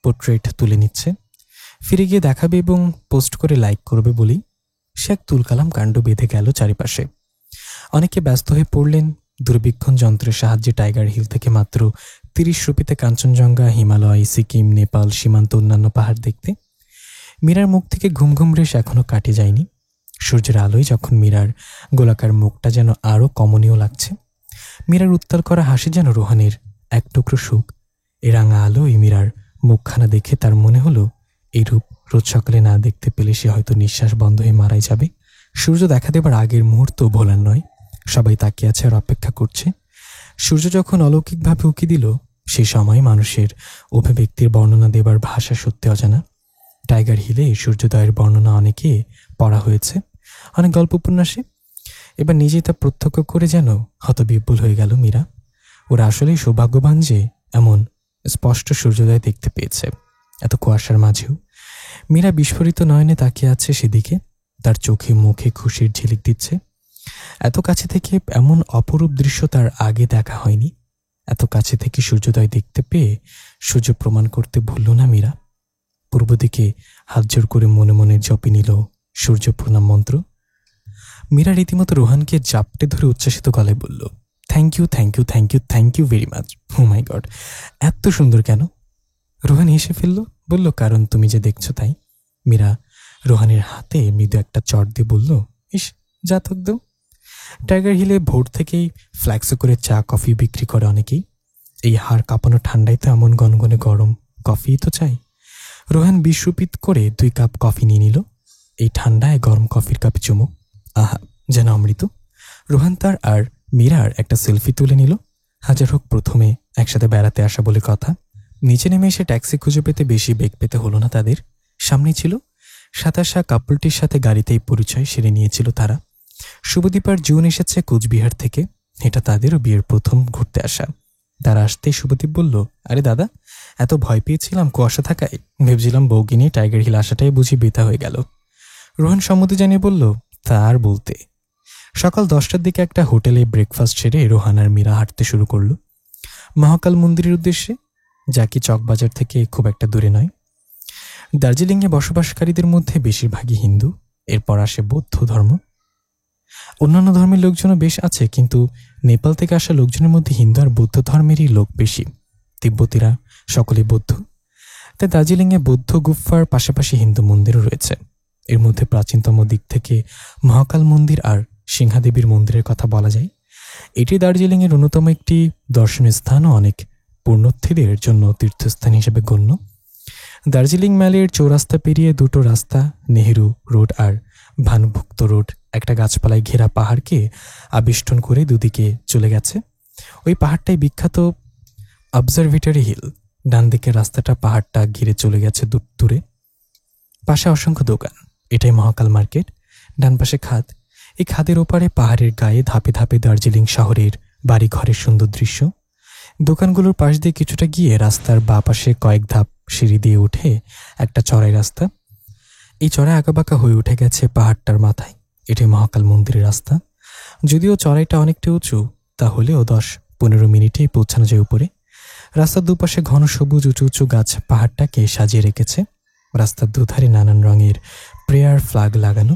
পোর্ট্রেট তুলে নিচ্ছে। ফিরে গিয়ে দেখাবে এবং পোস্ট করে লাইক করবে বলেই সে এক তুলকালাম কাণ্ড বেঁধে গেল চারিপাশে। অনেকে ব্যস্ত হয়ে পড়লেন দূরবীক্ষণ যন্ত্রের সাহায্যে টাইগার হিল থেকে মাত্র 30 রুপিতে কাঞ্চনজঙ্ঘা, হিমালয়, সিকিম, নেপাল সীমান্ত অন্যান্য পাহাড় দেখতে। মীরার মুখ থেকে ঘুম ঘুম রেশ এখনো কাটে যায়নি। সূর্যের আলোয় যখন মীরার গোলাকার মুখটা যেন আরও কমনীয় লাগছে। মীরার উত্তাল করা হাসি যেন রোহানের এক টুকরো সুখ। এ রাঙা আলোয় মীরার মুখখানা দেখে তার মনে হলো এই রূপ রোজ সকালে না দেখতে পেলে সে হয়তো নিঃশ্বাস বন্ধ হয়ে মারাই যাবে। সূর্য দেখা দেবার আগের মুহূর্ত ভোলার নয়। সবাই তাকিয়ে আছে আর অপেক্ষা করছে। সূর্য যখন অলৌকিকভাবে উঁকি দিল, সেই সময় মানুষের অভিব্যক্তির বর্ণনা দেবার ভাষা সত্যি অজানা। টাইগার হিলে সূর্যোদয়ের বর্ণনা অনেকে পড়া হয়েছে, অনেক গল্প উপন্যাসে। এবার নিজেই তা প্রত্যক্ষ করে যেন হতবিহ্বল হয়ে গেল মীরা। ওরা আসলেই সৌভাগ্যবান যে এমন স্পষ্ট সূর্যোদয় দেখতে পেয়েছে, এত কুয়াশার মাঝেও। মীরা বিস্ফোরিত নয়নে তাকিয়ে আছে সেদিকে। তার চোখে মুখে খুশির ঝিলিক দিচ্ছে। এত কাছে থেকে এমন অপরূপ দৃশ্য তার আগে দেখা হয়নি। এত কাছে থেকে সূর্যোদয় দেখতে পেয়ে সূর্য প্রমাণ করতে ভুলল না মীরা। পূর্ব দিকে হাত জোর করে মনে মনে জপে নিল সূর্য প্রণাম মন্ত্র। মীরা রীতিমতো রোহানকে জাপটে ধরে উচ্ছ্বাসিত গলায় বলল, thank you, thank you, thank you, thank you very much. Oh my God, এত সুন্দর কেন? রোহান হেসে ফেলল, বলল, কারণ তুমি যে দেখছো তাই। মীরা রোহানের হাতে মৃদু একটা চট দিয়ে বলল, ইস, যা থক দেও। টাইগার হিলে ভোর থেকেই ফ্ল্যাক্সে করে চা কফি বিক্রি করে অনেকেই। এই হাড় কাঁপানো ঠান্ডায় তো এমন গনগনে গরম কফিই তো চাই। রোহান বিশ্বপিত করে 2 কাপ কফি নিয়ে নিল। এই ঠান্ডায় গরম কফির কাপে চুমুক, আহা, যেন অমৃত। রোহান তার আর মীরার একটা সেলফি তুলে নিল। হাজার হোক প্রথমে একসাথে বেড়াতে আসা বলে কথা। নিচে নেমে এসে ট্যাক্সি খুঁজে পেতে বেশি বেগ পেতে হলো না তাদের। সামনেই ছিল সাতাশা কাপলটির সাথে গাড়িতেই পরিচয় সেরে নিয়েছিল তারা। শুভদীপ আর জুন এসেছে কোচবিহার থেকে। এটা তাদেরও বিয়ের প্রথম ঘুরতে আসা। তারা আসতেই শুভদীপ বলল, আরে দাদা, এত ভয় পেয়েছিলাম কুয়াশা থাকায়, ভেবেছিলাম বউকে নিয়ে টাইগার হিল আসাটাই বুঝি বৃথা হয়ে গেল। রোহান সম্মতি জানিয়ে বলল, তা আর বলতে। সকাল 10টার দিকে একটা হোটেলে ব্রেকফাস্ট সেরে রোহান আর মীরা হাঁটতে শুরু করল মহাকাল মন্দিরের উদ্দেশ্যে, যা কি চকবাজার থেকে খুব একটা দূরে নয়। দার্জিলিংয়ে বসবাসকারীদের মধ্যে বেশিরভাগই হিন্দু, এরপর আসে বৌদ্ধ ধর্ম। অন্যান্য ধর্মের লোকজনও বেশ আছে, কিন্তু নেপাল থেকে আসা লোকজনের মধ্যে হিন্দু আর বৌদ্ধ ধর্মেরই লোক বেশি। তিব্বতীরা সকলে বৌদ্ধ। তাই দার্জিলিংয়ে বৌদ্ধ গুফার পাশাপাশি হিন্দু মন্দিরও রয়েছে। এর মধ্যে প্রাচীনতম দিক থেকে মহাকাল মন্দির আর সিংহাদেবীর মন্দিরের কথা বলা যায়। এটি দার্জিলিংয়ের অন্যতম একটি দর্শনীয় স্থান ও অনেক পুণ্যার্থীদের জন্য তীর্থস্থান হিসেবে গণ্য। দার্জিলিং ম্যালের চৌরাস্তা পেরিয়ে 2টো রাস্তা, নেহেরু রোড আর ভানুভুক্ত রোড, একটা গাছপালায় ঘেরা পাহাড়কে আবিষ্টন করে দুদিকে চলে গেছে। ওই পাহাড়টাই বিখ্যাত অবজারভেটরি হিল। ডান দিকের রাস্তাটা পাহাড়টা ঘিরে চলে গেছে দূরে। পাশে অসংখ্য দোকান। এটাই মহাকাল মার্কেট। ডান পাশে খাদ। এই খাদের ওপারে পাহাড়ের গায়ে ধাপে ধাপে দার্জিলিং শহরের বাড়ি ঘরের সুন্দর দৃশ্য। দোকানগুলোর পাশ দিয়ে কিছুটা গিয়ে রাস্তার বাঁ পাশে কয়েক ধাপ সিঁড়ি দিয়ে উঠে একটা চড়াই রাস্তা। এই চড়াই আঁকাবাঁকা হয়ে উঠে গেছে পাহাড়টার মাথায়। এটাই মহাকাল মন্দিরের রাস্তা। যদিও চড়াইটা অনেকটা উঁচু, তাহলেও 10-15 মিনিটেই পৌঁছানো যায় উপরে। রাস্তার দুপাশে ঘন সবুজ উঁচু উঁচু গাছ পাহাড়টাকে সাজিয়ে রেখেছে। রাস্তার দুধারে নানান রঙের প্রেয়ার ফ্ল্যাগ লাগানো।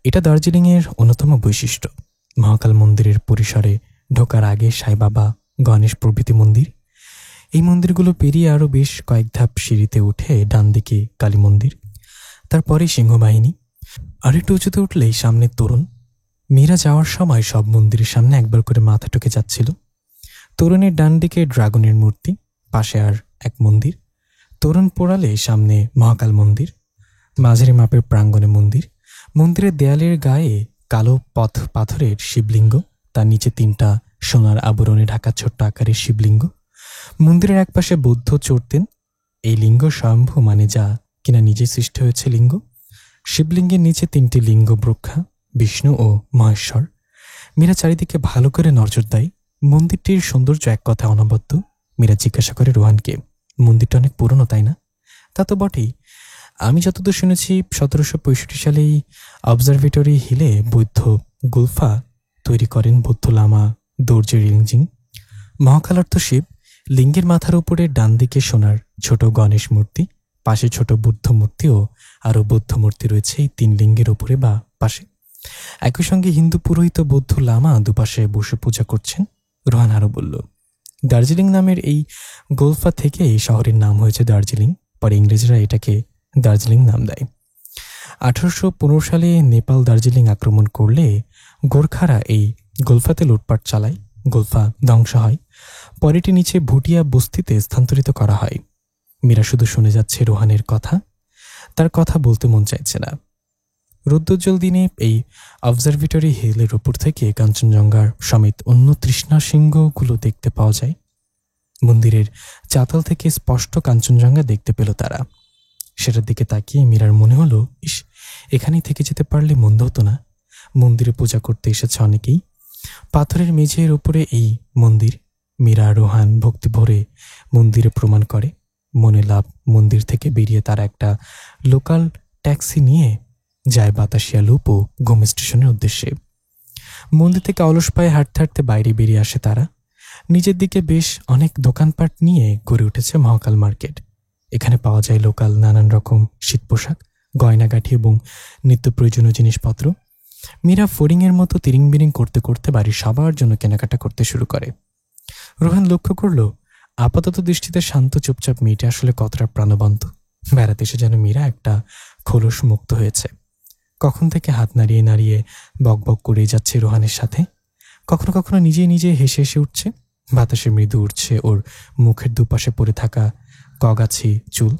এটা দার্জিলিংয়ের অন্যতম বৈশিষ্ট্য। মহাকাল মন্দিরের পরিসরে ঢোকার আগে সাই বাবা, গণেশ প্রভৃতি মন্দির। এই মন্দিরগুলো পেরিয়ে আরও বেশ কয়েক ধাপ সিঁড়িতে উঠে ডান দিকে কালী মন্দির, তারপরে সিংহবাহিনী। আর একটু উঁচুতে উঠলেই সামনে তোরণ। মীরা যাওয়ার সময় সব মন্দিরের সামনে একবার করে মাথা ঠুকে যাচ্ছিল। তোরণের ডান দিকে ড্রাগনের মূর্তি, পাশে আর এক মন্দির। তোরণ পোড়ালে সামনে মহাকাল মন্দির, মাঝারি মাপের প্রাঙ্গণে মন্দির। মন্দিরের দেয়ালের গায়ে কালো পাথরের শিবলিঙ্গ, তার নিচে 3টা সোনার আবরণে ঢাকা ছোট্ট আকারের শিবলিঙ্গ। মন্দিরের একপাশে বৌদ্ধ চড়তেন। এই লিঙ্গ স্বয়ম্ভু, মানে যা কিনা নিজে সৃষ্টি হয়েছে লিঙ্গ। শিবলিঙ্গের নিচে 3টি লিঙ্গ ব্রক্ষা, বিষ্ণু ও মহেশ্বর। মীরা চারিদিকে ভালো করে নজর দেয়। মন্দিরটির সৌন্দর্য এক কথায় অনবদ্য। মীরা জিজ্ঞাসা করে রোহানকে, মন্দিরটা অনেক পুরনো, তাই না? তা তো বটেই। আমি যতদূর শুনেছি 1765 সালেই অবজারভেটরি হিলে বৌদ্ধ গুলফা তৈরি করেন বৌদ্ধ লামা দর্জে রিংজিং। মহাকাল অর্থ শিব। লিঙ্গের মাথার উপরে ডান দিকে সোনার ছোট গণেশ মূর্তি, পাশে ছোট বুদ্ধ মূর্তি ও আরও বৌদ্ধ মূর্তি রয়েছে এই 3 লিঙ্গের উপরে বা পাশে। একই সঙ্গে হিন্দু পুরোহিত বৌদ্ধ লামা দুপাশে বসে পূজা করছেন। রোহান আরও বলল, দার্জিলিং নামের এই গোলফা থেকে এই শহরের নাম হয়েছে দার্জিলিং। পরে ইংরেজরা এটাকে দার্জিলিং নাম দেয়। 1815 সালে নেপাল দার্জিলিং আক্রমণ করলে গোর্খারা এই গোলফাতে লুটপাট চালায়। গোলফা ধ্বংস হয়। পরে এটি নিচে ভুটিয়া বস্তিতে স্থানান্তরিত করা হয়। মীরা শুধু শুনে যাচ্ছে রোহানের কথা, তার কথা বলতে মন চাইছে না। রৌদ্রোজ্জ্বল দিনে এই অবজারভেটরি হিলের উপর থেকে কাঞ্চনজঙ্ঘার সমেত অন্য তৃষ্ণা সিংহগুলো দেখতে পাওয়া যায়। মন্দিরের চাতাল থেকে স্পষ্ট কাঞ্চনজঙ্ঘা দেখতে পেল তারা। সেটার দিকে তাকিয়ে মীরার মনে হলো, ইস, এখানেই থেকে যেতে পারলে মন্দ হতো না। মন্দিরে পূজা করতে এসেছে অনেকেই। পাথরের মেঝের উপরে এই মন্দির। মীরা রোহান ভক্তি ভরে মন্দিরে প্রমাণ করে। মনে লাভ মন্দির থেকে বেরিয়ে তারা একটা লোকাল ট্যাক্সি নিয়ে যায় বাতাসিয়া লুপ ও ঘুম স্টেশনের উদ্দেশ্যে। মন্দির থেকে অলস পায়ে হাঁটতে হাঁটতে বাইরে বেরিয়ে আসে তারা। নিজের দিকে বেশ অনেক দোকানপাট নিয়ে গড়ে উঠেছে মহাকাল মার্কেট। এখানে পাওয়া যায় লোকাল নানান রকম শীত পোশাক, গয়নাগাঠি এবং নিত্য প্রয়োজনীয় জিনিসপত্র। মীরা ফড়িংয়ের মতো তিরিং বিরিং করতে করতে বাড়ির সবার জন্য কেনাকাটা করতে শুরু করে। রোহান লক্ষ্য করল, আপাতত দৃষ্টিতে শান্ত চুপচাপ মেয়েটা আসলে কতটা প্রাণবন্ত। বেড়াতে এসে যেন মীরা একটা খোলস মুক্ত হয়েছে। কখন থেকে হাত নাড়িয়ে নাড়িয়ে বক বক করে যাচ্ছে রোহানের সাথে। কখনো কখনো নিজে নিজে হেসে হেসে উঠছে। বাতাসে মৃদু উঠছে ওর মুখের দুপাশে পড়ে থাকা কগাছি চুল।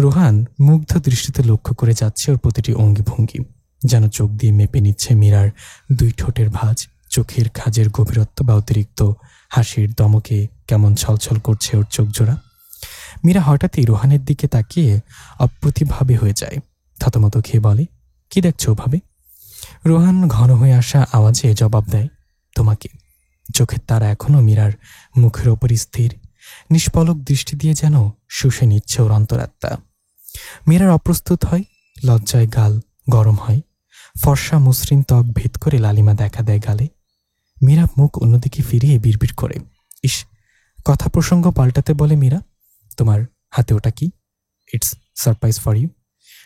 রোহান মুগ্ধ দৃষ্টিতে লক্ষ্য করে যাচ্ছে ওর প্রতিটি অঙ্গি ভঙ্গি, যেন চোখ দিয়ে মেপে নিচ্ছে মীরার 2 ঠোঁটের ভাঁজ, চোখের খাজের গভীরত্ব বা অতিরিক্ত হাসির দমকে কেমন ছলছল করছে ওর চোখ জোড়া। মীরা হঠাৎই রোহানের দিকে তাকিয়ে অপ্রতিভাবে হয়ে যায়। থতমত খেয়ে বলে, কি দেখছো ওভাবে? রোহান ঘন হয়ে আসা আওয়াজে জবাব দেয়, তোমাকে। চোখের তারা এখনো মীরার মুখের ওপর স্থির। নিষ্পলক দৃষ্টি দিয়ে যেন শুষে নিচ্ছে ওর অন্তরাত্মা। মীরার অপ্রস্তুত হয়, লজ্জায় গাল গরম হয়। ফর্সা মসৃণ ত্বক ভেদ করে লালিমা দেখা দেয় গালে। মীরা মুখ অন্যদিকে ফিরিয়ে বিড়বিড় করে, ইস। কথা প্রসঙ্গ পাল্টাতে বলে মীরা, তোমার হাতে ওটা কি? It's surprise for you.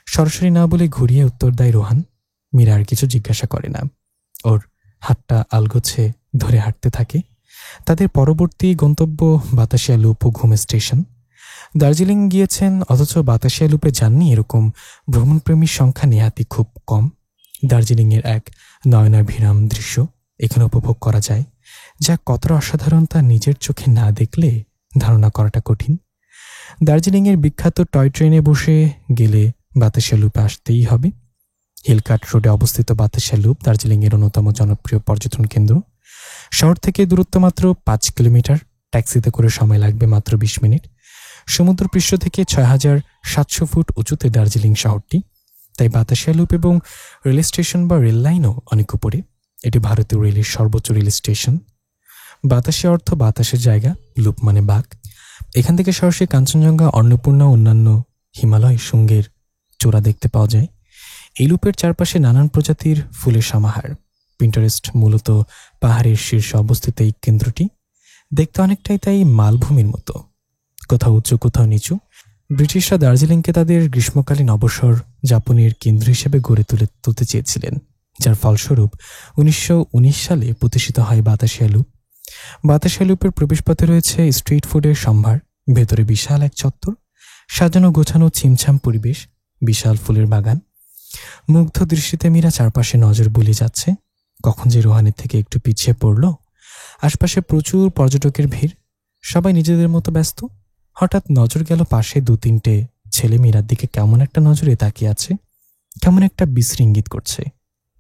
সরাসরি না বলে ঘুরিয়ে উত্তর দেয় রোহান। মীরা আর কিছু জিজ্ঞাসা করে না। ওর হাতটা আলগোছে ধরে হাঁটতে থাকে। তাদের পরবর্তী গন্তব্য বাতাসিয়া লুপ ও ঘুম স্টেশন। দার্জিলিং গিয়েছেন অথচ বাতাসিয়া লুপে যাননি এরকম ভ্রমণপ্রেমীর সংখ্যা নেহাতি খুব কম। দার্জিলিংয়ের এক নয়নাভিরাম দৃশ্য এখানে উপভোগ করা যায়, যা কতটা অসাধারণ তা নিজের চোখে না দেখলে ধারণা করাটা কঠিন। দার্জিলিংয়ের বিখ্যাত টয় ট্রেনে বসে গেলে বাতাসিয়া লুপে আসতেই হবে। হিলকাট রোডে অবস্থিত বাতাসিয়া লুপ দার্জিলিংয়ের অন্যতম জনপ্রিয় পর্যটন কেন্দ্র। শহর থেকে দূরত্ব মাত্র 5 কিলোমিটার। ট্যাক্সিতে করে সময় লাগবে মাত্র 20 মিনিট। সমুদ্রপৃষ্ঠ থেকে 6700 ফুট উঁচুতে দার্জিলিং শহরটি। তাই বাতাসিয়া লুপ এবং রেল স্টেশন বা রেল লাইনও অনেক উপরে। এটি ভারতীয় রেলের সর্বোচ্চ রেল স্টেশন। বাতাসে অর্থ বাতাসের জায়গা, লুপ মানে বাঘ। এখান থেকে সরাসরি কাঞ্চনজঙ্ঘা, অন্নপূর্ণা ও অন্যান্য হিমালয় শৃঙ্গের চূড়া দেখতে পাওয়া যায়। এই লুপের চারপাশে নানান প্রজাতির ফুলের সমাহার। পিন্টারেস্ট মূলত পাহাড়ের শীর্ষে অবস্থিত এই কেন্দ্রটি দেখতে অনেকটাই তাই মালভূমির মতো, কোথাও উঁচু কোথাও নিচু। ব্রিটিশরা দার্জিলিংকে তাদের গ্রীষ্মকালীন অবসর যাপনের কেন্দ্র হিসেবে গড়ে তুলতে চেয়েছিলেন, যার ফলস্বরূপ 1919 সালে প্রতিষ্ঠিত হয় বাতাসিয়া লুপ। বাতাসিয়া লুপের প্রবেশপথে রয়েছে স্ট্রিট ফুডের সম্ভার, ভেতরে বিশাল এক চত্বর, সাজানো গোছানো ছিমছাম পরিবেশ, বিশাল ফুলের বাগান। মুগ্ধ দৃষ্টিতে মীরা চারপাশে নজর বুলিয়ে যাচ্ছে। কখন যে রোহানের থেকে একটু পিছিয়ে পড়ল। আশপাশে প্রচুর পর্যটকের ভিড়, সবাই নিজেদের মতো ব্যস্ত। হঠাৎ নজর গেল পাশে 2-3টে ছেলে মীরার দিকে কেমন একটা নজরে তাকিয়ে আছে, কেমন একটা বিশ্রী ইঙ্গিত করছে।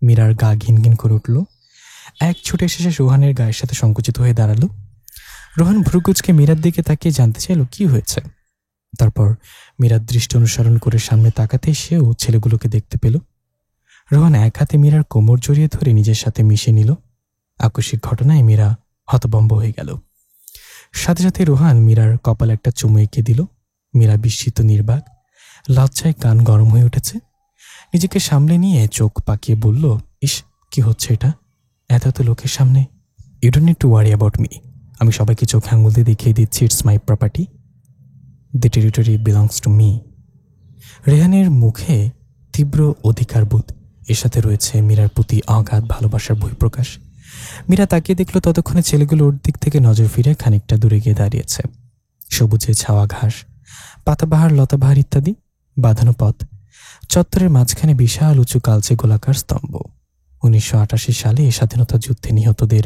মীরার গা ঘিন ঘিন করে উঠল। এক ছুটে এসে রোহানের গায়ের সাথে সংকুচিত হয়ে দাঁড়ালো। রোহান ভ্রুকুচকে মীরার দিকে তাকিয়ে জানতে চাইল কি হয়েছে। তারপর মীরার দৃষ্টি অনুসরণ করে সামনে তাকাতেই সেও ছেলেগুলোকে দেখতে পেল। রোহান এক হাতে মীরার কোমর জড়িয়ে ধরে নিজের সাথে মিশিয়ে নিল। আকস্মিক ঘটনায় মীরা হতভম্ব হয়ে গেল। সাথে সাথে রোহান মীরার কপালে একটা চুমু এঁকে দিল। মীরা বিস্মিত, নির্বাক, লজ্জায় কান গরম হয়ে উঠেছে। নিজেকে সামলে নিয়ে চোখ পাকিয়ে বলল, ইস, কি হচ্ছে এটা? এত এত লোকের সামনে। You don't need to worry about me. আমি সবাইকে চোখে আঙুল দিয়ে দেখিয়ে দিচ্ছি, it's my property, the territory belongs to me. রেহানের মুখে তীব্র অধিকারবোধ, এর সাথে রয়েছে মীরার প্রতি অগাধ ভালোবাসার বহিঃপ্রকাশ। মীরা তাকিয়ে দেখল ততক্ষণে ছেলেগুলো ওর দিক থেকে নজর ফিরে খানিকটা দূরে গিয়ে দাঁড়িয়েছে। সবুজে ছাওয়া ঘাস, পাতাবাহার, লতাবাহার ইত্যাদি বাঁধানো পথ, চত্বরের মাঝখানে বিশাল উঁচু কালচে গোলাকার স্তম্ভ। 1988 সালে স্বাধীনতা যুদ্ধে নিহতদের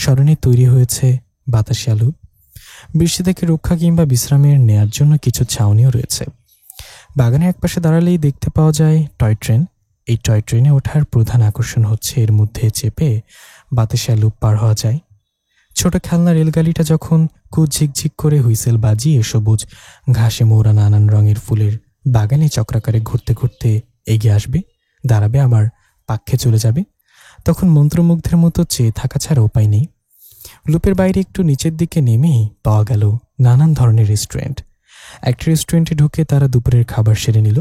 স্মরণে তৈরি হয়েছে বাতাসিয়া লুপ। বৃষ্টি থেকে রক্ষা কিংবা বিশ্রামের নেয়ার জন্য কিছু ছাউনিও রয়েছে। বাগানের একপাশে দাঁড়ালেই দেখতে পাওয়া যায় টয় ট্রেন। এই টয় ট্রেনে ওঠার প্রধান আকর্ষণ হচ্ছে এর মধ্যে চেপে বাতাসিয়া লুপ পার হওয়া যায়। ছোট খেলনা রেলগাড়িটা যখন ঝিকঝিক করে হুইসেল বাজিয়ে সবুজ ঘাসে মোড়া নানান রঙের ফুলের বাগানে চক্রাকারে ঘুরতে ঘুরতে এগিয়ে আসবে, দাঁড়াবে, আবার পাক্ষে চলে যাবে, তখন মন্ত্রমুগ্ধের মতো চেয়ে থাকা ছাড়া উপায় নেই। লুপের বাইরে একটু নিচের দিকে নেমেই পাওয়া গেল নানান ধরনের রেস্টুরেন্ট। একটি রেস্টুরেন্টে ঢুকে তারা দুপুরের খাবার সেরে নিল।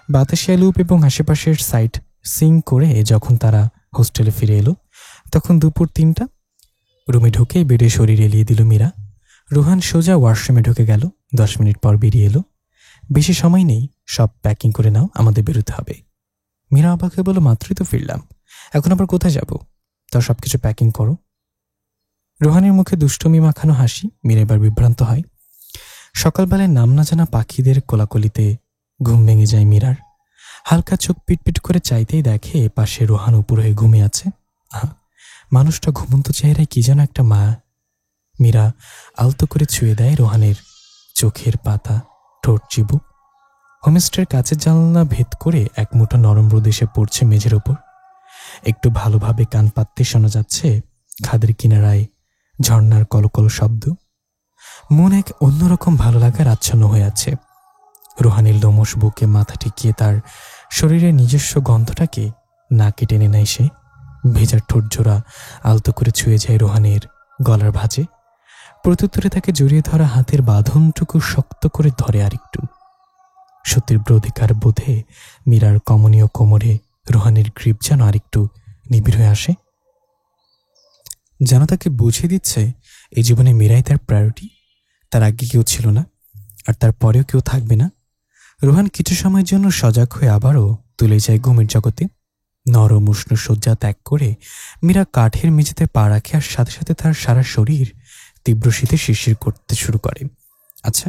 বাতাসিয়া লুপ এবং আশেপাশের সাইট সিং করে যখন তারা হোস্টেলে ফিরে এলো তখন দুপুর 3টা। রুমে ঢুকেই বেডে শরীর এলিয়ে দিল মীরা। রোহান সোজা ওয়াশরুমে ঢুকে গেল। 10 মিনিট পর বেরিয়ে এলো। বেশি সময় নেই, সব প্যাকিং করে নাও, আমাদের বেরোতে হবে। মীরা অবাক হয়ে বলল, মাত্রই তো ফিরলাম, এখন আবার কোথায় যাব? তা সবকিছু প্যাকিং করো। রোহানের মুখে দুষ্টমি মাখানো হাসি। মীরা এবার বিভ্রান্ত হয়। সকালবেলায় নাম না জানা পাখিদের কোলাকুলিতে ঘুম ভেঙে যায় মীরার। হালকা চোখ পিটপিট করে চাইতেই দেখে পাশে রোহান উপর হয়ে ঘুমিয়ে আছে। মানুষটা ঘুমন্ত চেহারায় কি যেন একটা মা। মীরা আলতো করে ছুঁয়ে দেয় রোহানের চোখের পাতা, ঠোঁট, চিবুক। হোমস্টের কাচের জানলা ভেদ করে এক মুঠো নরম রোদ এসে পড়ছে মেঝের ওপর। একটু ভালোভাবে কান পাততে শোনা যাচ্ছে খাদের কিনারায় ঝর্ণার কলকল শব্দ। মন এক অন্যরকম ভালো লাগার আচ্ছন্ন হয়ে আছে। রোহানের লোমশ বুকে মাথা ঠেকিয়ে তার শরীরের নিজস্ব গন্ধটাকে নাকে টেনে নেয় সে। ভেজার ঠোঁট জোড়া আলতো করে ছুঁয়ে যায় রোহানের গলার ভাঁজে। প্রত্যুত্তরে তাকে জড়িয়ে ধরা হাতের বাঁধনটুকু শক্ত করে ধরে আরেকটু। সতীব্র অধিকার বোধে মীরার কমনীয় কোমরে রোহানের গ্রিপ যেন আরেকটু নিবিড় হয়ে আসে, যেন তাকে বুঝিয়ে দিচ্ছে এই জীবনে মীরাই তার প্রায়োরিটি। তার আগে কেউ ছিল না, আর তার পরেও কেউ থাকবে না। রোহান কিছু সময়ের জন্য সজাগ হয়ে আবারও তুলে যায় ঘুমের জগতে। নরম উষ্ণ শয্যা ত্যাগ করে মীরা কাঠের মেঝেতে পা রাখে, আর সাথে সাথে তার সারা শরীর তীব্র শীতে শিরশির করতে শুরু করে। আচ্ছা,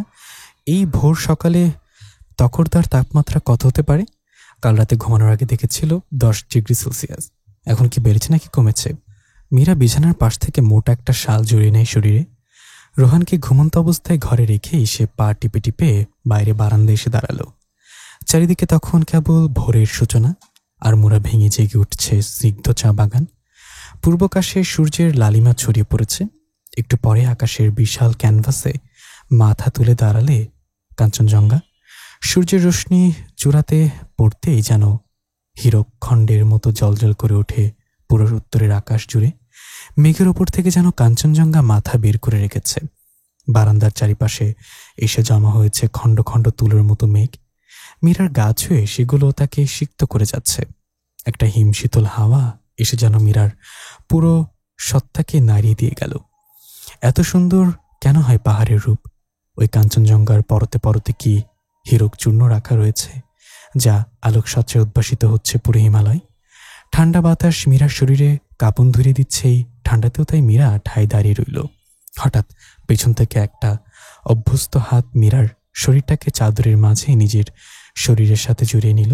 এই ভোর সকালে তখরদার তাপমাত্রা কত হতে পারে? কাল রাতে ঘুমানোর আগে দেখেছিল 10 ডিগ্রি সেলসিয়াস। এখন কি বেড়েছে নাকি কমেছে? মীরা বিছানার পাশ থেকে মোটা একটা শাল জড়িয়ে নেয় শরীরে। রোহানকে ঘুমন্ত অবস্থায় ঘরে রেখেই সে পা টিপে টিপে বাইরে বারান্দায় এসে দাঁড়ালো। চারিদিকে তখন কেবল ভোরের সূচনা, আর মোরা ভেঙে জেগে উঠছে স্নিগ্ধ চা বাগান। পূর্বকাশে সূর্যের লালিমা ছড়িয়ে পড়েছে। একটু পরে আকাশের বিশাল ক্যানভাসে মাথা তুলে দাঁড়ালে কাঞ্চনজঙ্ঘা। সূর্যের রশ্মি চূড়াতে পড়তেই যেন হীরক খণ্ডের মতো জ্বলজ্বল করে ওঠে পুরো উত্তরের আকাশ জুড়ে। মেঘের ওপর থেকে যেন কাঞ্চনজঙ্ঘা মাথা বের করে রেখেছে। বারান্দার চারিপাশে এসে জমা হয়েছে খণ্ড খণ্ড তুলোর মতো মেঘ। মীরার গা ছুঁয়ে সেগুলো তাকে সিক্ত করে যাচ্ছে। একটা হিমশীতল হাওয়া এসে যেন মীরার পুরো সত্তাকে নাড়িয়ে দিয়ে গেল। এত সুন্দর কেন হয় পাহাড়ের রূপ? ওই কাঞ্চনজঙ্ঘার পরতে পরতে কি হীরক চূর্ণ রাখা রয়েছে, যা আলোকসজ্জায় উদ্ভাসিত হচ্ছে পুরো হিমালয়? ঠান্ডা বাতাস মীরার শরীরে কাঁপন ধরিয়ে দিচ্ছে। এই ঠান্ডাতেও তাই মীরা ঠায় দাঁড়িয়ে রইল। হঠাৎ পেছন থেকে একটা অভ্যস্ত হাত মীরার শরীরটাকে চাদরের মাঝে নিজের শরীরের সাথে জড়িয়ে নিল।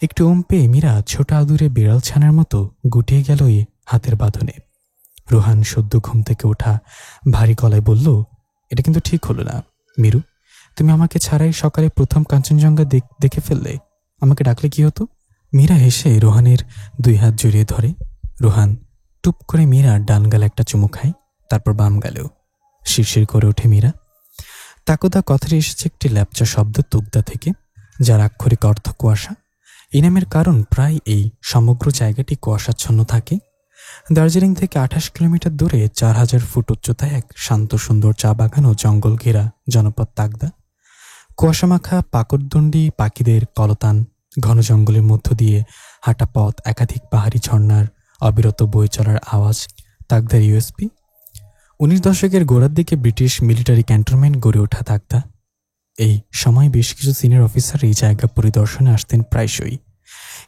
একটু ওম পেয়ে মীরা ছোট আদুরে বিড়াল ছানার মতো গুটিয়ে গেল এই হাতের বাঁধনে। রোহান সদ্য ঘুম থেকে ওঠা ভারী গলায় বলল, এটা কিন্তু ঠিক হলো না। মিরু, তুমি আমাকে ছাড়াই সকালে প্রথম কাঞ্চনজঙ্ঘা দেখে ফেললে। আমাকে ডাকলে কি হতো? মীরা হেসে রোহানের 2 হাত জড়িয়ে ধরে। রোহান টুপ করে মীরার ডান গালে একটা চুমু খায়, তারপর বাম গালেও। শিরশির করে ওঠে মীরা। তাকোদা কথাটি এসেছে একটি ল্যাপচা শব্দ তুগদা থেকে, যার আক্ষরিক অর্থ কুয়াশা। এই নামের কারণ প্রায় এই সমগ্র জায়গাটি কুয়াশাচ্ছন্ন থাকে। দার্জিলিং থেকে 28 কিলোমিটার দূরে 4000 ফুট উচ্চতায় এক শান্ত সুন্দর চা বাগান ও জঙ্গল ঘেরা জনপদ তাকদা। কুয়াশামাখা পাকড়দণ্ডী পাখিদের কলতান, ঘন জঙ্গলের মধ্য দিয়ে হাঁটা পথ, একাধিক পাহাড়ি ঝর্ণার অবিরত বয়ে চলার আওয়াজ তাকদার ইউএসপি। 19 দশকের গোড়ার দিকে ব্রিটিশ মিলিটারি ক্যান্টনমেন্ট গড়ে ওঠা তাকদা। এই সময় বেশ কিছু সিনিয়র অফিসার এই জায়গা পরিদর্শনে আসতেন প্রায়শই।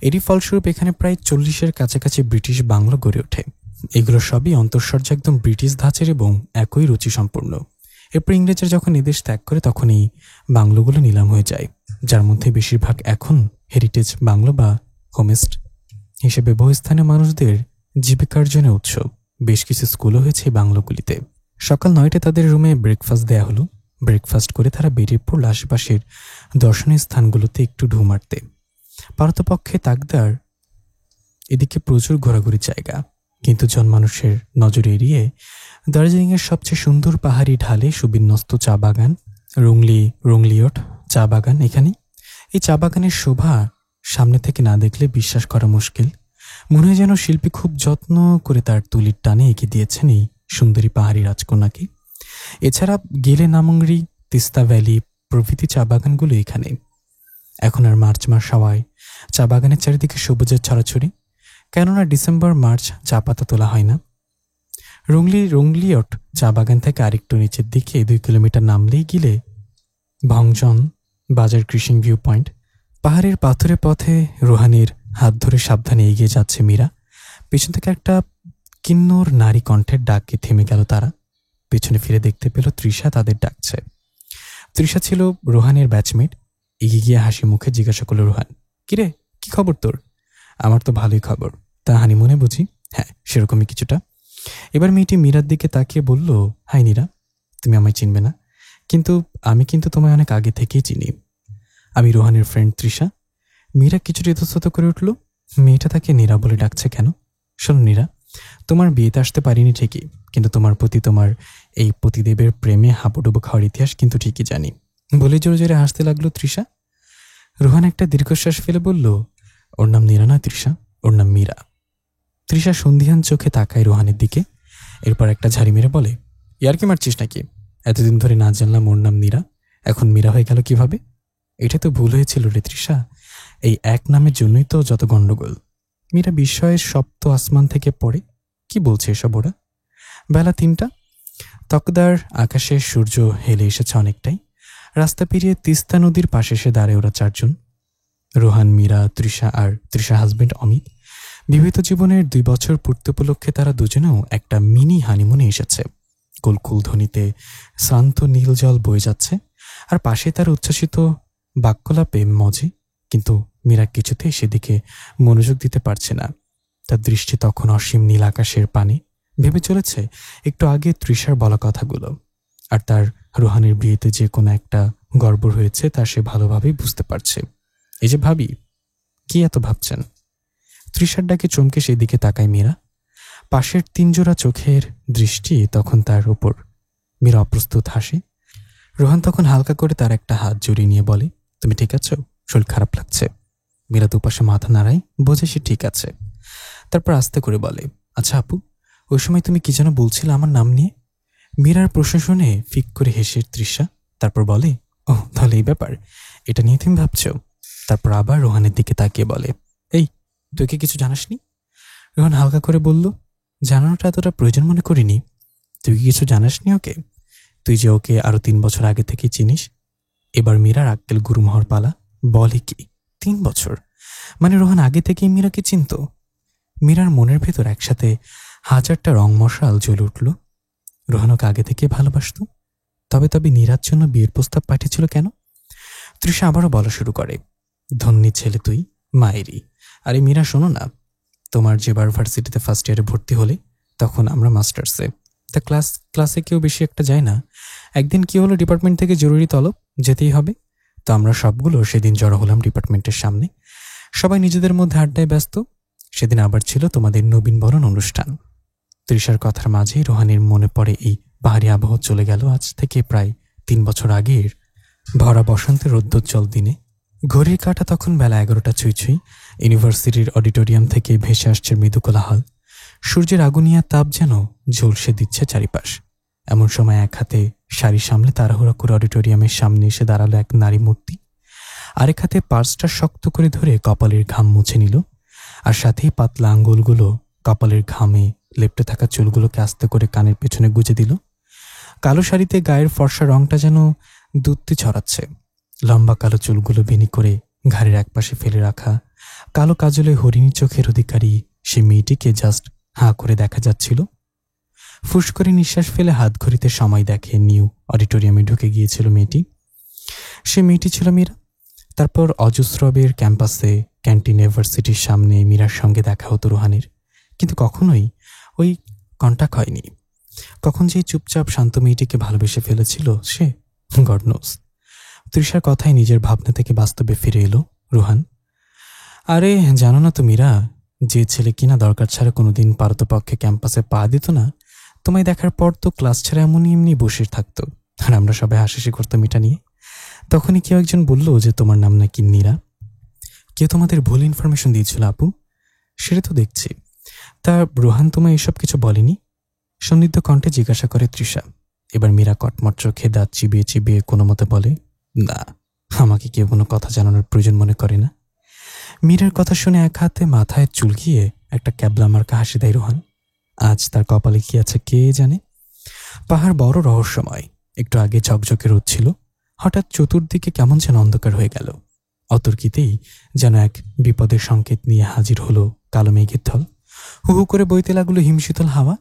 এরই ফলস্বরূপ এখানে প্রায় 40-এর কাছাকাছি ব্রিটিশ বাংলো গড়ে ওঠে। এগুলো সবই অন্তঃসজ্জা একদম ব্রিটিশ ধাঁচের এবং একই রুচি সম্পূর্ণ। এরপর ইংরেজরা যখন এদেশ ত্যাগ করে তখন এই বাংলোগুলো নিলাম হয়ে যায়, যার মধ্যে বেশিরভাগ এখন হেরিটেজ বাংলো বা হোমস্ট হিসেবে বহুস্থানীয় মানুষদের জীবিকার্জনের উৎস। বেশ কিছু স্কুলও হয়েছে এই বাংলোগুলিতে। সকাল 9টায় তাদের রুমে ব্রেকফাস্ট দেয়া হলো। ব্রেকফাস্ট করে তারা বেরিয়ে পড়ল আশেপাশের দর্শনীয় স্থানগুলোতে একটু ঢু মারতে। পারতপক্ষে তাকদার এদিকে প্রচুর ঘোরাঘুরি জায়গা, কিন্তু জনমানুষের নজর এড়িয়ে দার্জিলিংয়ের সবচেয়ে সুন্দর পাহাড়ি ঢালে সুবিন্যস্ত চা বাগান, রুংলিয়ট চা বাগান। এখানে এই চা বাগানের শোভা সামনে থেকে না দেখলে বিশ্বাস করা মুশকিল। মনে হয় যেন শিল্পী খুব যত্ন করে তার তুলির টানে এঁকে দিয়েছেন এই সুন্দরী পাহাড়ি রাজকন্যাকে। এছাড়া গেলে নামংরি, তিস্তা ভ্যালি প্রভৃতি চা বাগানগুলো এখানে। এখন আর মার্চ মাস হওয়ায় চা বাগানের চারিদিকে সবুজের ছড়াছড়ি, কেননা ডিসেম্বর মার্চ চা পাতা তোলা হয় না। রুংলিয়ট চা বাগান থেকে আরেকটু নিচের দিকে 2 কিলোমিটার নামলেই গিলে ভংজন বাজার ক্রিশিং ভিউ পয়েন্ট। পাহাড়ের পাথুরে পথে রোহানের হাত ধরে সাবধানে এগিয়ে যাচ্ছে মীরা। পেছন থেকে একটা কিন্নর নারী কণ্ঠের ডাকে থেমে গেল তারা। পেছনে ফিরে দেখতে পেল তৃষা তাদের ডাকছে। তৃষা ছিল রোহানের ব্যাচমেট। এগিয়ে গিয়ে হাসি মুখে জিজ্ঞাসা করল, রোহান, কিরে, কি খবর তোর? আমার তো ভালোই খবর। তা হানিমুনে বুঝি? হ্যাঁ, সেরকমই কিছুটা। এবার মেয়েটি মীরার দিকে তাকিয়ে বলল, হাই নীরা, তুমি আমায় চিনবে না, কিন্তু আমি তোমায় অনেক আগে থেকেই চিনি। আমি রোহানের ফ্রেন্ড তৃষা। মীরা কিছুটা ইতস্তত করে উঠল। মেয়েটা তাকে নীরা বলে ডাকছে কেন? শোনো নীরা, তোমার বিয়েতে আসতে পারিনি ঠিকই, কিন্তু তোমার প্রতি তোমার এই পতিদেবের প্রেমে হাবুডুবু খাওয়ার ইতিহাস কিন্তু ঠিকই জানি। বলে জোরে জোরে হাসতে লাগলো তৃষা। রোহান একটা দীর্ঘশ্বাস ফেলে বলল, ওর নাম নীরা নয় তৃষা, ওর নাম মীরা। তৃষা সন্ধিহান চোখে তাকায় রোহানের দিকে, এরপর একটা ঝাড়ি মেরে বলে, ইয়ার কি মারছিস নাকি? এতদিন ধরে না জানলাম ওর নাম নীরা, এখন মীরা হয়ে গেল কিভাবে? এটা তো ভুল হয়েছিল রে তৃষা, এই এক নামের জন্যই তো যত গণ্ডগোল। মীরা বিস্ময়ের সপ্ত আসমান থেকে পড়ে, কি বলছে এসব ওরা? বেলা 3টা। তকদার আকাশে সূর্য হেলে এসেছে অনেকটাই। রাস্তা পেরিয়ে তিস্তা নদীর পাশে এসে দাঁড়ায় ওরা 4 জন, রোহান, মীরা, তৃষা আর তৃষা হাজবেন্ড অমিত। বিবাহিত জীবনের 2 বছর পূর্তি উপলক্ষে তারা দুজনেও একটা মিনি হানিমুনে এসেছে। কুলকুল ধ্বনিতে শ্রান্ত নীল জল বয়ে যাচ্ছে, আর পাশে তার উচ্ছ্বাসিত বাক্যলাপে মজে। কিন্তু মীরা কিছুতেই সেদিকে মনোযোগ দিতে পারছে না। তার দৃষ্টি তখন অসীম নীল আকাশের পানে। ভেবে চলেছে একটু আগে তৃষার বলা কথাগুলো, আর তার রোহানের বিয়েতে যে কোনো একটা গড়বড় হয়েছে তা সে ভালোভাবেই বুঝতে পারছে। এই যে ভাবি, কি এত ভাবছেন? তৃষার ডাকে চমকে সেই দিকে তাকায় মীরা। পাশের 3 জোড়া চোখের দৃষ্টি তখন তার উপর। মীরা অপ্রস্তুত হাসে। রোহান তখন হালকা করে তার একটা হাত জড়িয়ে নিয়ে বলে, তুমি ঠিক আছো? শরীর খারাপ লাগছে? মীরা দুপাশে মাথা নাড়ায়, বোঝে সে ঠিক আছে। তারপর আস্তে করে বলে, আচ্ছা আপু, ওই সময় তুমি কি যেন বলছিলে আমার নাম নিয়ে? মীরার প্রশ্ন শুনে ফিক করে হেসে তৃষা, তারপর বলে, ও তাহলে এই ব্যাপার, এটা নিয়ে তুমি ভাবছো? তারপর আবার রোহানের দিকে তাকিয়ে বলে, এই তুই কি কিছু জানাসনি? রোহান হালকা করে বলল, জানানোটা এতটা প্রয়োজন মনে করিনি। তুই কি কিছু জানাসনি ওকে? তুই যে ওকে আরো 3 বছর আগে থেকেই চিনিস। এবার মীরার আক্কেল গুরুম হওয়ার পালা। বলে কি 3 বছর? মানে রোহান আগে থেকেই মীরাকে চিনত? মীরার মনের ভেতর একসাথে 1000টা রং মশাল জ্বলে উঠল। রোহান ওকে আগে থেকে ভালোবাসত। তবে তবে নীরার জন্য বিয়ের প্রস্তাব পাঠিয়েছিল কেন? তৃষা আবারও বলা শুরু করে, ধন্যী ছেলে তুই, মায়েরই। আরে মীরা, শোনো না, তোমার যে ভার্সিটিতে ফার্স্ট ইয়ারে ভর্তি হলে তখন আমরা মাস্টার্সে, তা ক্লাসে কেউ বেশি একটা যায় না। একদিন কি হলো, ডিপার্টমেন্ট থেকে জরুরি তলব, যেতেই হবে। তো আমরা সবগুলো সেদিন জড়ো হলাম ডিপার্টমেন্টের সামনে। সবাই নিজেদের মধ্যে আড্ডায় ব্যস্ত। সেদিন আবার ছিল তোমাদের নবীনবরণ অনুষ্ঠান। তৃষার কথার মাঝেই রোহানের মনে পড়ে এই পাহাড়ি আবহাওয়া চলে গেল আজ থেকে প্রায় 3 বছর আগের ভরা বসন্তের রৌদ্রোজ্জ্বল দিনে। ঘড়ির কাঁটা তখন বেলা 11টা ছুঁই ছুঁই। ইউনিভার্সিটির অডিটোরিয়াম থেকে ভেসে আসছে মৃদু কোলাহল। সূর্যের আগুনিয়া তাপ যেন ঝলসে দিচ্ছে চারিপাশ। এমন সময় এক হাতে শাড়ি সামলে তাড়াহুড়া করে অডিটোরিয়ামের সামনে এসে দাঁড়ালো এক নারী মূর্তি। আরেক হাতে পার্সটা শক্ত করে ধরে কপালের ঘাম মুছে নিল, আর সাথেই পাতলা আঙ্গুলগুলো কপালের ঘামে লেপ্টে থাকা চুলগুলোকে আস্তে করে কানের পেছনে গুজে দিল। কালো শাড়িতে গায়ের ফর্সা রংটা যেন দুত্তি ছড়াচ্ছে। লম্বা কালো চুলগুলো বেনি করে ঘাড়ের একপাশে ফেলে রাখা কালো কাজলে হরিণী চোখের অধিকারী সে মেয়েটিকে জাস্ট হাঁ করে দেখা যাচ্ছিল। ফুস করে নিঃশ্বাস ফেলে হাত ঘড়িতে সময় দেখে নিউ অডিটোরিয়ামে ঢুকে গিয়েছিল মেয়েটি। সে মেয়েটি ছিল মীরা। তারপর অজস্রবের ক্যাম্পাসে ক্যান্টিন ইউনিভার্সিটির সামনে মীরার সঙ্গে দেখা হতো রোহানের, কিন্তু কখনোই ওই কন্টাক্ট হয়নি। কখন যে চুপচাপ শান্ত মেয়েটিকে ভালোবেসে ফেলেছিল সে, গড নোস। তৃষার কথায় নিজের ভাবনা থেকে বাস্তবে ফিরে এলো রোহান। আরে জানো না তো মীরা, যে ছেলে কিনা দরকার ছাড়া কোনোদিন পারতপক্ষে ক্যাম্পাসে পা দিত না, তোমায় দেখার পর তো ক্লাস ছাড়া এমনই এমনি বসে থাকতো, আর আমরা সবাই হাসাহাসি করতাম এটা নিয়ে। তখনই কেউ একজন বলল যে তোমার নাম নাকি নীরা। কেউ তোমাদের ভুল ইনফরমেশন দিয়েছিল আপু। সেটা তো দেখছি। তা রোহান তোমায় এসব কিছু বলেনি? সন্দিগ্ধ কণ্ঠে জিজ্ঞাসা করে তৃষা। এবার মীরা কটমট চোখে দাঁত চিবিয়ে চিবিয়ে কোনো মতে বলে, না, আমাকে কেউ কোনো কথা জানানোর প্রয়োজন মনে করে না। মীরার কথা শুনে এক হাতে মাথায় চুলকিয়ে একটা ক্যাবলা মার্কা হাসি দেয় রোহান। আজ তার কপালে কি আছে কে জানে। পাহাড় বড় রহস্যময়। একটু আগে ঝকঝকে রোদ ছিল, হঠাৎ চতুর্দিকে কেমন যেন অন্ধকার হয়ে গেল। অতর্কিতেই যেন এক বিপদের সংকেত নিয়ে হাজির হলো কালো মেঘের দল। হু হু করে বইতে লাগলো হিমশীতল হাওয়া।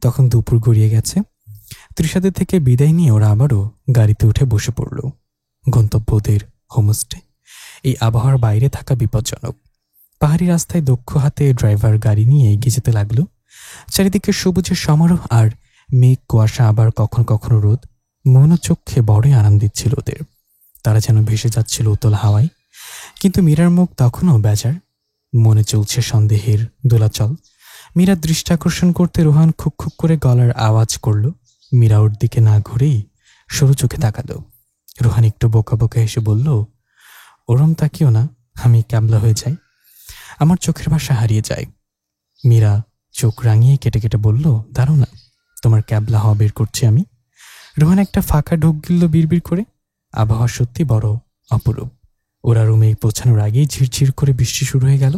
তখন দুপুর গড়িয়ে গেছে। তৃষাদের থেকে বিদায় নিয়ে ওরা আবারও গাড়িতে উঠে বসে পড়ল। গন্তব্য ওদের হোমস্টে। এই আবহাওয়ার বাইরে থাকা বিপজ্জনক। পাহাড়ি রাস্তায় দক্ষ হাতে ড্রাইভার গাড়ি নিয়ে এগিয়ে যেতে লাগলো। চারিদিকে সবুজের সমারোহ আর মেঘ কুয়াশা, আবার কখনো কখনো রোদ। মনোচক্ষে বড়ই আরাম দিচ্ছিল ওদের। তারা যেন ভেসে যাচ্ছিল উতল হাওয়ায়। কিন্তু মীরার মুখ তখনও বেজার, মনে চলছে সন্দেহের দোলাচল। মীরার দৃষ্টি আকর্ষণ করতে রোহান খুক খুক করে গলার আওয়াজ করল। মীরা ওর দিকে না ঘুরেই সরু চোখে তাকালো। রোহান একটু বোকা বোকা হেসে বলল, ওরম তাকিও না, আমি ক্যাবলা হয়ে যাই, আমার চোখের ভাষা হারিয়ে যায়। মীরা চোখ রাঙিয়ে কেটে কেটে বলল, দাঁড়ো না, তোমার ক্যাবলা হওয়া বের করছি আমি। রোহান একটা ফাঁকা ঢোক গিলল বিড়বিড় করে। আবহাওয়া সত্যি বড় অপরূপ। ওরা রুমে পৌঁছানোর আগেই ঝিরঝির করে বৃষ্টি শুরু হয়ে গেল।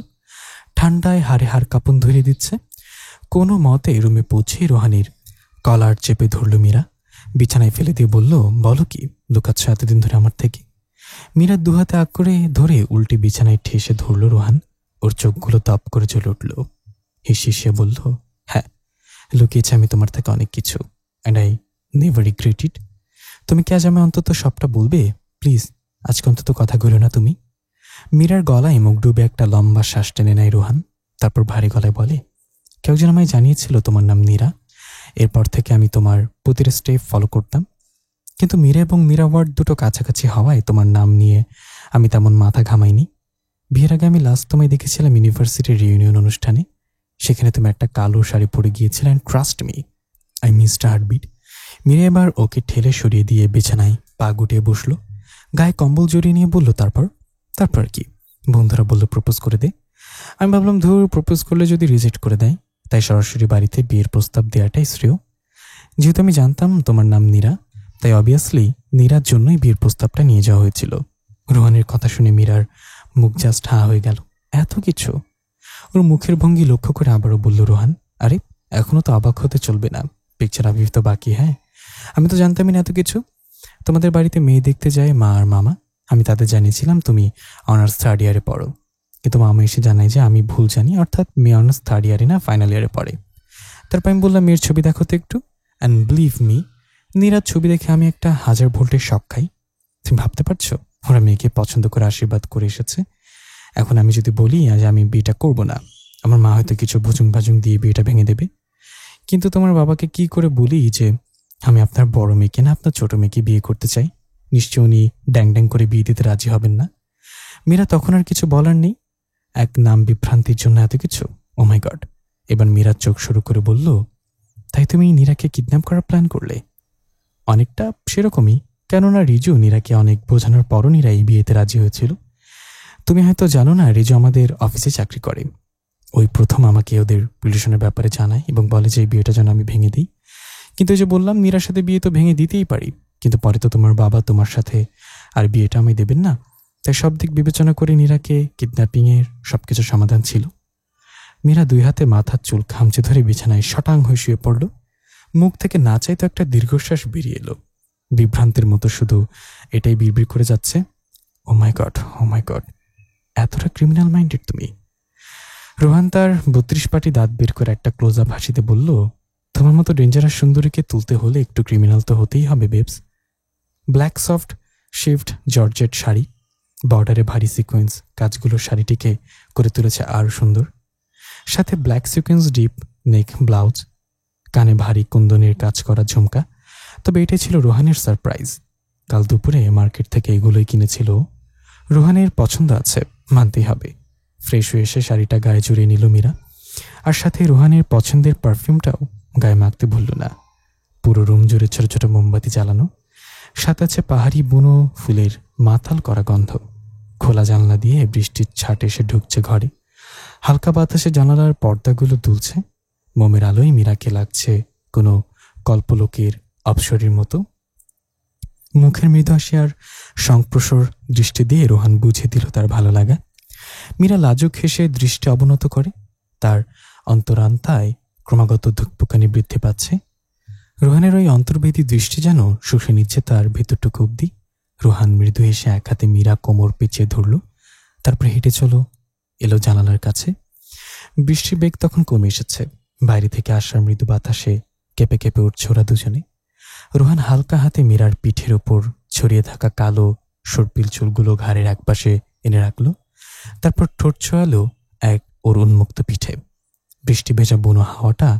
ঠান্ডায় হাড়ে হাড় কাঁপন ধরিয়ে দিচ্ছে। কোনো মতে রুমে পৌঁছে রোহানের কলার চেপে ধরল মীরা। বিছানায় ফেলে দিয়ে বলল, বলো কি লুকাচ্ছ এতদিন ধরে আমার থেকে? মীরা দুহাতে আগ করে ধরে উল্টে বিছানায় ঠেসে ধরল রোহান। ওর চোখগুলো তাপ করে জ্বলে উঠল। হিসিয়ে বলল, হ্যাঁ, লুকিয়েছি আমি তোমার থেকে অনেক কিছু, অ্যান্ড আই নেভার রিগ্রেট ইট। তুমি কি আজ আমি অন্তত সবটা বলবে? প্লিজ, আজকে অন্তত কথা বলো না তুমি। মীরার গলায় মুখ ডুবে একটা লম্বা শ্বাস টেনে নেয় রোহান। তারপর ভারী গলায় বলে, কেউ যেন আমায় জানিয়েছিল তোমার নাম নীরা। এরপর থেকে আমি তোমার প্রতিটা স্টেপ ফলো করতাম। কিন্তু মীরা এবং মীরা ওয়ার্ড দুটো কাছাকাছি হওয়ায় তোমার নাম নিয়ে আমি তেমন মাথা ঘামাইনি। বিয়ের আগে আমি লাস্ট তোমায় দেখেছিলাম ইউনিভার্সিটির রিউনিয়ন অনুষ্ঠানে। সেখানে তুমি একটা কালো শাড়ি পরে গিয়েছিলে, and trust me, I missed heartbeat. Meera এবার ওকে ঠেলে সরিয়ে দিয়ে বিছানায় পা গুটিয়ে বসলো। গায়ে কম্বল জড়িয়ে নিয়ে বলল, তারপর কি? বন্ধুরা বললো প্রপোজ করে দে। আমি ভাবলাম, ধুর, প্রপোজ করলে যদি রিজেক্ট করে দেয় তাই সরাসরি বাড়িতে বিয়ের প্রস্তাব দেওয়াটাই শ্রেয়। যেহেতু আমি জানতাম তোমার নাম নীরা, তাই অবভিয়াসলি নীরার জন্যই বিয়ের প্রস্তাবটা নিয়ে যাওয়া হয়েছিল। রোহানের কথা শুনে মীরার মুখ জাস্ট হা হয়ে গেল। এত কিছু! ওর মুখের ভঙ্গি লক্ষ্য করে আবারও বলল রোহান, আরে এখনো তো অবাক হতে চলবে না, পিকচার আবির তো বাকি। হ্যাঁ, আমি তো জানতামই না এত কিছু। তোমাদের বাড়িতে মেয়ে দেখতে যায় মা আর মামা। আমি তাদের জানিয়েছিলাম তুমি অনার্স 3rd ইয়ারে পড়ো, কিন্তু মামা এসে জানায় যে আমি ভুল জানি, অর্থাৎ মেয়ে অনার্স 3rd ইয়ারে না ফাইনাল ইয়ারে পড়ে। তারপর আমি বললাম মেয়ের ছবি দেখো তো একটু। অ্যান্ড বিলিভ মি, নীরার ছবি দেখে আমি একটা 1000 ভোল্টের শক খাই। তুমি ভাবতে পারছো ওরা মেয়েকে পছন্দ করে আশীর্বাদ করে এসেছে। এখন আমি যদি বলি আজ আমি বিয়েটা করব না, আমার মা হয়তো কিছু ভুজুং ভাজুং দিয়ে বিয়েটা ভেঙে দেবে। কিন্তু তোমার বাবাকে কি করে বলি যে আমি আপনার বড় মেয়েকে না আপনার ছোট মেয়েকে বিয়ে করতে চাই? নিশ্চয় উনি ড্যাং ড্যাং করে বিয়ে দিতে রাজি হবেন না। মীরা তখন আর কিছু বলার নেই। এক নাম বিভ্রান্তির জন্য এত কিছু! ও মাই গড! এবার মীরার চোখ শুরু করে বলল, তাই তুমি নীরাকে কিডন্যাপ করার প্ল্যান করলে? অনেকটা সেরকমই, কেননা রিজু নীরাকে অনেক বোঝানোর পরও নীরা এই বিয়েতে রাজি হয়েছিল। তুমি হয়তো জানো না, রিজু আমাদের অফিসে চাকরি করে। ওই প্রথম আমাকে ওদের রিলেশনের ব্যাপারে জানায় এবং বলে যে এই বিয়েটা যেন আমি ভেঙে দিই। কিন্তু ওই যে বললাম নীরার সাথে বিয়ে তো ভেঙে দিতেই পারি, কিন্তু পরে তো তোমার বাবা তোমার সাথে আর বিয়েটা আমি দেবেন না। তাই সব দিক বিবেচনা করে নীরাকে কিডন্যাপিংয়ের সবকিছু সমাধান ছিল। মীরা 2 হাতে মাথার চুল খামচে ধরে বিছানায় শটাং হয়ে শুয়ে পড়ল। মুখ থেকে না চাইতো একটা দীর্ঘশ্বাস বেরিয়ে এলো। বিভ্রান্তের মতো শুধু এটাই বিড়বিড় করে যাচ্ছে, ও my god, O my god, এতটা ক্রিমিনাল মাইন্ডেড তুমি। রোহান তার 32 পাটি দাঁত বের করে একটা ক্লোজ আপ হাসিতে বলল, তোমার মতো ডেঞ্জারাস সুন্দরীকে তুলতে হলে একটু ক্রিমিনাল তো হতেই হবে babes. Black soft shift georgette sari, বর্ডারে ভারী সিকোয়েন্স কাজগুলো শাড়িটিকে করে তুলেছে আরও সুন্দর। সাথে black sequence deep neck blouse, কানে ভারী কুন্দনের কাজ করা ঝুমকা। তবে এটাই ছিল রোহানের সারপ্রাইজ। কাল দুপুরে মার্কেট থেকে এগুলোই কিনেছিল। রোহানের পছন্দ আছে, মানতেই হবে। ফ্রেশ হয়ে এসে শাড়িটা গায়ে জড়িয়ে নিল মীরা, আর সাথে রোহানের পছন্দের পারফিউমটাও গায়ে মাখতে ভুলল না। পুরো রুম জুড়ে ছোট ছোট মোমবাতি জ্বালানো, সাথে আছে পাহাড়ি বুনো ফুলের মাতাল করা গন্ধ। খোলা জানলা দিয়ে বৃষ্টির ছাট এসে ঢুকছে ঘরে। হালকা বাতাসে জানালার পর্দাগুলো দুলছে। মোমের আলোয় মীরাকে লাগছে কোনো কল্পলোকের অপসরীর মতো। মুখের মৃদু হাসি আর সংপ্রসর দৃষ্টি দিয়ে রোহান বুঝে দিল তার ভালো লাগা। মীরা লাজুক হেসে দৃষ্টি অবনত করে। তার অন্তরান্তায় ক্রমাগত ধুকপুকানি বৃদ্ধি পাচ্ছে। রোহানের ওই অন্তর্ভেদী দৃষ্টি যেন শুষে নিচ্ছে তার ভেতরটুকু অব্দি। রোহান মৃদু হেসে এক হাতে মীরা কোমর পেঁচিয়ে ধরল, তারপর হেঁটে এলো জানালার কাছে। বৃষ্টির বেগ তখন কমে এসেছে। বাইরে থেকে আসার মৃদু বাতাসে কেঁপে কেঁপে উঠছে ওরা দুজনে। রোহান হালকা হাতে মীরার পিঠের ওপর ছড়িয়ে থাকা কালো সর্পিল চুলগুলো ঘাড়ের একপাশে এনে রাখল, তারপর ঠোঁট ছোঁয়ালো ওর উন্মুক্ত পিঠে। বৃষ্টি ভেজা বুনো হাওয়াটা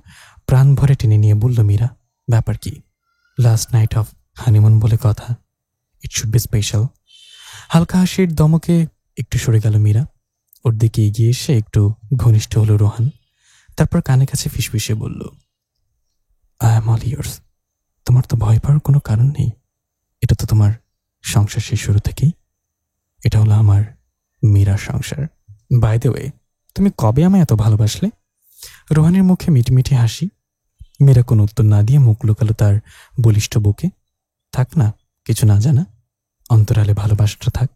প্রাণ ভরে টেনে নিয়ে বলল, মীরা, ব্যাপার কি? লাস্ট নাইট অফ হানিমুন বলে কথা, ইট শুড বি স্পেশাল। হালকা হাসির দমকে একটু সরে গেল মীরা। ওর দিকে এগিয়ে এসে একটু ঘনিষ্ঠ হলো রোহান, তারপর কানে কাছে ফিসফিসে বলল, আই অ্যাম অল ইয়ার্স। তোমার তো ভয় পাওয়ার কোনো কারণ নেই। এটা তো তোমার সংসার শেষ শুরু থেকেই। এটা হলো আমার মীরার সংসার। বাই দ্য ওয়ে, তুমি কবে আমায় এত ভালোবাসলে? রোহানের মুখে মিটমিটি হাসি। মীরা কোনো উত্তর না দিয়ে মুখ লুকালো তার বলিষ্ঠ বুকে। থাক না, কিছু না জানা, অন্তরালে ভালোবাসাটা থাক।